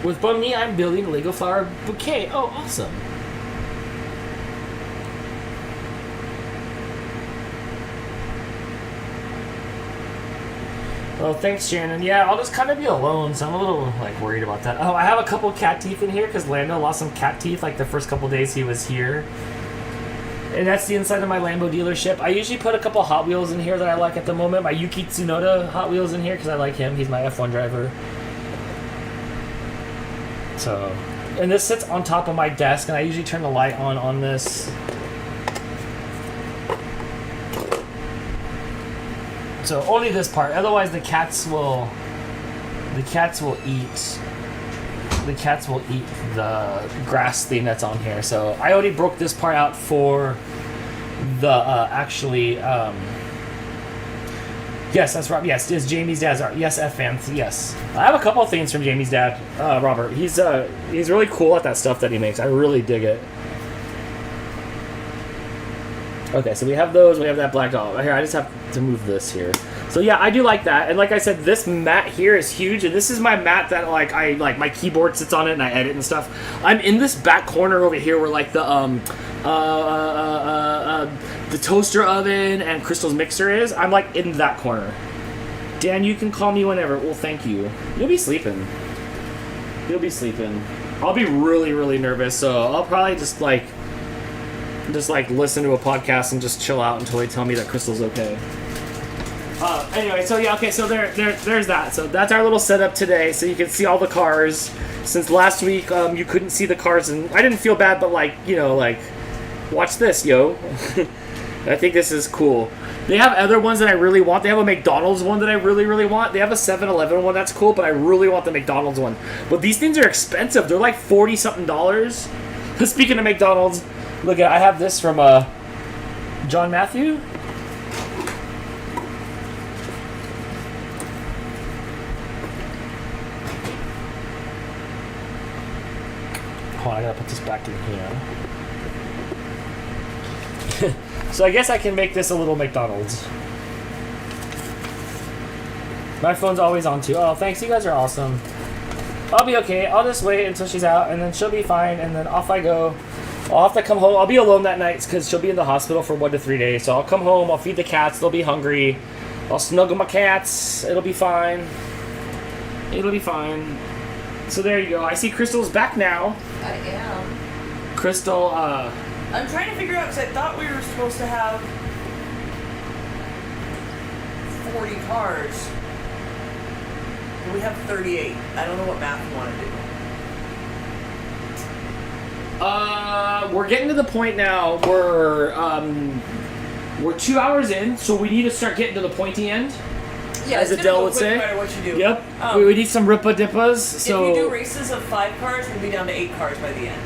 [SPEAKER 1] With Bunny, I'm building a Lego flower bouquet. Oh, awesome. Well, thanks, Shannon. Yeah, I'll just kind of be alone, so I'm a little worried about that. Oh, I have a couple cat teeth in here because Lando lost some cat teeth the first couple days he was here. And that's the inside of my Lambo dealership. I usually put a couple Hot Wheels in here that I like at the moment. My Yuki Tsunoda Hot Wheels in here because I like him. He's my F1 driver. So, and this sits on top of my desk, and I usually turn the light on this. So only this part. Otherwise, the cats will eat. The cats will eat the grass thing that's on here. So I already broke this part out for the yes, that's right. Yes, it's Jamie's dad's art. Yes, F fans. Yes, I have a couple of things from Jamie's dad, Robert. He's really cool at that stuff that he makes. I really dig it. Okay, so we have those. We have that black doll. Here, I just have to move this here. So yeah, I do like that. And like I said, this mat here is huge, and this is my mat that like my keyboard sits on it and I edit and stuff. I'm in this back corner over here where like the toaster oven and Crystal's mixer is. I'm like in that corner. Dan, you can call me whenever. Well, thank you. You'll be sleeping. You'll be sleeping. I'll be really, really nervous, so I'll probably just listen to a podcast and just chill out until they tell me that Crystal's okay. Anyway, so yeah, okay, so there's that. So that's our little setup today, so you can see all the cars. Since last week, you couldn't see the cars, and I didn't feel bad, but watch this, yo. I think this is cool. They have other ones that I really want. They have a McDonald's one that I really, really want. They have a 7-Eleven one that's cool, but I really want the McDonald's one. But these things are expensive. They're like $40-something. Speaking of McDonald's, look at I have this from John Matthew. Hold on, I gotta put this back in here. So I guess I can make this a little McDonald's. My phone's always on too. Oh, thanks. You guys are awesome. I'll be okay. I'll just wait until she's out, and then she'll be fine, and then off I go. I'll have to come home. I'll be alone that night because she'll be in the hospital for 1 to 3 days. So I'll come home. I'll feed the cats. They'll be hungry. I'll snuggle my cats. It'll be fine. It'll be fine. So there you go. I see Crystal's back now.
[SPEAKER 3] I am.
[SPEAKER 1] Crystal,
[SPEAKER 2] I'm trying to figure out, because I thought we were supposed to have 40 cars. But we have 38. I don't know what math you want to do.
[SPEAKER 1] we're getting to the point now where, we're 2 hours in, so we need to start getting to the pointy end.
[SPEAKER 2] Yeah,
[SPEAKER 1] as Adele would say.
[SPEAKER 2] No matter what you do.
[SPEAKER 1] Yep. We need some Ripa Dippas. So
[SPEAKER 2] if we do races of 5 cars, we'll be down to 8 cars by the end.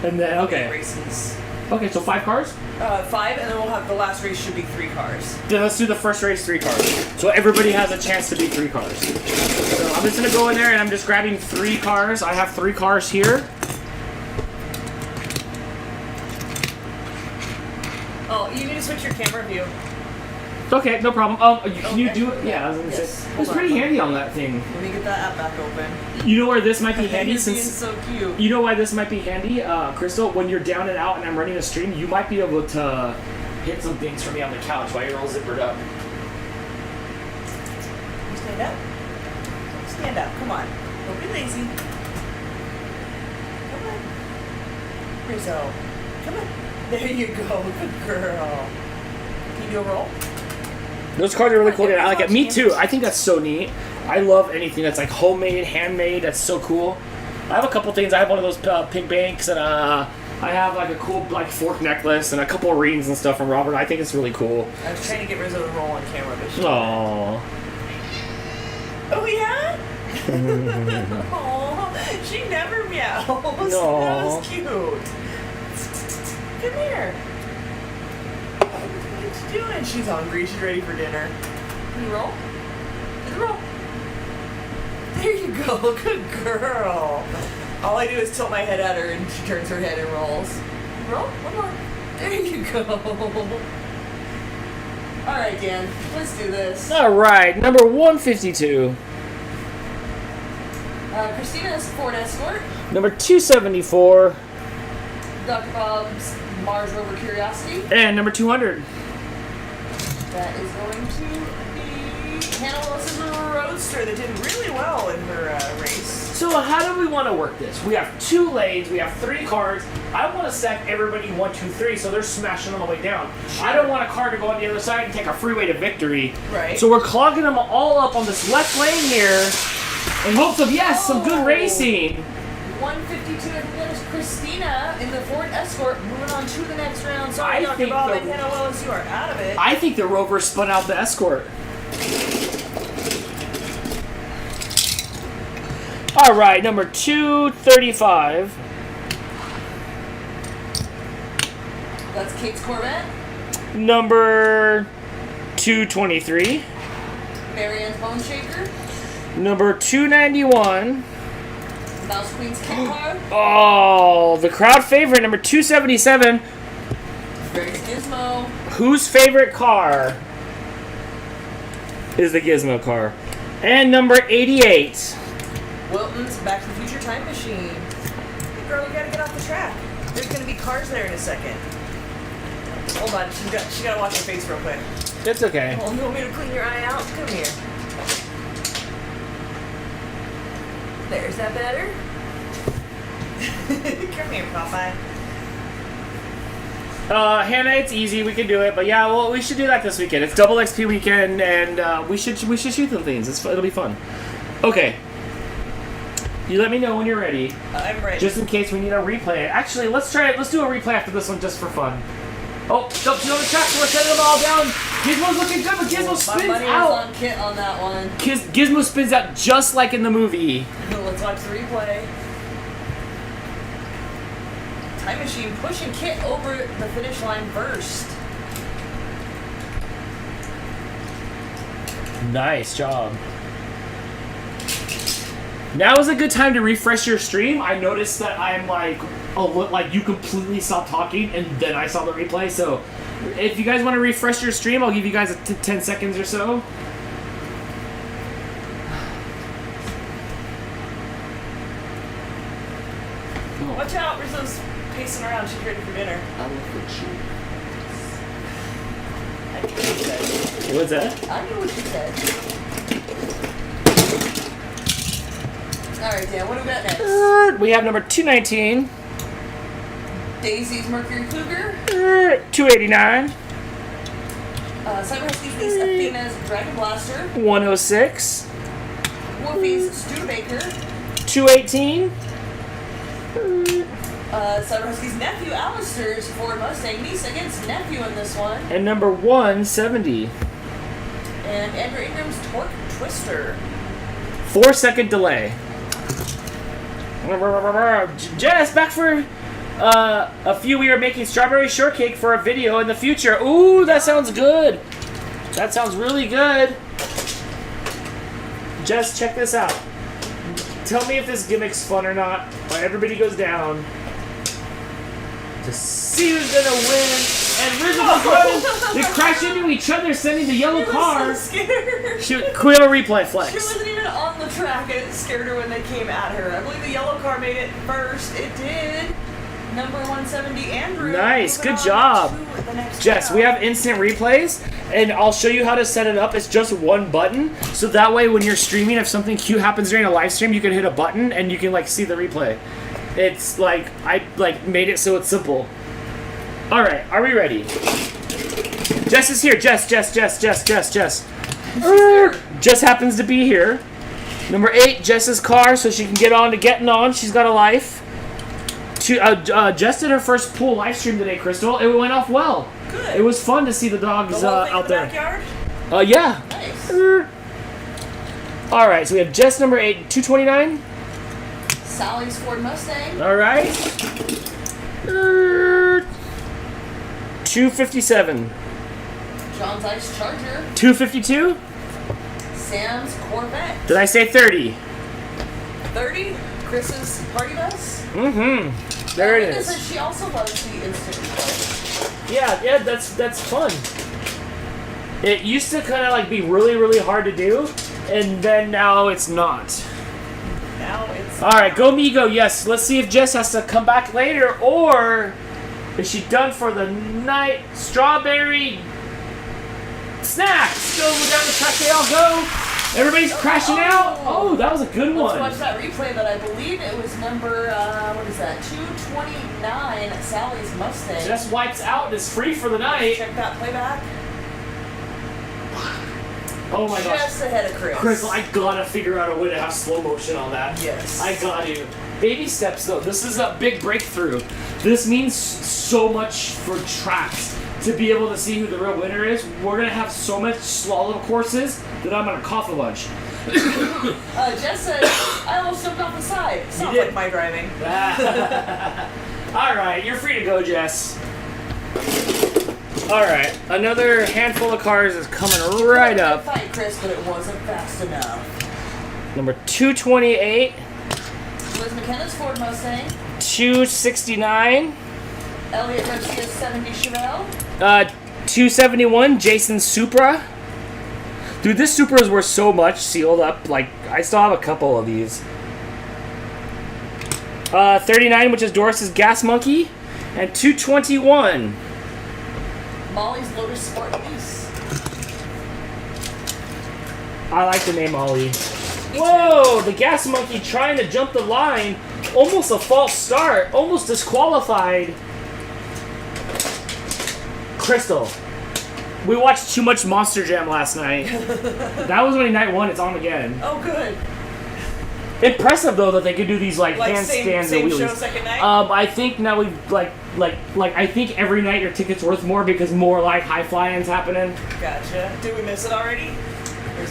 [SPEAKER 1] And then okay.
[SPEAKER 2] 8 races.
[SPEAKER 1] Okay, so 5 cars?
[SPEAKER 2] 5, and then we'll have the last race should be 3 cars.
[SPEAKER 1] Then let's do the first race 3 cars. So everybody has a chance to beat 3 cars. So I'm just gonna go in there and I'm just grabbing 3 cars. I have 3 cars here.
[SPEAKER 2] Oh, you need to switch your camera view.
[SPEAKER 1] Okay, no problem. Can you do it? Yeah, I was gonna say. It's pretty handy on that thing.
[SPEAKER 2] Let me get that app back open.
[SPEAKER 1] You know where this might be handy?
[SPEAKER 2] You're being so cute.
[SPEAKER 1] You know why this might be handy, Crystal? When you're down and out and I'm running a stream, you might be able to hit some things for me on the couch while you're all zippered up.
[SPEAKER 2] You stand up? Stand up. Come on. Don't be lazy. Come on. Rizzo. Come on. There you go. Good girl. Can you do a roll?
[SPEAKER 1] Those cards are really cool. I like it. Me too. I think that's so neat. I love anything that's like homemade, handmade. That's so cool. I have a couple things. I have one of those pink banks, and I have like a cool like fork necklace and a couple of rings and stuff from Robert. I think it's really cool.
[SPEAKER 2] I was trying to get Rizzo to roll on camera, but she
[SPEAKER 1] Aww.
[SPEAKER 2] Oh yeah? Aww. She never meows.
[SPEAKER 1] No.
[SPEAKER 2] That was cute. Come here. What you doing? She's hungry. She's ready for dinner. Can you roll? Can you roll? There you go. Good girl. All I do is tilt my head at her and she turns her head and rolls. Roll? One more. There you go. Alright, Dan. Let's do this.
[SPEAKER 1] Alright, number 152.
[SPEAKER 2] Christina's Ford Escort.
[SPEAKER 1] Number 274.
[SPEAKER 2] Dr. Bob's Mars Rover Curiosity.
[SPEAKER 1] And number 200.
[SPEAKER 2] That is going to be Hannah Wilson's Roadster that did really well in her race.
[SPEAKER 1] So how do we want to work this? We have 2 lanes, we have 3 cars. I want to stack everybody 1, 2, 3 so they're smashing them all the way down. Sure. I don't want a car to go on the other side and take a freeway to victory.
[SPEAKER 2] Right.
[SPEAKER 1] So we're clogging them all up on this left lane here in hopes of, yes, some good racing.
[SPEAKER 2] 152, I think that is Christina in the Ford Escort moving on to the next round. Sorry,
[SPEAKER 1] I
[SPEAKER 2] Dr.
[SPEAKER 1] think
[SPEAKER 2] Bob and Hannah Willis, you are out of it.
[SPEAKER 1] I think the Rover spun out the Escort. All right, number 235.
[SPEAKER 3] That's Kate's Corvette.
[SPEAKER 1] Number 223.
[SPEAKER 3] Marianne's Bone Shaker.
[SPEAKER 1] Number 291.
[SPEAKER 3] Mouse Queen's Kit Car.
[SPEAKER 1] Oh, the crowd favorite, number 277.
[SPEAKER 3] Greg's Gizmo.
[SPEAKER 1] Whose favorite car is the Gizmo car? And number 88.
[SPEAKER 2] Wilton's Back to the Future Time Machine. Hey girl, you gotta get off the track. There's gonna be cars there in a second. Hold on, she gotta wash her face real quick.
[SPEAKER 1] It's okay.
[SPEAKER 2] Oh, you want me to clean your eye out? Come here. There's that better? Come here, Popeye.
[SPEAKER 1] Hannah, it's easy. We can do it. But yeah, well, we should do that this weekend. It's double XP weekend, and we should shoot some things. It'll be fun. Okay. You let me know when you're ready.
[SPEAKER 2] I'm ready.
[SPEAKER 1] Just in case we need a replay. Actually, let's try it. Let's do a replay after this one just for fun. Oh, don't you know the tracks? We're setting them all down. Gizmo's looking good, but Gizmo spins
[SPEAKER 3] My money
[SPEAKER 1] out.
[SPEAKER 3] was on Kit on that one.
[SPEAKER 1] Gizmo spins out just like in the movie.
[SPEAKER 2] Let's watch the replay. Time Machine pushing Kit over the finish line first.
[SPEAKER 1] Nice job. Now is a good time to refresh your stream. I noticed that I'm like you completely stopped talking, and then I saw the replay. So, if you guys want to refresh your stream, I'll give you guys 10 seconds or so.
[SPEAKER 2] Watch out, Rizzo's pacing around. She's ready for dinner.
[SPEAKER 1] I will put you.
[SPEAKER 2] I knew what you said.
[SPEAKER 1] What's that?
[SPEAKER 3] I knew what you said. Alright, Dan, what do we got next?
[SPEAKER 1] We have number 219.
[SPEAKER 3] Daisy's Mercury Cougar.
[SPEAKER 1] 289.
[SPEAKER 3] Cyber Husky's Athena's Dragon Blaster.
[SPEAKER 1] 106.
[SPEAKER 3] Wolfie's Studebaker.
[SPEAKER 1] 218.
[SPEAKER 3] Cyber Husky's nephew Alistair's Ford Mustang. Niece against nephew in this one.
[SPEAKER 1] And number 170.
[SPEAKER 3] And Andrew Ingram's Torque Twister.
[SPEAKER 1] 4-second delay. Jess, back for a few. We are making strawberry shortcake for a video in the future. Ooh, that sounds good. That sounds really good. Jess, check this out. Tell me if this gimmick's fun or not. While everybody goes down to see who's gonna win. And Rizzo was running. They crash into each other, sending the yellow car.
[SPEAKER 2] So scared.
[SPEAKER 1] Can we have a replay, Flex?
[SPEAKER 2] She wasn't even on the track, and it scared her when they came at her. I believe the yellow car made it first. It did. Number 170, Andrew.
[SPEAKER 1] Nice,
[SPEAKER 2] moving
[SPEAKER 1] good
[SPEAKER 2] on
[SPEAKER 1] job.
[SPEAKER 2] to the next
[SPEAKER 1] Jess,
[SPEAKER 2] round.
[SPEAKER 1] we have instant replays, and I'll show you how to set it up. It's just one button, so that way when you're streaming, if something cute happens during a live stream, you can hit a button and you can see the replay. It's I made it so it's simple. All right, are we ready? Jess is here. Jess. Jess happens to be here. Number 8, Jess's car, so she can get on to getting on. She's got a life. Jess did her first pool live stream today, Crystal. It went off well.
[SPEAKER 2] Good.
[SPEAKER 1] It was fun to see the dogs
[SPEAKER 2] The whole thing in
[SPEAKER 1] out
[SPEAKER 2] the
[SPEAKER 1] there.
[SPEAKER 2] backyard?
[SPEAKER 1] Yeah.
[SPEAKER 3] Nice.
[SPEAKER 1] All right, so we have Jess number 8, 229.
[SPEAKER 3] Sally's Ford Mustang.
[SPEAKER 1] All right. 257.
[SPEAKER 3] John's Ice Charger.
[SPEAKER 1] 252.
[SPEAKER 3] Sam's Corvette.
[SPEAKER 1] Did I say 30?
[SPEAKER 2] 30, Chris's Party Bus.
[SPEAKER 1] Mm-hmm. There it
[SPEAKER 3] Linda
[SPEAKER 1] is.
[SPEAKER 3] says she also loves the instant replay.
[SPEAKER 1] Yeah, that's fun. It used to kind of be really, really hard to do, and then now it's not.
[SPEAKER 2] Now it's...
[SPEAKER 1] All right, go Migo. Yes, let's see if Jess has to come back later, or is she done for the night? Strawberry snacks. Go down the track. They all go. Everybody's crashing out. Oh, that was a good
[SPEAKER 3] Let's
[SPEAKER 1] one.
[SPEAKER 3] watch that replay, but I believe it was number, 229, Sally's Mustang.
[SPEAKER 1] Jess wipes out and is free for the night.
[SPEAKER 2] Check that playback.
[SPEAKER 1] Oh my gosh.
[SPEAKER 2] Just ahead of Chris.
[SPEAKER 1] Crystal, I gotta figure out a way to have slow motion on that.
[SPEAKER 2] Yes.
[SPEAKER 1] I got to. Baby steps though. This is a big breakthrough. This means so much for tracks to be able to see who the real winner is. We're gonna have so much slalom courses that I'm gonna cough a bunch.
[SPEAKER 3] Jess said, I almost jumped off the side. Sounds
[SPEAKER 1] did.
[SPEAKER 3] like my driving.
[SPEAKER 1] All right, you're free to go, Jess. All right, another handful of cars is coming right up.
[SPEAKER 3] Fight, Chris, but it wasn't fast enough.
[SPEAKER 1] Number 228,
[SPEAKER 3] Liz McKenna's Ford Mustang.
[SPEAKER 1] 269,
[SPEAKER 3] Elliot Garcia's 70 Chevelle.
[SPEAKER 1] 271, Jason's Supra. Dude, this Supra is worth so much sealed up. Like, I still have a couple of these. 39, which is Doris's Gas Monkey, and 221.
[SPEAKER 3] Molly's Lotus Sport Lease.
[SPEAKER 1] I like the name Ollie. Whoa, the Gas Monkey trying to jump the line. Almost a false start. Almost disqualified. Crystal. We watched too much Monster Jam last night. That was only night one. It's on again.
[SPEAKER 3] Oh, good.
[SPEAKER 1] Impressive though that they could do these like handstands
[SPEAKER 3] same
[SPEAKER 1] and wheelies.
[SPEAKER 3] show, second night?
[SPEAKER 1] I think now we've like I think every night your ticket's worth more because more like high fly-ins happening.
[SPEAKER 3] Gotcha. Did we miss it already?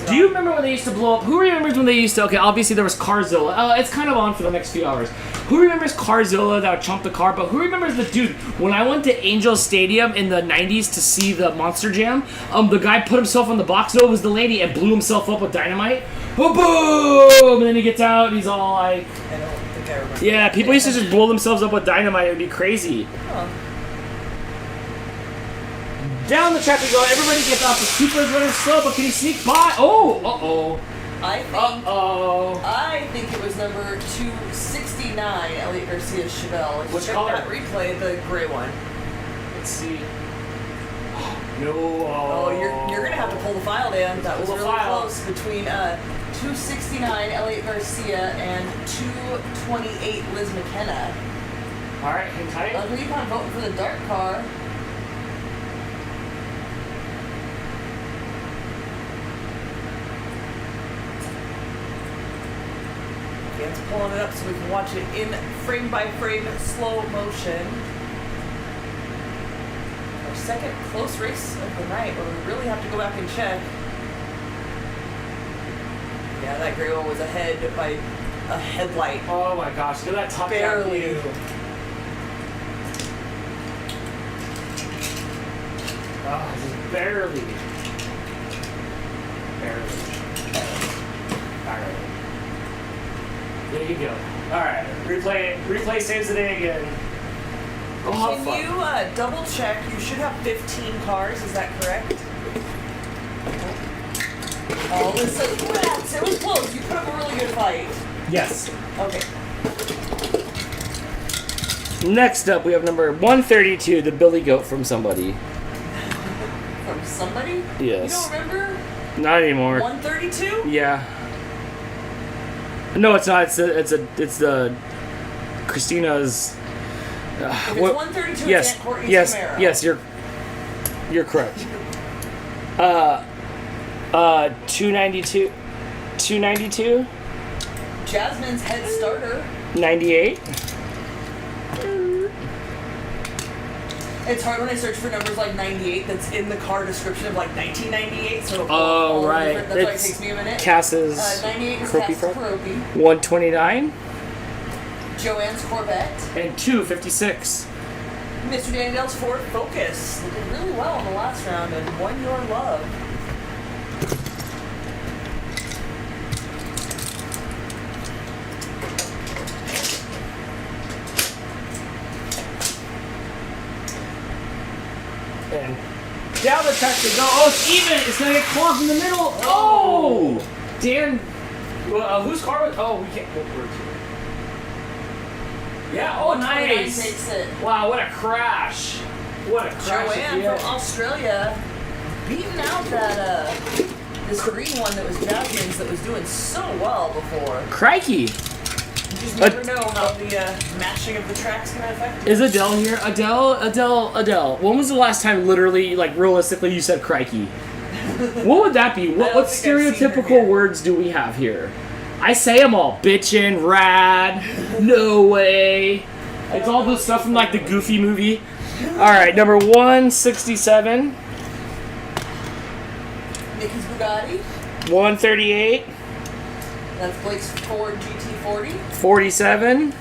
[SPEAKER 1] Do you remember when they used to blow up? Who remembers when they used to? Okay, obviously there was Carzilla. It's kind of on for the next few hours. Who remembers Carzilla that would chomp the car? But who remembers the dude when I went to Angel Stadium in the '90s to see the Monster Jam? The guy put himself on the box. No, it was the lady and blew himself up with dynamite. Boom, boom! And then he gets out and he's all like,
[SPEAKER 3] I don't think I remember.
[SPEAKER 1] yeah. People used to just blow themselves up with dynamite. It would be crazy.
[SPEAKER 3] Huh.
[SPEAKER 1] Down the track we go. Everybody gets off. The Supra's running slow, but can he sneak by? Oh, uh-oh.
[SPEAKER 3] I think it was number 269, Elliot Garcia's Chevelle. Let's
[SPEAKER 1] Which
[SPEAKER 3] check
[SPEAKER 1] color?
[SPEAKER 3] that replay, the gray one.
[SPEAKER 1] Let's see. No.
[SPEAKER 3] Oh, you're gonna have to pull the file, Dan. That was
[SPEAKER 1] Pull the
[SPEAKER 3] really
[SPEAKER 1] file.
[SPEAKER 3] close between 269 Elliot Garcia and 228 Liz McKenna.
[SPEAKER 1] All right, hang tight.
[SPEAKER 3] Who you on voting for the dark car? Dan's pulling it up so we can watch it in frame by frame slow motion. Our second close race of the night where we really have to go back and check. Yeah, that gray one was ahead by a headlight.
[SPEAKER 1] Oh my gosh, look at that top
[SPEAKER 3] Barely.
[SPEAKER 1] down view. Oh, just barely. Alright. There you go. Alright, replay saves the day again. Oh, how
[SPEAKER 3] Can
[SPEAKER 1] fun.
[SPEAKER 3] you double check? You should have 15 cars, is that correct? Oh, this is rats. It was close. You put up a really good fight.
[SPEAKER 1] Yes.
[SPEAKER 3] Okay.
[SPEAKER 1] Next up, we have number 132, the Billy Goat from somebody.
[SPEAKER 3] From somebody?
[SPEAKER 1] Yes.
[SPEAKER 3] You don't remember?
[SPEAKER 1] Not anymore.
[SPEAKER 3] 132?
[SPEAKER 1] Yeah. No, it's not. It's the Christina's.
[SPEAKER 3] If it's 132,
[SPEAKER 1] Yes,
[SPEAKER 3] it's Aunt Courtney's
[SPEAKER 1] yes,
[SPEAKER 3] Camaro.
[SPEAKER 1] yes. You're correct. 292, 292,
[SPEAKER 3] Jasmine's head starter.
[SPEAKER 1] 98.
[SPEAKER 3] It's hard when I search for numbers like 98 that's in the car description of like 1998. So
[SPEAKER 1] Oh, right.
[SPEAKER 3] That's why it
[SPEAKER 1] It's
[SPEAKER 3] takes me a minute.
[SPEAKER 1] Cass's
[SPEAKER 3] 98 is
[SPEAKER 1] Croaky
[SPEAKER 3] Cass's
[SPEAKER 1] Front.
[SPEAKER 3] Croaky.
[SPEAKER 1] 129
[SPEAKER 3] Joanne's Corvette.
[SPEAKER 1] and 256.
[SPEAKER 3] Mr. Daniel's Ford Focus. They did really well in the last round and won your love.
[SPEAKER 1] And down the track they go. Oh, it's even. It's gonna get close in the middle. Oh, Dan. Well, whose car was? Oh, we can't go through. Yeah. Oh,
[SPEAKER 3] 29
[SPEAKER 1] nice.
[SPEAKER 3] takes it.
[SPEAKER 1] Wow, what a crash. What a crash.
[SPEAKER 3] Joanne
[SPEAKER 1] again.
[SPEAKER 3] from Australia beating out that this green one that was Jasmine's that was doing so well before.
[SPEAKER 1] Crikey.
[SPEAKER 3] You just never know how the mashing of the track's gonna affect you.
[SPEAKER 1] Is Adele here? Adele. When was the last time, literally, like, realistically, you said crikey? What would that be? What
[SPEAKER 3] don't think I've seen her
[SPEAKER 1] stereotypical
[SPEAKER 3] yet.
[SPEAKER 1] words do we have here? I say them all. Bitchin', rad, no way. It's all the stuff from, like, the Goofy movie. All right, number 167,
[SPEAKER 3] Nikki's Bugatti.
[SPEAKER 1] 138,
[SPEAKER 3] That's Blake's Ford GT40.
[SPEAKER 1] 47,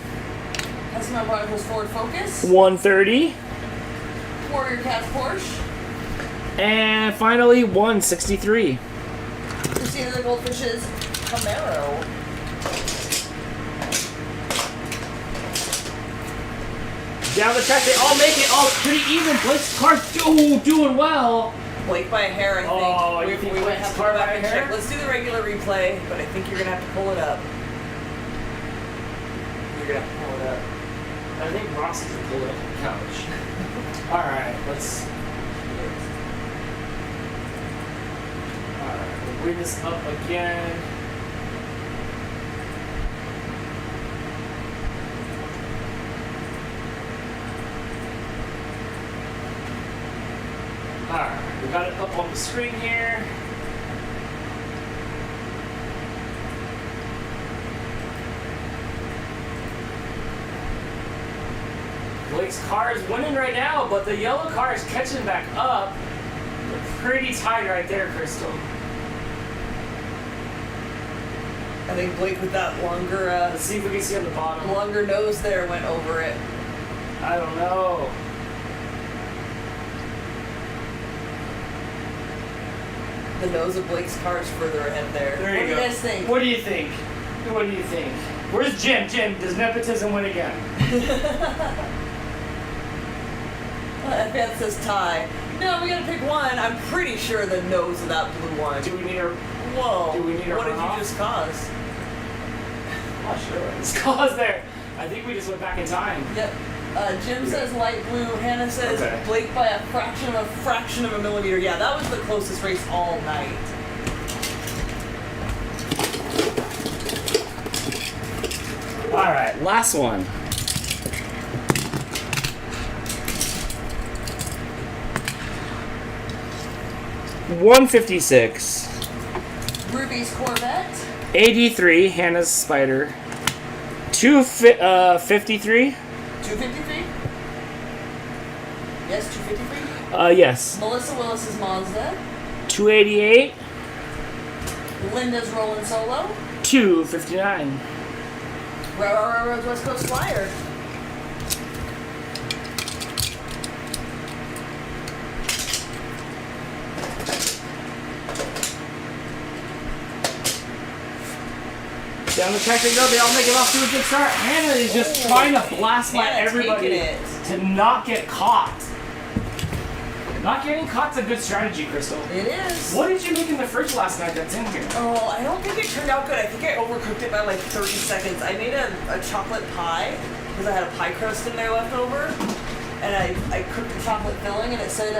[SPEAKER 3] Customer Chronicles Ford Focus.
[SPEAKER 1] 130,
[SPEAKER 3] Warrior Cat's Porsche.
[SPEAKER 1] and finally 163.
[SPEAKER 3] Christina the Goldfish's Camaro.
[SPEAKER 1] Down the track, they all make it all pretty even. Blake's car's doing well.
[SPEAKER 3] Blake by a hair, I think.
[SPEAKER 1] Oh, you think
[SPEAKER 3] we might
[SPEAKER 1] Blake's
[SPEAKER 3] have to
[SPEAKER 1] car
[SPEAKER 3] go
[SPEAKER 1] by
[SPEAKER 3] back
[SPEAKER 1] a
[SPEAKER 3] and
[SPEAKER 1] hair?
[SPEAKER 3] check. Let's do the regular replay, but I think you're gonna have to pull it up. You're gonna have to pull it up.
[SPEAKER 1] I think Ross is pull it up on the couch. Alright, let's. Alright, we'll bring this up again. Alright, we got it up on the screen here. Blake's car is winning right now, but the yellow car is catching back up. They're pretty tight right there, Crystal.
[SPEAKER 3] I think Blake with that longer,
[SPEAKER 1] Let's see if we can see on the bottom.
[SPEAKER 3] longer nose there went over it.
[SPEAKER 1] I don't know.
[SPEAKER 3] The nose of Blake's car is further ahead there.
[SPEAKER 1] There
[SPEAKER 3] What
[SPEAKER 1] you
[SPEAKER 3] do
[SPEAKER 1] go.
[SPEAKER 3] you guys think?
[SPEAKER 1] What do you think? What do you think? Where's Jim? Jim, does nepotism win again?
[SPEAKER 3] FF says tie. No, we gotta pick one. I'm pretty sure the nose of that blue one.
[SPEAKER 1] Do we need a...
[SPEAKER 3] Whoa.
[SPEAKER 1] Do we need a
[SPEAKER 3] What did
[SPEAKER 1] runoff?
[SPEAKER 3] you just cause?
[SPEAKER 1] I'm not sure what this cause there. I think we just went back in time.
[SPEAKER 3] Yep. Jim says light blue. Hannah says
[SPEAKER 1] Okay.
[SPEAKER 3] Blake by a fraction of a millimeter. Yeah, that was the closest race all night.
[SPEAKER 1] All right, last one. $156.
[SPEAKER 3] Ruby's Corvette.
[SPEAKER 1] 83, Hannah's Spider. 253.
[SPEAKER 3] 253. Yes, 253.
[SPEAKER 1] Yes.
[SPEAKER 3] Melissa Willis's Mazda.
[SPEAKER 1] 288.
[SPEAKER 3] Linda's Roland Solo.
[SPEAKER 1] 259.
[SPEAKER 3] Railroad's West Coast Flyer.
[SPEAKER 1] Down the track they go. They all make it off to a good start. Hannah is just trying to blast by
[SPEAKER 3] Hannah
[SPEAKER 1] everybody
[SPEAKER 3] taking it.
[SPEAKER 1] to not get caught. Not getting caught's a good strategy, Crystal.
[SPEAKER 3] It is.
[SPEAKER 1] What did you make in the fridge last night that's in here?
[SPEAKER 3] Oh, I don't think it turned out good. I think I overcooked it by like 30 seconds. I made a chocolate pie because I had a pie crust in there left over. And I cooked the chocolate filling and it said,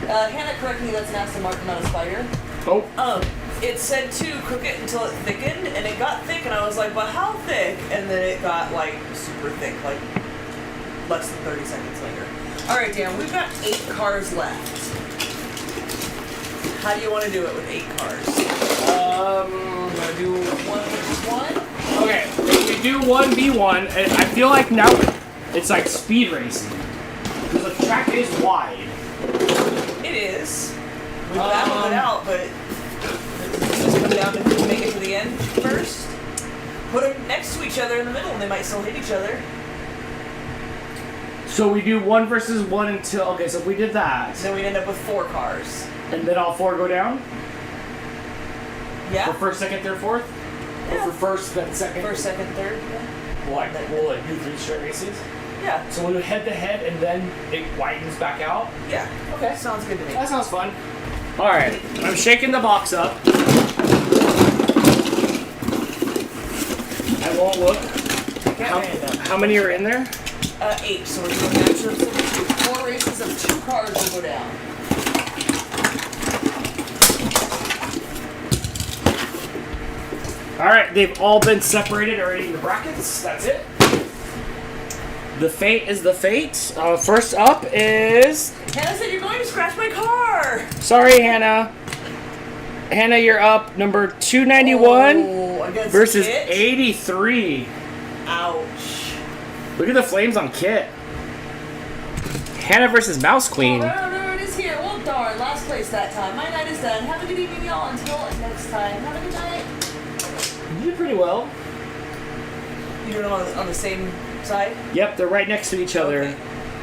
[SPEAKER 3] Hannah, correct me, that's an Aston Martin, not a Spider.
[SPEAKER 1] Oh.
[SPEAKER 3] It said to cook it until it thickened, and it got thick, and I was like, but how thick? And then it got like super thick, like less than 30 seconds later. All right, Dan, we've got 8 cars left. How do you want to do it with 8 cars?
[SPEAKER 1] I'm
[SPEAKER 3] gonna do 1 versus 1?
[SPEAKER 1] Okay, if we do 1v1, I feel like now it's like speed racing. Because the track is wide.
[SPEAKER 3] It is. We battled it out, but just come down to who can make it to the end first. Put them next to each other in the middle, and they might still hit each other.
[SPEAKER 1] So we do 1 versus 1 until... Okay, so if we did that...
[SPEAKER 3] Then we'd end up with 4 cars.
[SPEAKER 1] And then all 4 go down?
[SPEAKER 3] Yeah?
[SPEAKER 1] For first, second, third, fourth?
[SPEAKER 3] Yeah.
[SPEAKER 1] Or for first, then second?
[SPEAKER 3] First, second, third. Yeah.
[SPEAKER 1] We'll do 3 straight races?
[SPEAKER 3] Yeah.
[SPEAKER 1] So we'll do head-to-head and then it widens back out?
[SPEAKER 3] Yeah. Okay. Sounds good to me.
[SPEAKER 1] That sounds fun. Alright, I'm shaking the box up. I won't look. How many are in there?
[SPEAKER 3] 8. So we're doing matchups of 4 races of 2 cars will go down.
[SPEAKER 1] Alright, they've all been separated already in the brackets. That's it. The fate is the fate. First up is...
[SPEAKER 3] Hannah said you're going to scratch my car!
[SPEAKER 1] Sorry, Hannah. Hannah, you're up. Number 291 versus
[SPEAKER 3] Kit?
[SPEAKER 1] 83.
[SPEAKER 3] Ouch.
[SPEAKER 1] Look at the flames on Kit. Hannah versus Mouse Queen.
[SPEAKER 3] Round is here. Well, darn. Last place that time. My night is done. Have a good evening, y'all. Until next time. Have a good night.
[SPEAKER 1] You did pretty well.
[SPEAKER 3] You doing them on the same side?
[SPEAKER 1] Yep, they're right next to each other.
[SPEAKER 3] Okay.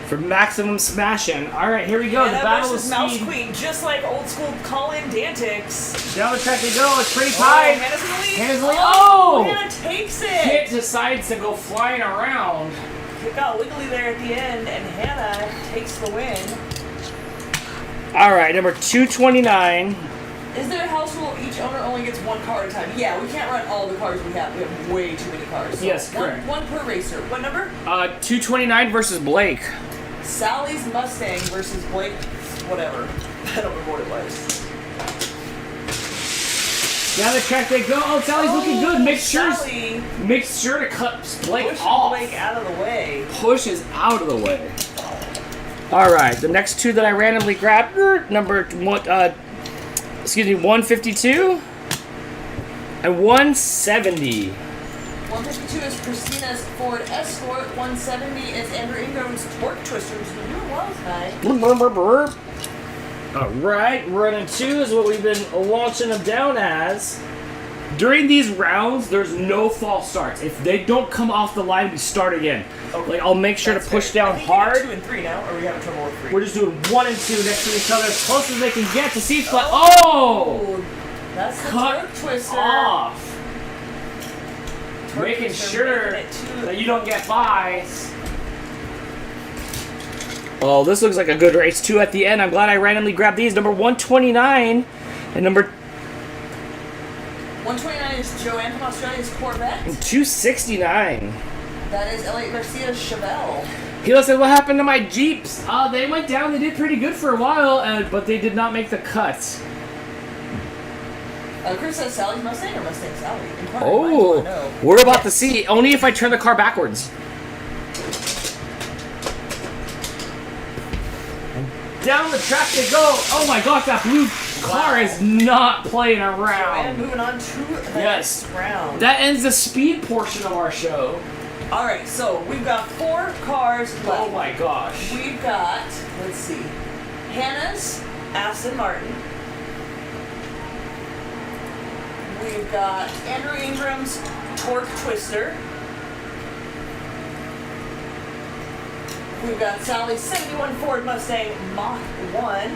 [SPEAKER 1] For maximum smashing. Alright, here we go.
[SPEAKER 3] Hannah
[SPEAKER 1] the battle of
[SPEAKER 3] versus Mouse
[SPEAKER 1] speed.
[SPEAKER 3] Queen, just like old school call-in Dantics.
[SPEAKER 1] Down the track they go. It's pretty tight.
[SPEAKER 3] Hannah's in the lead.
[SPEAKER 1] Hannah's in the lead. Oh!
[SPEAKER 3] Hannah takes it.
[SPEAKER 1] Kit decides to go flying around.
[SPEAKER 3] It got wiggly there at the end, and Hannah takes the win.
[SPEAKER 1] Alright, number 229.
[SPEAKER 3] Is there a house rule each owner only gets one car at a time? Yeah, we can't run all the cars we have. We have way too many cars. So
[SPEAKER 1] Yes, correct.
[SPEAKER 3] One per racer. What number?
[SPEAKER 1] 229 versus Blake.
[SPEAKER 3] Sally's Mustang versus Blake, whatever. I don't remember what it was.
[SPEAKER 1] Down the track they go. Oh, Sally's looking good. Make sure to cut Blake
[SPEAKER 3] Push
[SPEAKER 1] off.
[SPEAKER 3] Blake out of the way.
[SPEAKER 1] Pushes out of the way. All right, the next two that I randomly grabbed were number 152 and 170.
[SPEAKER 3] 152 is Christina's Ford Escort. 170 is Andrew Ingram's Torque Twisters. You're doing well tonight.
[SPEAKER 1] All right, running two is what we've been launching them down as. During these rounds, there's no false starts. If they don't come off the line, we start again.
[SPEAKER 3] Okay.
[SPEAKER 1] Like I'll make sure
[SPEAKER 3] That's
[SPEAKER 1] to push
[SPEAKER 3] fair.
[SPEAKER 1] down
[SPEAKER 3] I think you got
[SPEAKER 1] hard.
[SPEAKER 3] 2 and 3 now, or are we having trouble with 3?
[SPEAKER 1] We're just doing 1 and 2 next to each other, as close as they can get to see flat. Oh!
[SPEAKER 3] That's the
[SPEAKER 1] Cut
[SPEAKER 3] Torque Twister.
[SPEAKER 1] off.
[SPEAKER 3] Torque
[SPEAKER 1] Making
[SPEAKER 3] Twister
[SPEAKER 1] sure
[SPEAKER 3] making it two.
[SPEAKER 1] that you don't get by. Oh, this looks like a good race too at the end. I'm glad I randomly grabbed these. Number 129 and number
[SPEAKER 3] 129 is Joanne from Australia's Corvette.
[SPEAKER 1] 269.
[SPEAKER 3] That is Elliot Garcia's Chevelle.
[SPEAKER 1] He said, "What happened to my Jeeps?" They went down. They did pretty good for a while, but they did not make the cut.
[SPEAKER 3] Chris says Sally's Mustang or Mustang Sally? Inquiry minds
[SPEAKER 1] Oh,
[SPEAKER 3] wanna know.
[SPEAKER 1] we're about to see. Only if I turn the car backwards. And down the track they go. Oh my gosh, that blue car is not playing
[SPEAKER 3] And
[SPEAKER 1] around.
[SPEAKER 3] moving on to the
[SPEAKER 1] Yes.
[SPEAKER 3] next round.
[SPEAKER 1] That ends the speed portion of our show.
[SPEAKER 3] Alright, so we've got 4 cars left.
[SPEAKER 1] Oh my gosh.
[SPEAKER 3] We've got, let's see, Hannah's Aston Martin. We've got Andrew Ingram's Torque Twister. We've got Sally's 71 Ford Mustang Mach 1.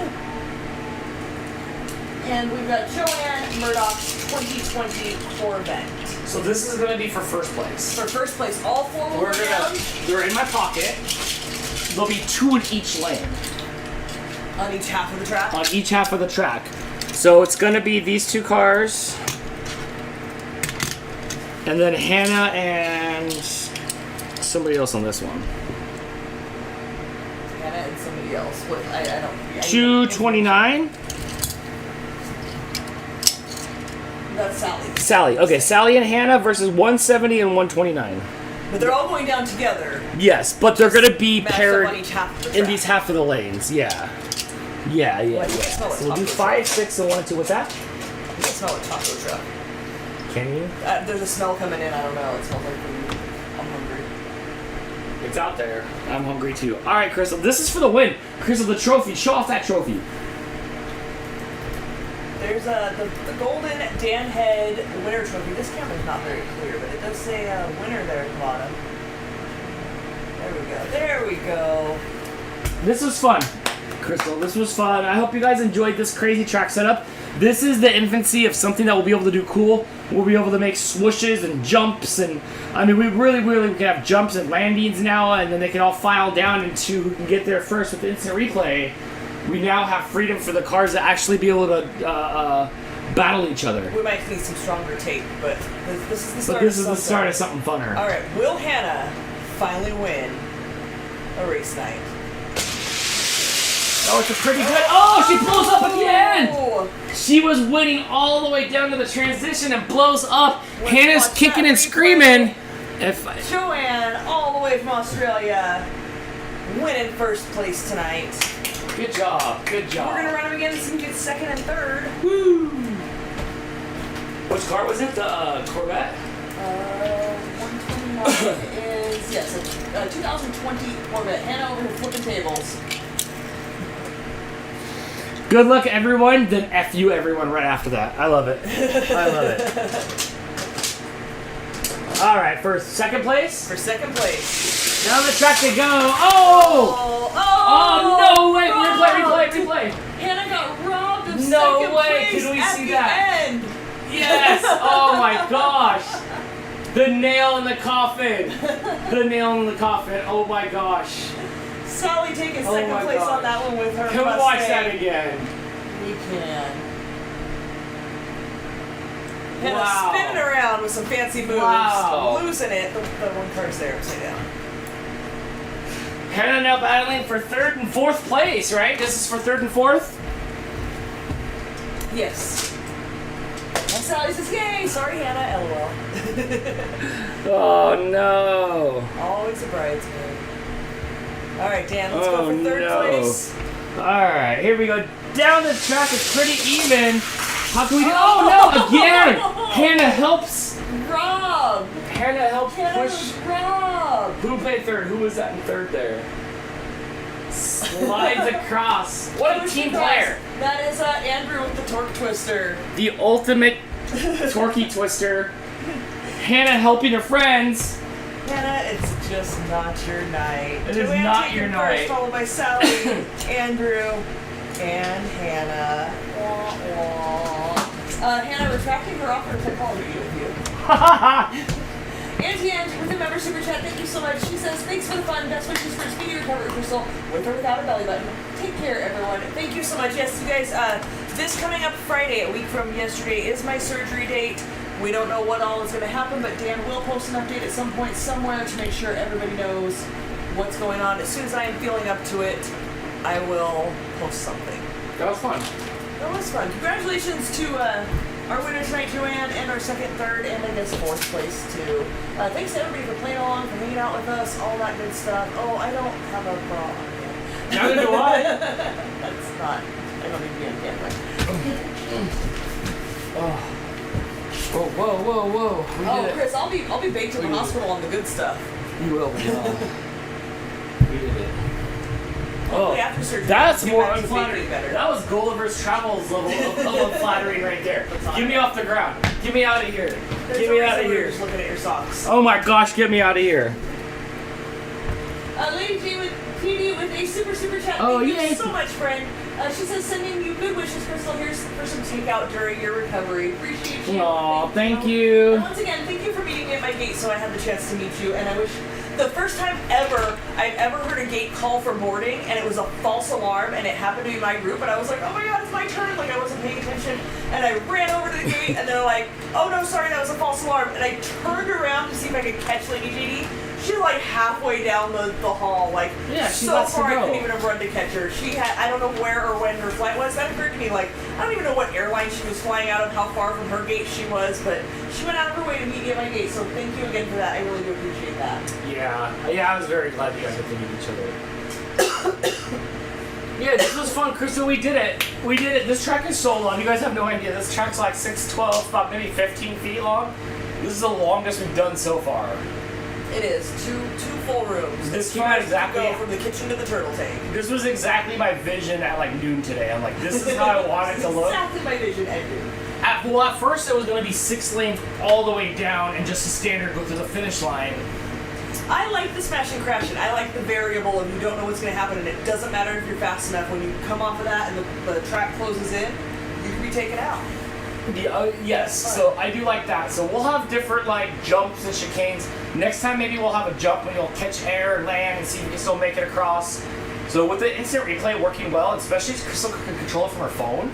[SPEAKER 3] And we've got Joanne Murdoch's 2020 Corvette.
[SPEAKER 1] So this is going to be for first place.
[SPEAKER 3] For first place, all 4 will go down
[SPEAKER 1] They're in my pocket. There'll be 2 in each lane.
[SPEAKER 3] on each half of the track.
[SPEAKER 1] On each half of the track. So it's going to be these 2 cars. And then Hannah and somebody else on this one.
[SPEAKER 3] Hannah and somebody else. What? I don't.
[SPEAKER 1] 229.
[SPEAKER 3] That's Sally.
[SPEAKER 1] Sally. Okay, Sally and Hannah versus 170 and 129.
[SPEAKER 3] But they're all going down together.
[SPEAKER 1] Yes, but they're going to be
[SPEAKER 3] Matched up
[SPEAKER 1] paired
[SPEAKER 3] on each half of the
[SPEAKER 1] in
[SPEAKER 3] track.
[SPEAKER 1] these half of the lanes. Yeah. Yeah.
[SPEAKER 3] Like, smell
[SPEAKER 1] So
[SPEAKER 3] a
[SPEAKER 1] we'll do
[SPEAKER 3] taco
[SPEAKER 1] 5, 6, and 1, 2. What's that?
[SPEAKER 3] You can smell a taco truck.
[SPEAKER 1] Can you?
[SPEAKER 3] There's a smell coming in. I don't know. It smells like food. I'm hungry.
[SPEAKER 1] It's out there. I'm hungry too. All right, Crystal. This is for the win. Crystal, the trophy. Show off that trophy.
[SPEAKER 3] There's the golden Dan Head winner trophy. This camera's not very clear, but it does say winner there at the bottom. There we go. There we go.
[SPEAKER 1] This was fun, Crystal. This was fun. I hope you guys enjoyed this crazy track setup. This is the infancy of something that we'll be able to do cool. We'll be able to make swooshes and jumps, and I mean, we can have jumps and landings now, and then they can all file down into who can get there first with the instant replay. We now have freedom for the cars to actually be able to battle each other.
[SPEAKER 3] We might need some stronger tape, but this is the start.
[SPEAKER 1] But this is the start of something funner.
[SPEAKER 3] All right, will Hannah finally win a race night?
[SPEAKER 1] Oh, it's a pretty good. Oh, she blows up at the end.
[SPEAKER 3] Oh!
[SPEAKER 1] She was winning all the way down to the transition and blows up.
[SPEAKER 3] Let's
[SPEAKER 1] Hannah's
[SPEAKER 3] watch
[SPEAKER 1] kicking
[SPEAKER 3] that
[SPEAKER 1] and
[SPEAKER 3] replay.
[SPEAKER 1] screaming. If
[SPEAKER 3] Joanne, all the way from Australia, winning first place tonight.
[SPEAKER 1] good job, good job.
[SPEAKER 3] We're gonna run them again so we can get second and third.
[SPEAKER 1] Woo! Which car was it? The Corvette.
[SPEAKER 3] 129 is yes, a 2020 Corvette. Hannah over here flipping tables.
[SPEAKER 1] Good luck, everyone. Then F you, everyone, right after that. I love it. I love it. All right, for second place.
[SPEAKER 2] For second place.
[SPEAKER 1] Down the track they go. Oh! Oh no! Wait! Replay!
[SPEAKER 2] Hannah got robbed of
[SPEAKER 1] No
[SPEAKER 2] second
[SPEAKER 1] way!
[SPEAKER 2] place
[SPEAKER 1] Can we
[SPEAKER 2] at
[SPEAKER 1] see
[SPEAKER 2] the
[SPEAKER 1] that?
[SPEAKER 2] end.
[SPEAKER 1] Yes! Oh my gosh! The nail in the coffin. The nail in the coffin. Oh my gosh.
[SPEAKER 2] Sally taking
[SPEAKER 1] Oh
[SPEAKER 2] second
[SPEAKER 1] my
[SPEAKER 2] place
[SPEAKER 1] gosh.
[SPEAKER 2] on that one with her
[SPEAKER 1] Can we
[SPEAKER 2] Mustang.
[SPEAKER 1] watch that again?
[SPEAKER 2] We can. Hannah
[SPEAKER 1] Wow.
[SPEAKER 2] spinning around with some fancy moves,
[SPEAKER 1] Wow.
[SPEAKER 2] losing it. The one car's there upside down.
[SPEAKER 1] Hannah now battling for 3rd and 4th place, right? This is for 3rd and 4th?
[SPEAKER 2] Yes. And Sally says, yay! Sorry, Hannah. LOL.
[SPEAKER 1] Oh no.
[SPEAKER 2] Always a bridesmaid. Alright, Dan, let's go
[SPEAKER 1] Oh,
[SPEAKER 2] for 3rd
[SPEAKER 1] no.
[SPEAKER 2] place.
[SPEAKER 1] Alright, here we go. Down the track is pretty even. How can we do? Oh no! Again! Hannah helps.
[SPEAKER 2] Rob!
[SPEAKER 1] Hannah helps
[SPEAKER 2] Hannah
[SPEAKER 1] push.
[SPEAKER 2] Rob!
[SPEAKER 1] Who played 3rd? Who was that in 3rd there? Slides across. What a team player!
[SPEAKER 2] That is Andrew with the torque twister.
[SPEAKER 1] The ultimate torquey twister. Hannah helping her friends.
[SPEAKER 2] Hannah, it's just not your night.
[SPEAKER 1] It is
[SPEAKER 2] Joanne
[SPEAKER 1] not
[SPEAKER 2] taking
[SPEAKER 1] your
[SPEAKER 2] first,
[SPEAKER 1] night.
[SPEAKER 2] followed by Sally, Andrew, and Hannah. Hannah retracting her offer to play Call of Duty with you. Angie with a member super chat, thank you so much. She says, thanks for the fun. Best wishes for a speedy recovery, Crystal, with or without a belly button. Take care, everyone. Thank you so much. Yes, you guys, this coming up Friday, a week from yesterday, is my surgery date. We don't know what all is going to happen, but Dan will post an update at some point somewhere to make sure everybody knows what's going on. As soon as I am feeling up to it, I will post something.
[SPEAKER 1] That was fun.
[SPEAKER 2] That was fun. Congratulations to our winner tonight, Joanne, and our 2nd, 3rd, and I guess 4th place too. Thanks to everybody for playing along, for hanging out with us, all that good stuff. Oh, I don't have a bra on yet.
[SPEAKER 1] Neither do I.
[SPEAKER 2] That's not. I don't need to be on camera.
[SPEAKER 1] Oh. Whoa. We did it.
[SPEAKER 2] Chris, I'll be baked in the hospital on the good stuff.
[SPEAKER 1] You will be. We did it.
[SPEAKER 2] Hopefully after surgery,
[SPEAKER 1] That's
[SPEAKER 2] get
[SPEAKER 1] more
[SPEAKER 2] back to
[SPEAKER 1] unflattering.
[SPEAKER 2] baking better.
[SPEAKER 1] That was Gulliver's Travels level of unflattering right there. Get me off the ground. Get me out of here.
[SPEAKER 2] There's
[SPEAKER 1] Get
[SPEAKER 2] no
[SPEAKER 1] me out
[SPEAKER 2] reason
[SPEAKER 1] of
[SPEAKER 2] we were
[SPEAKER 1] here.
[SPEAKER 2] Just looking at your socks.
[SPEAKER 1] Oh my gosh, get me out of here.
[SPEAKER 2] Lady G with PD with a super chat.
[SPEAKER 1] Oh,
[SPEAKER 2] Thank
[SPEAKER 1] yay.
[SPEAKER 2] you so much, friend. She says, sending you good wishes, Crystal. Here's for some takeout during your recovery. Appreciate you.
[SPEAKER 1] Aw, thank you.
[SPEAKER 2] And once again, thank you for meeting me at my gate so I had the chance to meet you. And I wish the first time ever I've ever heard a gate call for boarding, and it was a false alarm, and it happened to be my group, and I was like, oh my god, it's my turn. Like, I wasn't paying attention. And I ran over to the gate, and they're like, oh no, sorry, that was a false alarm. And I turned around to see if I could catch Lady JD. She's like halfway down the hall, like
[SPEAKER 1] she
[SPEAKER 2] so
[SPEAKER 1] lets
[SPEAKER 2] far
[SPEAKER 1] her
[SPEAKER 2] I
[SPEAKER 1] go.
[SPEAKER 2] couldn't even have run to catch her. She had, I don't know where or when her flight was. That occurred to me, like, I don't even know what airline she was flying out of, how far from her gate she was, but she went out of her way to meet me at my gate, so thank you again for that. I really do appreciate that.
[SPEAKER 1] Yeah, I was very glad you guys got to meet each other. Yeah, this was fun, Crystal. We did it. This track is so long. You guys have no idea. This track's like 6, 12, about maybe 15 feet long. This is the longest we've done so far.
[SPEAKER 2] It is. Two full rooms.
[SPEAKER 1] This
[SPEAKER 2] As
[SPEAKER 1] came
[SPEAKER 2] far
[SPEAKER 1] out
[SPEAKER 2] as you
[SPEAKER 1] exactly-
[SPEAKER 2] go from the kitchen to the turtle tank.
[SPEAKER 1] This was exactly my vision at like noon today. I'm like, this is how I want it to look.
[SPEAKER 2] Exactly my vision, Andrew.
[SPEAKER 1] At first it was going to be 6 lanes all the way down and just a standard go to the finish line.
[SPEAKER 2] I like the smash and crash, and I like the variable of you don't know what's going to happen, and it doesn't matter if you're fast enough. When you come off of that and the track closes in, you can be taken out.
[SPEAKER 1] Yes, so I do like that. So we'll have different like jumps and chicanes. Next time maybe we'll have a jump when you'll catch air and land and see if you can still make it across. So with the instant replay working well, especially if Crystal can control it from her phone.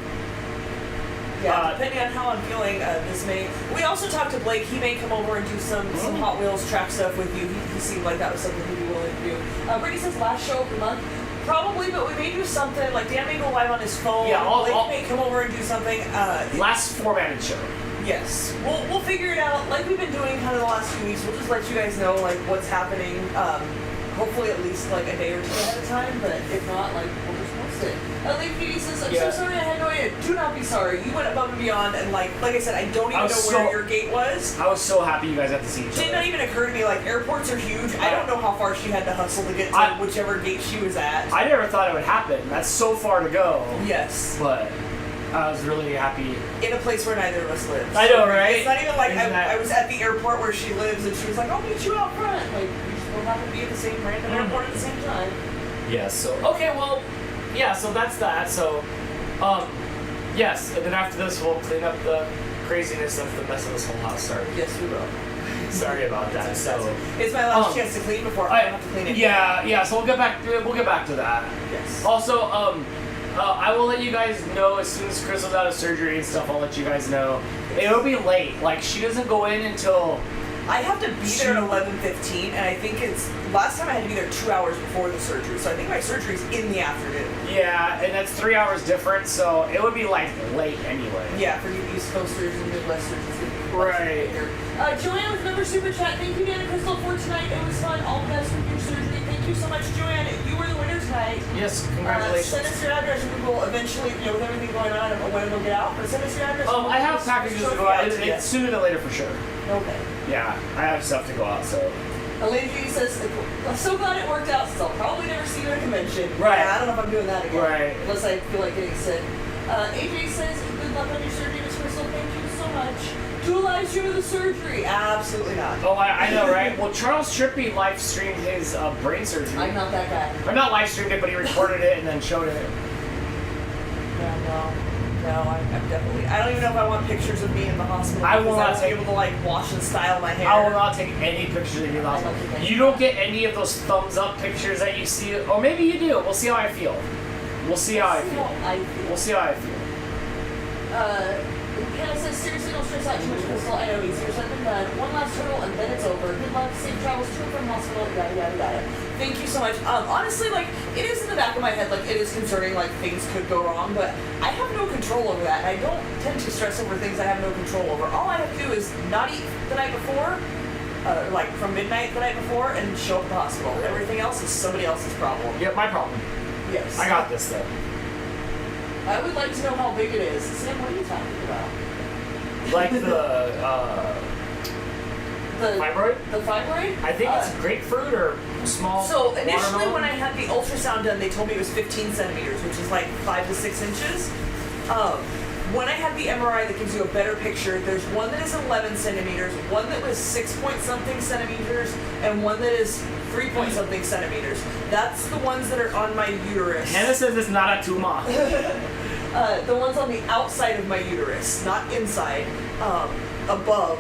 [SPEAKER 2] Yeah, depending on how I'm feeling, this may. We also talked to Blake. He may come over and do some Hot Wheels track stuff with you. He seemed like that was something he'd be willing to do. Brittany says last show of the month. Probably, but we may do something, like Dan may go live on his phone.
[SPEAKER 1] Yeah,
[SPEAKER 2] Blake may come over and do something.
[SPEAKER 1] Last formatted show.
[SPEAKER 2] Yes. We'll figure it out, like we've been doing kind of the last few weeks. We'll just let you guys know, like, what's happening. Hopefully at least, like, a day or two ahead of time, but if not, like, we'll just post
[SPEAKER 3] fantastic. Lady says, I'm
[SPEAKER 1] Yeah.
[SPEAKER 3] so sorry I had no idea. Do not be sorry. You went above and beyond, and like I said, I don't even know where your gate was.
[SPEAKER 1] I was so happy you guys got to see each other.
[SPEAKER 3] Did not even occur to me, like, airports are huge. I don't know how far she had to hustle to get to whichever gate she was at.
[SPEAKER 1] I never thought it would happen. That's so far to go.
[SPEAKER 3] Yes.
[SPEAKER 1] But I was really happy.
[SPEAKER 3] In a place where neither of us lives.
[SPEAKER 1] I know, right?
[SPEAKER 3] It's not even like I was at the airport where she lives, and she was like, I'll meet you out front. Like, we just both happen to be at the same random airport at the same time.
[SPEAKER 1] Yeah, so, okay, well, yeah, so that's that. So, yes, and then after this, we'll clean up the craziness of the mess of this whole house. Sorry.
[SPEAKER 3] Yes, we will.
[SPEAKER 1] Sorry about that. So,
[SPEAKER 3] it's my last chance to clean before I have to clean it.
[SPEAKER 1] Yeah, so we'll get back to that.
[SPEAKER 3] Yes.
[SPEAKER 1] Also, I will let you guys know as soon as Crystal's out of surgery and stuff. I'll let you guys know. It'll be late. Like, she doesn't go in until
[SPEAKER 3] I have to be there at 11:15, and I think it's last time I had to be there 2 hours before the surgery. So I think my surgery's in the afternoon.
[SPEAKER 1] Yeah, and that's 3 hours different, so it would be like late anyway.
[SPEAKER 3] Yeah, for you East Coasters and Midwesters, it's gonna be
[SPEAKER 1] Right.
[SPEAKER 3] later. Joanne with member super chat. Thank you, Dan and Crystal, for tonight. It was fun. All the best with your surgery. Thank you so much, Joanne. You were the winner tonight.
[SPEAKER 1] Yes, congratulations.
[SPEAKER 3] Send us your address, and we will eventually, with everything going on, I don't know when it'll get out, but send us your address.
[SPEAKER 1] I have packages to go out. It's sooner than later for sure.
[SPEAKER 3] Okay.
[SPEAKER 1] Yeah, I have stuff to go out, so.
[SPEAKER 3] Lady G says, I'm so glad it worked out, since I'll probably never see you at a convention.
[SPEAKER 1] Right.
[SPEAKER 3] Yeah, I don't know if I'm doing that again.
[SPEAKER 1] Right.
[SPEAKER 3] Unless I feel like getting sick. AJ says, good luck on your surgery, Miss Crystal. Thank you so much. Do a live stream of the surgery. Absolutely not.
[SPEAKER 1] Oh, I know, right? Well, Charles Trippy live streamed his brain surgery.
[SPEAKER 3] I'm not that guy.
[SPEAKER 1] Or not live streamed it, but he recorded it and then showed it.
[SPEAKER 3] No, I'm definitely. I don't even know if I want pictures of me in the hospital.
[SPEAKER 1] I will not
[SPEAKER 3] be
[SPEAKER 1] take
[SPEAKER 3] able to like wash and style my hair.
[SPEAKER 1] I will not take any pictures of you in the hospital. You don't get any of those thumbs up pictures that you see, or maybe you do. We'll see how I feel. We'll see how I feel. We'll see how I feel.
[SPEAKER 3] Hannah says, seriously, don't stress out too much, Crystal. I know, easier said than done. One last hurdle and then it's over. Good luck, safe travels to and from hospital, yada, yada, yada. Thank you so much. Honestly, like, it is in the back of my head, like, it is concerning, like, things could go wrong, but I have no control over that, and I don't tend to stress over things I have no control over. All I have to do is not eat the night before, like, from midnight the night before, and show up at the hospital. Everything else is somebody else's problem.
[SPEAKER 1] Yeah, my problem.
[SPEAKER 3] Yes.
[SPEAKER 1] I got this, though.
[SPEAKER 3] I would like to know how big it is. Sam, what are you talking about?
[SPEAKER 1] Like the fibroid?
[SPEAKER 3] The fibroid?
[SPEAKER 1] I think it's grapefruit or small.
[SPEAKER 3] So initially
[SPEAKER 1] watermelon.
[SPEAKER 3] when I had the ultrasound done, they told me it was 15 centimeters, which is like 5 to 6 inches. When I had the MRI that gives you a better picture, there's one that is 11 centimeters, one that was 6 point something centimeters, and one that is 3 point something centimeters. That's the ones that are on my uterus.
[SPEAKER 1] Hannah says it's not a tumor.
[SPEAKER 3] The ones on the outside of my uterus, not inside, above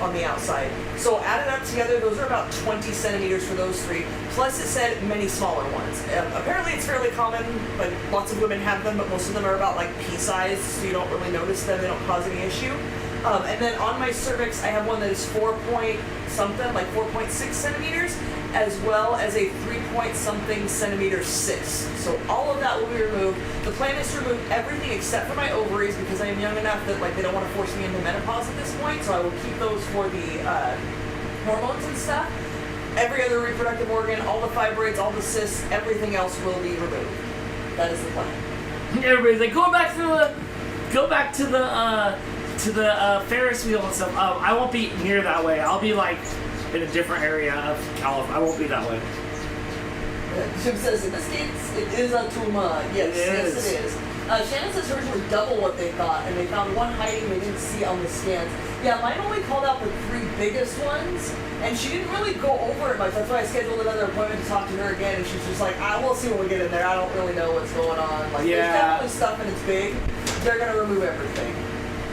[SPEAKER 3] on the outside. So added up together, those are about 20 centimeters for those three. Plus it said many smaller ones. Apparently it's fairly common, like lots of women have them, but most of them are about like pea size, so you don't really notice them, they don't cause any issue. And then on my cervix, I have one that is 4 point something, like 4.6 centimeters, as well as a 3 point something centimeter cyst. So all of that will be removed. The plan is to remove everything except for my ovaries because I am young enough that like they don't want to force me into menopause at this point. So I will keep those for the hormones and stuff. Every other reproductive organ, all the fibroids, all the cysts, everything else will be removed. That is the plan.
[SPEAKER 1] Everybody's like, go back to the Ferris wheel and stuff. I won't be near that way. I'll be like in a different area of California. I won't be that way.
[SPEAKER 3] Jim says, in this case, it is a tumor. Yes, yes it is. Shannon says hers was double what they thought, and they found one hiding they didn't see on the scans. Yeah, mine only called out the 3 biggest ones, and she didn't really go over it much. That's why I scheduled another appointment to talk to her again, and she's just like, we'll see when we get in there. I don't really know what's going on. Like, there's definitely stuff, and it's big. They're going to remove everything.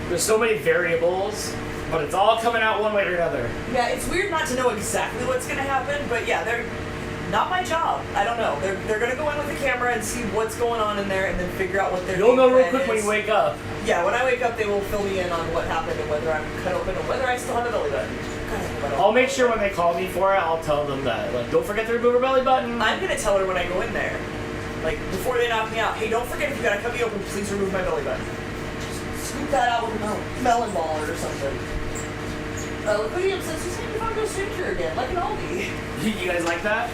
[SPEAKER 1] There's so many variables, but it's all coming out one way or another.
[SPEAKER 3] Yeah, it's weird not to know exactly what's going to happen, but yeah, they're not my job. I don't know. They're going to go in with the camera and see what's going on in there and then figure out what they're doing.
[SPEAKER 1] You'll know real quick when you wake up.
[SPEAKER 3] Yeah, when I wake up, they will fill me in on what happened and whether I'm cut open and whether I still have a belly button.
[SPEAKER 1] I'll make sure when they call me for it, I'll tell them that. Like, don't forget to remove her belly button.
[SPEAKER 3] I'm going to tell her when I go in there. Like, before they knock me out, hey, don't forget if you got to cut me open, please remove my belly button. Scoop that out with a melon ball or something. Liquidium says, just make me find a stranger again, like an Aldi.
[SPEAKER 1] You guys like that?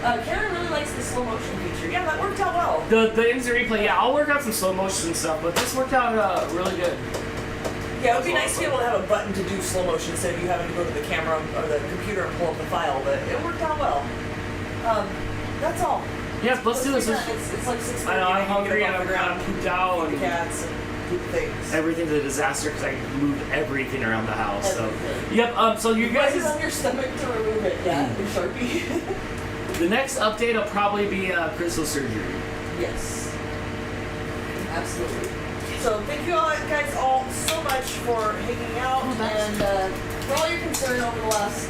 [SPEAKER 3] Karen really likes the slow motion feature. Yeah, that worked out well.
[SPEAKER 1] The instant replay, yeah, I'll work out some slow motion stuff, but this worked out really good.
[SPEAKER 3] Yeah, it would be nice to be able to have a button to do slow motion instead of you having to go to the camera or the computer and pull up the file, but it worked out well. That's all.
[SPEAKER 1] Yeah, let's do this.
[SPEAKER 3] It's like 6
[SPEAKER 1] I know, I'm hungry and I'm kind of pooped out and
[SPEAKER 3] cats and poop things.
[SPEAKER 1] everything's a disaster because I moved everything around the house. So,
[SPEAKER 3] Everything.
[SPEAKER 1] yep. So you
[SPEAKER 3] Write
[SPEAKER 1] guys,
[SPEAKER 3] it on your stomach to remove it. Yeah, in Sharpie.
[SPEAKER 1] the next update will probably be crystal surgery.
[SPEAKER 3] Yes. Absolutely. So thank you all guys all so much for hanging out and for all your concern over the last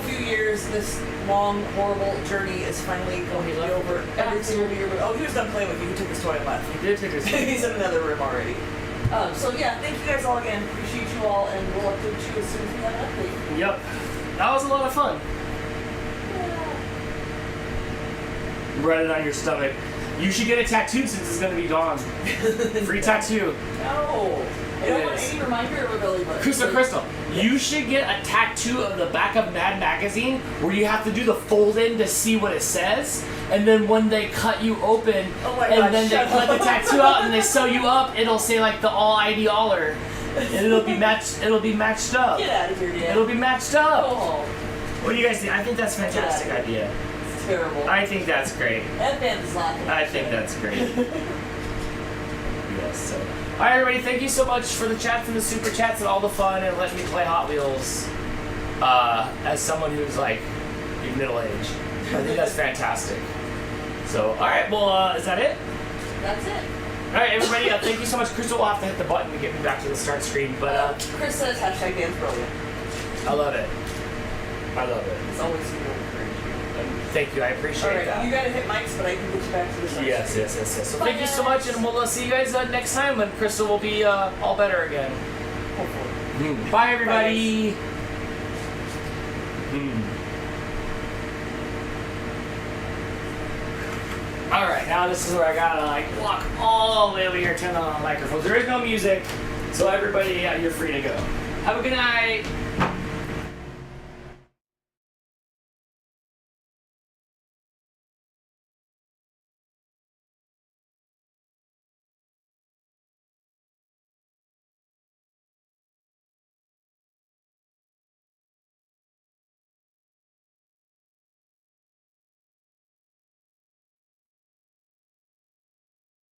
[SPEAKER 3] few years. This long, horrible journey is finally going to be over. Everything will be over. Oh, he was done playing with you. He took his toy and left.
[SPEAKER 1] He did take his
[SPEAKER 3] He's in another room already. So yeah, thank you guys all again. Appreciate you all, and we'll update you as soon as we have an update.
[SPEAKER 1] Yep. That was a lot of fun. Write it on your stomach. You should get a tattoo since it's going to be gone. Free tattoo.
[SPEAKER 3] No. I don't want any reminder of a belly button.
[SPEAKER 1] Crystal, you should get a tattoo of the back of Mad Magazine where you have to do the fold in to see what it says, and then when they cut you open, and then they cut the tattoo out and they sew you up, it'll say like the all ID aller, and it'll be matched. It'll be matched up.
[SPEAKER 3] Get out of here, Dan.
[SPEAKER 1] It'll be matched up.
[SPEAKER 3] Go home.
[SPEAKER 1] What do you guys think? I think that's a fantastic idea.
[SPEAKER 3] It's terrible.
[SPEAKER 1] I think that's great.
[SPEAKER 3] That band's laughing.
[SPEAKER 1] I think that's great. Yes. So. All right, everybody. Thank you so much for the chats and the super chats and all the fun and letting me play Hot Wheels. As someone who's like middle aged, I think that's fantastic. So, all right. Well, is that it?
[SPEAKER 3] That's it.
[SPEAKER 1] All right, everybody. Thank you so much. Crystal will have to hit the button to get me back to the start screen, but
[SPEAKER 3] Chris says hashtag Dan's brilliant.
[SPEAKER 1] I love it. I love it.
[SPEAKER 3] It's always super encouraging.
[SPEAKER 1] Thank you. I appreciate
[SPEAKER 3] All right,
[SPEAKER 1] that.
[SPEAKER 3] you gotta hit mics, but I can get you back to the start.
[SPEAKER 1] Yes. So
[SPEAKER 3] Bye,
[SPEAKER 1] thank you so much, and we'll see you guys next time when Crystal will be all better again.
[SPEAKER 3] Hopefully.
[SPEAKER 1] Bye, everybody. All right, now this is where I gotta like walk all the way over here, turn on the microphones. There is no music, so everybody, you're free to go. Have a good night.